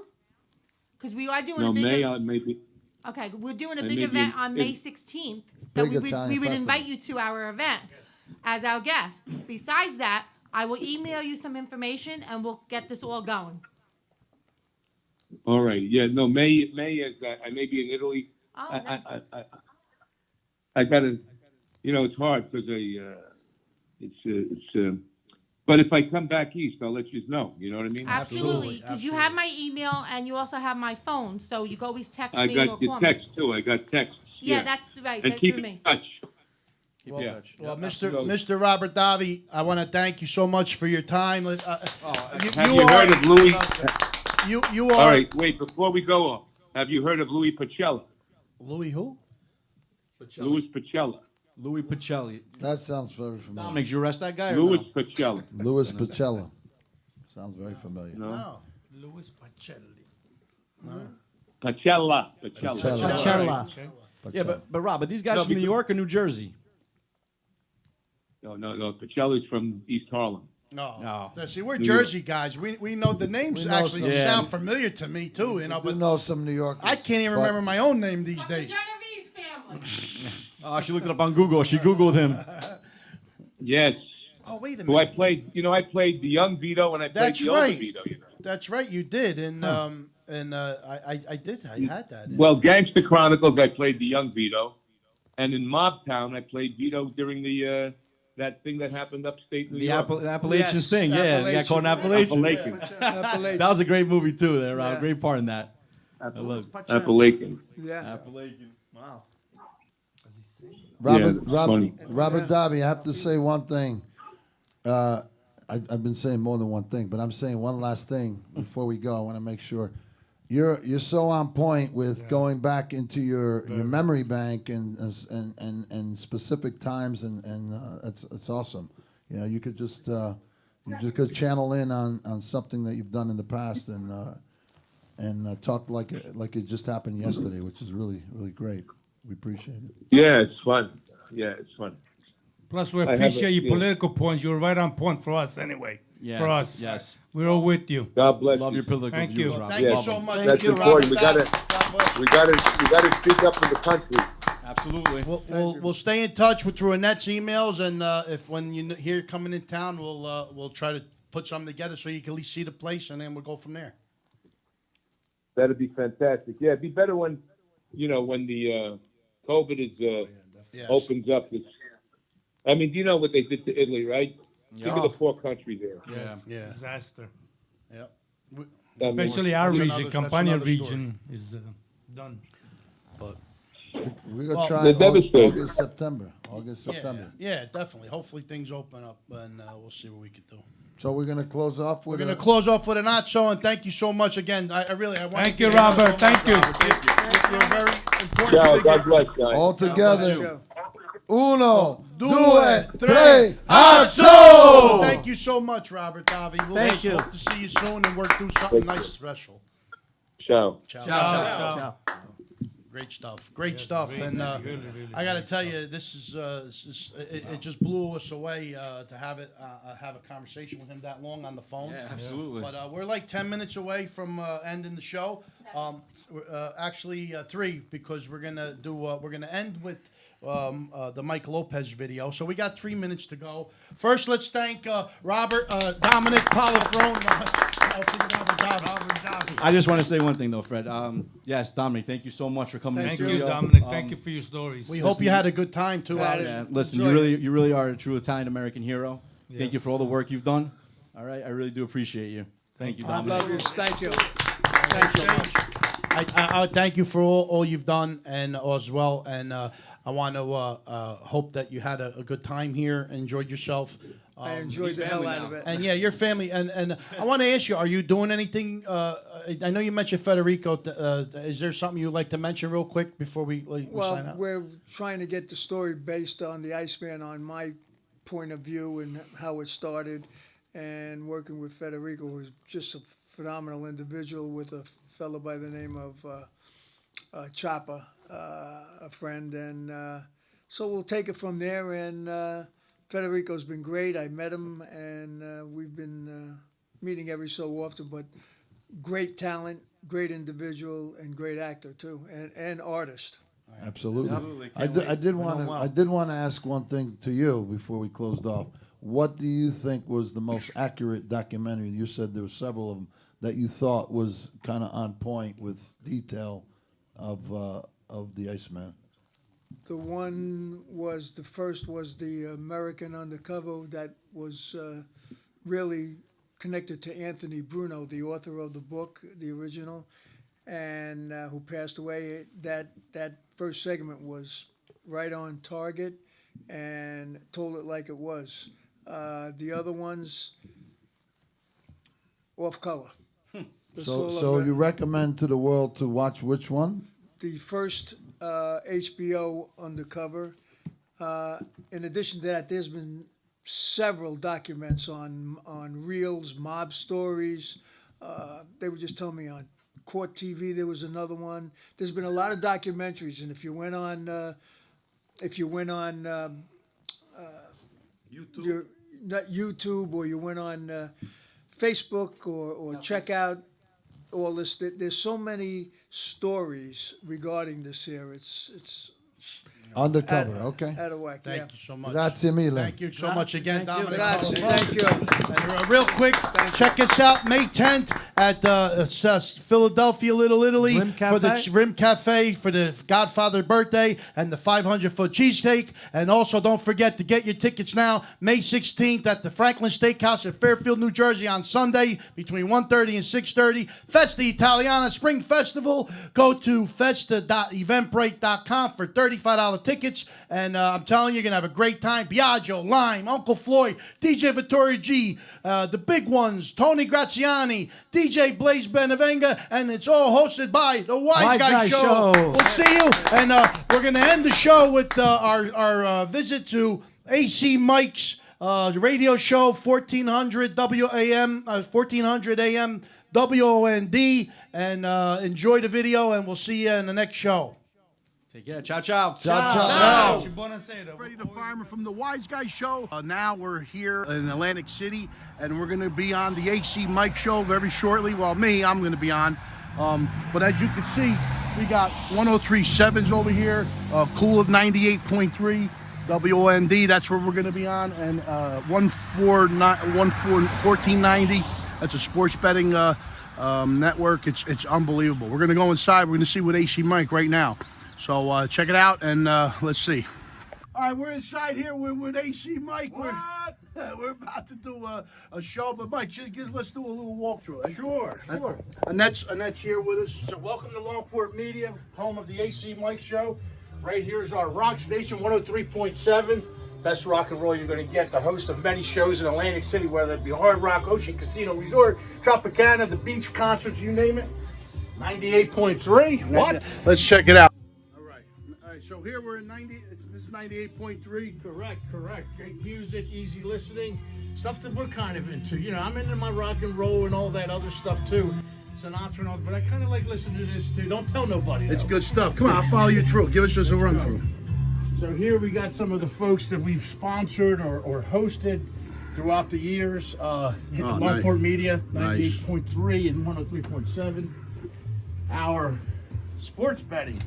Because we are doing a big. Maybe. Okay, we're doing a I big may be event in- on May 16th. That we would invite you to our event as our guest. Besides that, I will email you some information and we'll get this all going. All right. Yeah. No. May is. I may be in Italy. Oh, I gotta. You know, it's hard because But if I come back east, I'll let you know. You know what I mean? Absolutely, because you have my email and you also have my phone, so you can always text I me or got call your me. text too. I got texts. Yeah, that's right. And That's keep through in me. touch. Well, Mr. Robert Davi, I want to thank you so much for your time. Have you heard of Louis? You are. All right. Wait. Before we go off, have you heard of Louis Pacella? Louis who? Louis Pacella. Louis Pacelli. That sounds very familiar. Dominick, did you arrest that guy? Louis Pacella. Louis Pacella. Sounds very familiar. No. Louis Pacelli. Pacella. Pacella. Yeah, but Rob, but these guys No, from New because- York or New Jersey? No. Pacella's from East Harlem. No. See, we're New Jersey guys. We know the names We know actually some. Yeah. sound familiar to me too. You know, We but know some New Yorkers. I can't even but- remember my own name these days. Genovese family. Oh, she looked it up on Google. She Googled him. Yes. Oh, wait a So I minute. played. You know, I played the young Vito and I played That's the older right. Vito. You know. That's right. You did, and I did. I had that. Well, Gangster Chronicles, I played the young Vito, and in Mobtown, I played Vito during the that thing that happened upstate New The York. Appalachians thing, yeah. The guy called an Appalachian. Appalachian. That was a great movie too there, Rob. Great part in that. I love it. Appalachian. Yeah. Appalachian. Wow. Robert, that's Robert Davi, I have to say one thing. I've been saying more than one thing, but I'm saying one last thing before we go. I want to make sure you're so on point with going back into your memory bank and specific times and it's awesome. You know, you could just could channel in on something that you've done in the past and talk like it just happened yesterday, which is really great. We appreciate it. Yeah, it's fun. Yeah, it's fun. Plus, we I have appreciate a- your yeah. political points. You're right on point for us anyway. Yes, For us. yes. We're all with you. God bless Love you. your political Thank views, you. Rob. Thank Yeah, you so much. That's Thank you, important. Robert. We gotta speak up for the country. Absolutely. We'll stay in touch with through Annette's emails, and if when you hear coming in town, we'll try to put something together so you can at least see the place, and then we'll go from there. That'd be fantastic. Yeah, it'd be better when the COVID is Yes. opens up. I mean, do you know what they did to Italy, right? Think of the poor country there. Yeah. Disaster. Yeah. Especially our That's region, another Campania story. region is done. But We're gonna Well, try they're devastated. August, September. yeah, definitely. Hopefully things open up, and we'll see what we can do. So we're going to close off with We're going to close off with a nacho, and thank you so much again. I want Thank you, Robert. Thank you. You're a very important Ciao, figure. God bless, guys. all together. Uno, Due, due, tre, tre, asso! Thank you so much, Robert Davi. We'll Thank you. hope to see you soon and work through something nice, special. Ciao. Ciao. Great stuff. Great stuff. And I got to tell you, this is it just blew us away to have a conversation with him that long on the phone. Yeah, absolutely. But we're like 10 minutes away from ending the show. Actually, 3 because we're gonna end with the Mike Lopez video. So we got 3 minutes to go. First, let's thank Robert, Dominick, Polifrone. I just want to say one thing though, Fred. Yes, Dominic, thank you so much for coming. Thank in the you, studio. Dominic. Thank you for your stories. We hope you had a good time too. Yeah, listen, you really are a true Italian American hero. Thank you for all the work you've done. All right, I really do appreciate you. Thank you, I Dominic. love you. Thank you. Thanks so much. I thank you for all you've done and as well. And I want to hope that you had a good time here, enjoyed yourself. I enjoyed the hell out of it. And yeah, your family. And I want to ask you, are you doing anything? I know you mentioned Federico. Is there something you'd like to mention real quick before we sign out? We're trying to get the story based on the Iceman, on my point of view and how it started, and working with Federico, who's just a phenomenal individual, with a fellow by the name of Chapa, a friend, and so we'll take it from there. And Federico's been great. I met him, and we've been meeting every so often. But great talent, great individual, and great actor too, and artist. Absolutely. I did want to ask one thing to you before we closed off. What do you think was the most accurate documentary? You said there were several of them that you thought was kind of on point with detail of the Iceman. The one was, the first was the American Undercover, that was really connected to Anthony Bruno, the author of the book, the original, and who passed away. That first segment was right on target and told it like it was. The other ones, off color. So you recommend to the world to watch which one? The first HBO Undercover. In addition to that, there's been several documents on reels, mob stories. They were just telling me on Court TV there was another one. There's been a lot of documentaries, and if you went on YouTube, not YouTube, or you went on Facebook, or check out all this. There's so many stories regarding this here. It's Undercover, okay. out of whack. Thank you so much. Grazie mille. Thank you so much again, Dominic. Grazie. Thank you. And real quick, check us out May 10th at Philadelphia, Little Italy, Rim for the Cafe. Rim Cafe for the Godfather birthday and the 500-foot cheesesteak. And also, don't forget to get your tickets now. May 16th at the Franklin Steakhouse in Fairfield, New Jersey on Sunday between 1:30 and 6:30. Festa Italiana Spring Festival. Go to festa.eventbrite.com for $35 tickets. And I'm telling you, you're going to have a great time. Biagio, Lime, Uncle Floyd, DJ Vittorio G, the big ones, Tony Graziani, DJ Blaze Benavenga, and it's all hosted by the Wiseguyz Show. We'll see you. And we're going to end the show with our visit to AC Mike's radio show, 1400 WAM, 1400 AM WOND. And enjoy the video, and we'll see you in the next show. Take care. Ciao, ciao. Ciao. Freddie the Farmer from the Wiseguyz Show. Now we're here in Atlantic City, and we're going to be on the AC Mike Show very shortly. Well, I'm going to be on. But as you can see, we got 103.7s over here, Cool of 98.3, WOND, that's where we're going to be on, and 1490, that's a sports betting network. It's unbelievable. We're going to go inside. We're going to see what AC Mike right now. So check it out, and let's see. All right, we're inside here. We're with AC Mike. We're about to do a show, but Mike, let's do a little walkthrough. Sure. Annette's here with us. So welcome to Longport Media, home of the AC Mike Show. Right here is our rock station, 103.7. Best rock and roll you're going to get. The host of many shows in Atlantic City, whether it be Hard Rock, Ocean Casino Resort, Tropicana, the beach concerts, you name it. 98.3. What? Let's check it out. All right, so here we're in 90. This is 98.3. Correct. Great music, easy listening, stuff that we're kind of into. You know, I'm into my rock and roll and all that other stuff too. Sinatra and all, but I kind of like listening to this too. Don't tell nobody. It's good stuff. Come on, I'll follow you through. Give us just a run through. So here we got some of the folks that we've sponsored or hosted throughout the years. Longport Media, 98.3 and 103.7. Our sports betting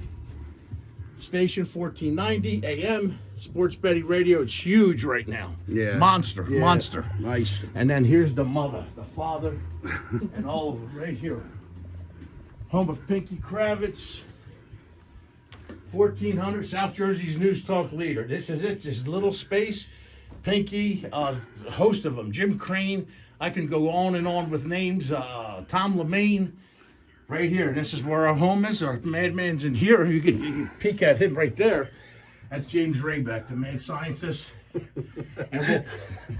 station, 1490 AM. Sports betting radio. It's huge right now. Yeah. Monster. Nice. And then here's the mother, the father, and all of them right here. Home of Pinky Kravitz. 1400 South Jersey's News Talk leader. This is it. This little space. Pinky, host of them. Jim Crane. I can go on and on with names. Tom LeMaine. Right here. This is where our home is. Our madman's in here. You can peek at him right there. That's James Raybeck, the mad scientist. And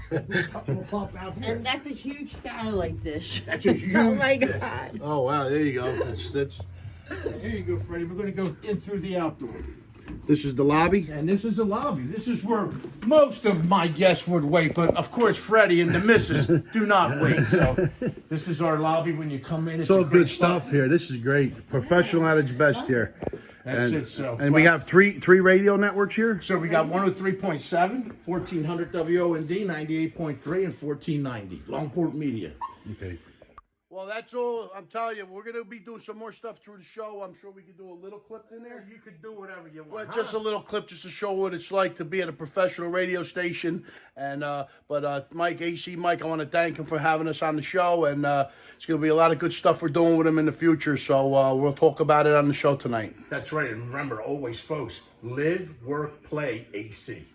we'll pop out here. And that's a huge satellite dish. That's a huge Oh my dish. God. Oh, wow. There you go. That's. Here you go, Freddie. We're going to go in through the outdoor. This is the lobby? And this is the lobby. This is where most of my guests would wait. But, of course, Freddie and the missus do not wait. So this is our lobby when you come in. It's all good stuff here. This is great. Professional at its best here. That's it. So, and we have three radio networks here? So we got 103.7, 1400 WOND, 98.3, and 1490. Longport Media. Okay. Well, that's all. I'm telling you, we're going to be doing some more stuff through the show. I'm sure we can do a little clip in there. You could do whatever you want. Just a little clip just to show what it's like to be at a professional radio station. And but Mike, AC Mike, I want to thank him for having us on the show. And it's going to be a lot of good stuff we're doing with him in the future. So we'll talk about it on the show tonight. That's right. And remember, always, folks, live, work, play, AC.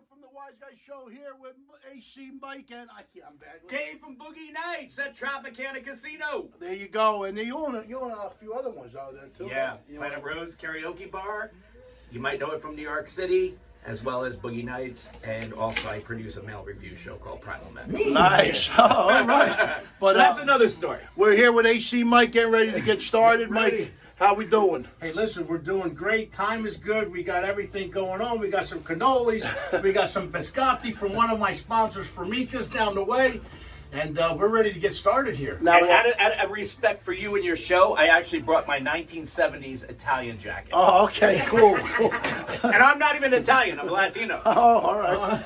From the Wiseguyz show here with AC Mike and I'm bad. Came from Boogie Nights at Tropicana Casino. There you go, and you own a few other ones out there too. Yeah, Planet Rose Karaoke Bar. You might know it from New York City, as well as Boogie Nights, and also I produce a mail review show called Primal Men. Nice. Oh, all right. But that's another story. We're here with AC Mike, getting ready to get started. Mike, how we doing? Hey, listen, we're doing great. Time is good. We got everything going on. We got some cannolis. We got some biscotti from one of my sponsors, Formica's, down the way. And we're ready to get started here. Now, out of respect for you and your show, I actually brought my 1970s Italian jacket. Oh, okay, cool. And I'm not even Italian, I'm Latino. Oh, all right.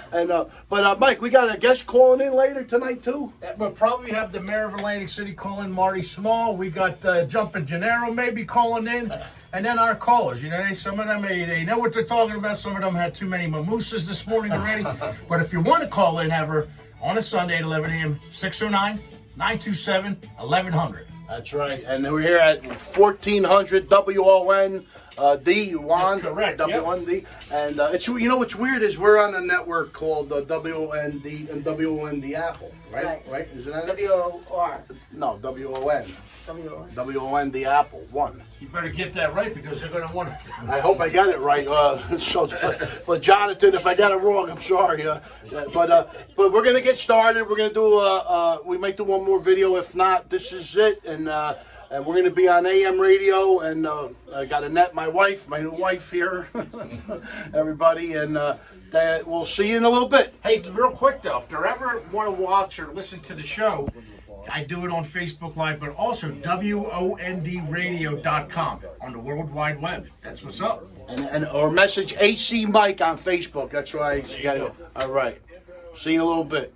But Mike, we got a guest calling in later tonight, too? We'll probably have the mayor of Atlantic City calling, Marty Small. We got Jumpin' Gennaro maybe calling in. And then our callers, you know, some of them, they know what they're talking about. Some of them had too many mimosas this morning already. But if you want to call in ever, on a Sunday at 11 a.m., 609-927-1100. That's right. And we're here at 1400 WON D. That's correct. WOND. And it's, you know what's weird is we're on a network called WOND and WOND Apple, right? Right? Isn't that it? WOR. No, WON. WON the Apple 1. You better get that right because they're going to want to. I hope I got it right. But Jonathan, if I got it wrong, I'm sorry. But we're going to get started. We're going to do. We might do one more video. If not, this is it. And we're going to be on AM radio. And I got Annette, my wife, my new wife here. Everybody, and we'll see you in a little bit. Hey, real quick though, if they ever want to watch or listen to the show, I do it on Facebook Live, but also WONDradio.com on the World Wide Web. That's what's up. Or message AC Mike on Facebook. That's right. You got it. All right. See you in a little bit.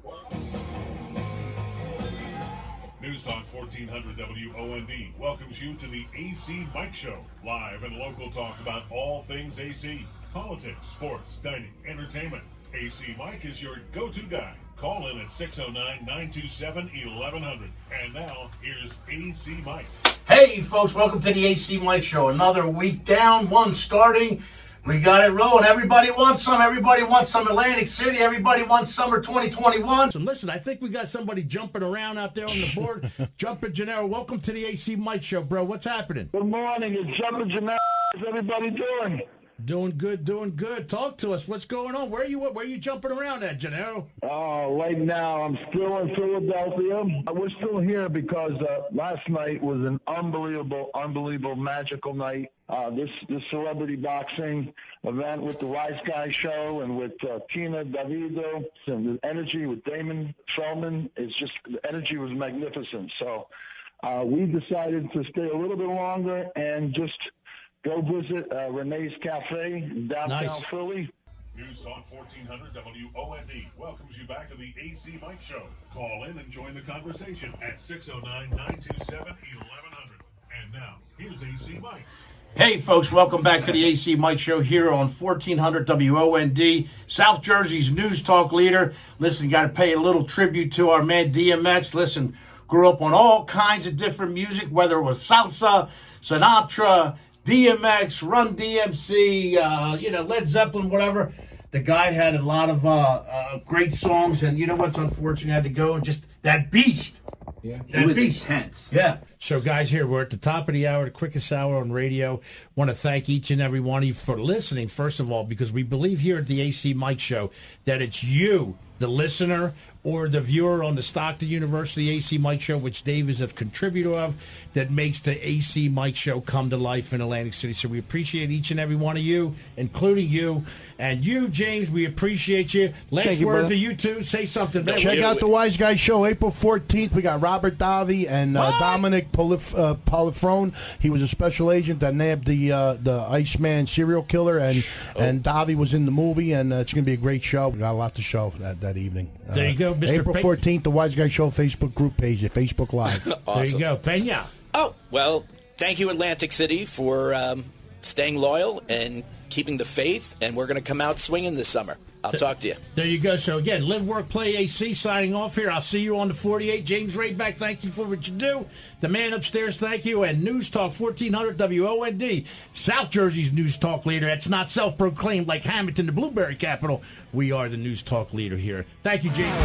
News Talk 1400 WOND welcomes you to the AC Mike Show. Live and local talk about all things AC. Politics, sports, dining, entertainment. AC Mike is your go-to guy. Call in at 609-927-1100. And now, here's AC Mike. Hey, folks, welcome to the AC Mike Show. Another week down, one starting. We got it rolling. Everybody wants some. Everybody wants some Atlantic City. Everybody wants summer 2021. So listen, I think we got somebody jumping around out there on the board. Jumpin' Gennaro, welcome to the AC Mike Show, bro. What's happening? Good morning. It's Jumpin' Gennaro. How's everybody doing? Doing good, doing good. Talk to us. What's going on? Where are you jumping around at, Gennaro? Oh, right now I'm still in Philadelphia. We're still here because last night was an unbelievable, magical night. This celebrity boxing event with the Wiseguyz show and with Tina Davido and the energy with Damon Feldman. The energy was magnificent. So we decided to stay a little bit longer and just go visit Renee's Cafe in downtown Philly. News Talk 1400 WOND welcomes you back to the AC Mike Show. Call in and join the conversation at 609-927-1100. And now, here's AC Mike. Hey, folks, welcome back to the AC Mike Show here on 1400 WOND, South Jersey's news talk leader. Listen, got to pay a little tribute to our man DMX. Listen, grew up on all kinds of different music, whether it was salsa, Sinatra, DMX, Run DMC, Led Zeppelin, whatever. The guy had a lot of great songs, and you know what's unfortunate? Had to go and just that beast. Yeah, that was beast. Intense. Yeah. So, guys, here we're at the top of the hour, the quickest hour on radio. Want to thank each and every one of you for listening, first of all, because we believe here at the AC Mike Show that it's you, the listener, or the viewer on the Stockton University AC Mike Show, which Dave is a contributor of, that makes the AC Mike Show come to life in Atlantic City. So we appreciate each and every one of you, including you. And you, James, we appreciate you. Last word to you two. Say something. Check out the Wiseguyz Show, April 14th. We got Robert Davi and Dominick Polifrone. He was a special agent that nabbed the Iceman serial killer, and Davi was in the movie, and it's going to be a great show. We got a lot to show that evening. There you go, Mr. April 14th, the Wiseguyz Show Facebook group page, Facebook Live. There Awesome. you go. Pena. Oh, well, thank you, Atlantic City, for staying loyal and keeping the faith, and we're going to come out swinging this summer. I'll talk to you. There you go. So, again, Live, Work, Play AC signing off here. I'll see you on the 48. James Rayback, thank you for what you do. The man upstairs, thank you. And News Talk 1400 WOND, South Jersey's News Talk leader. That's not self-proclaimed like Hamilton, the blueberry capital. We are the News Talk leader here. Thank you, James.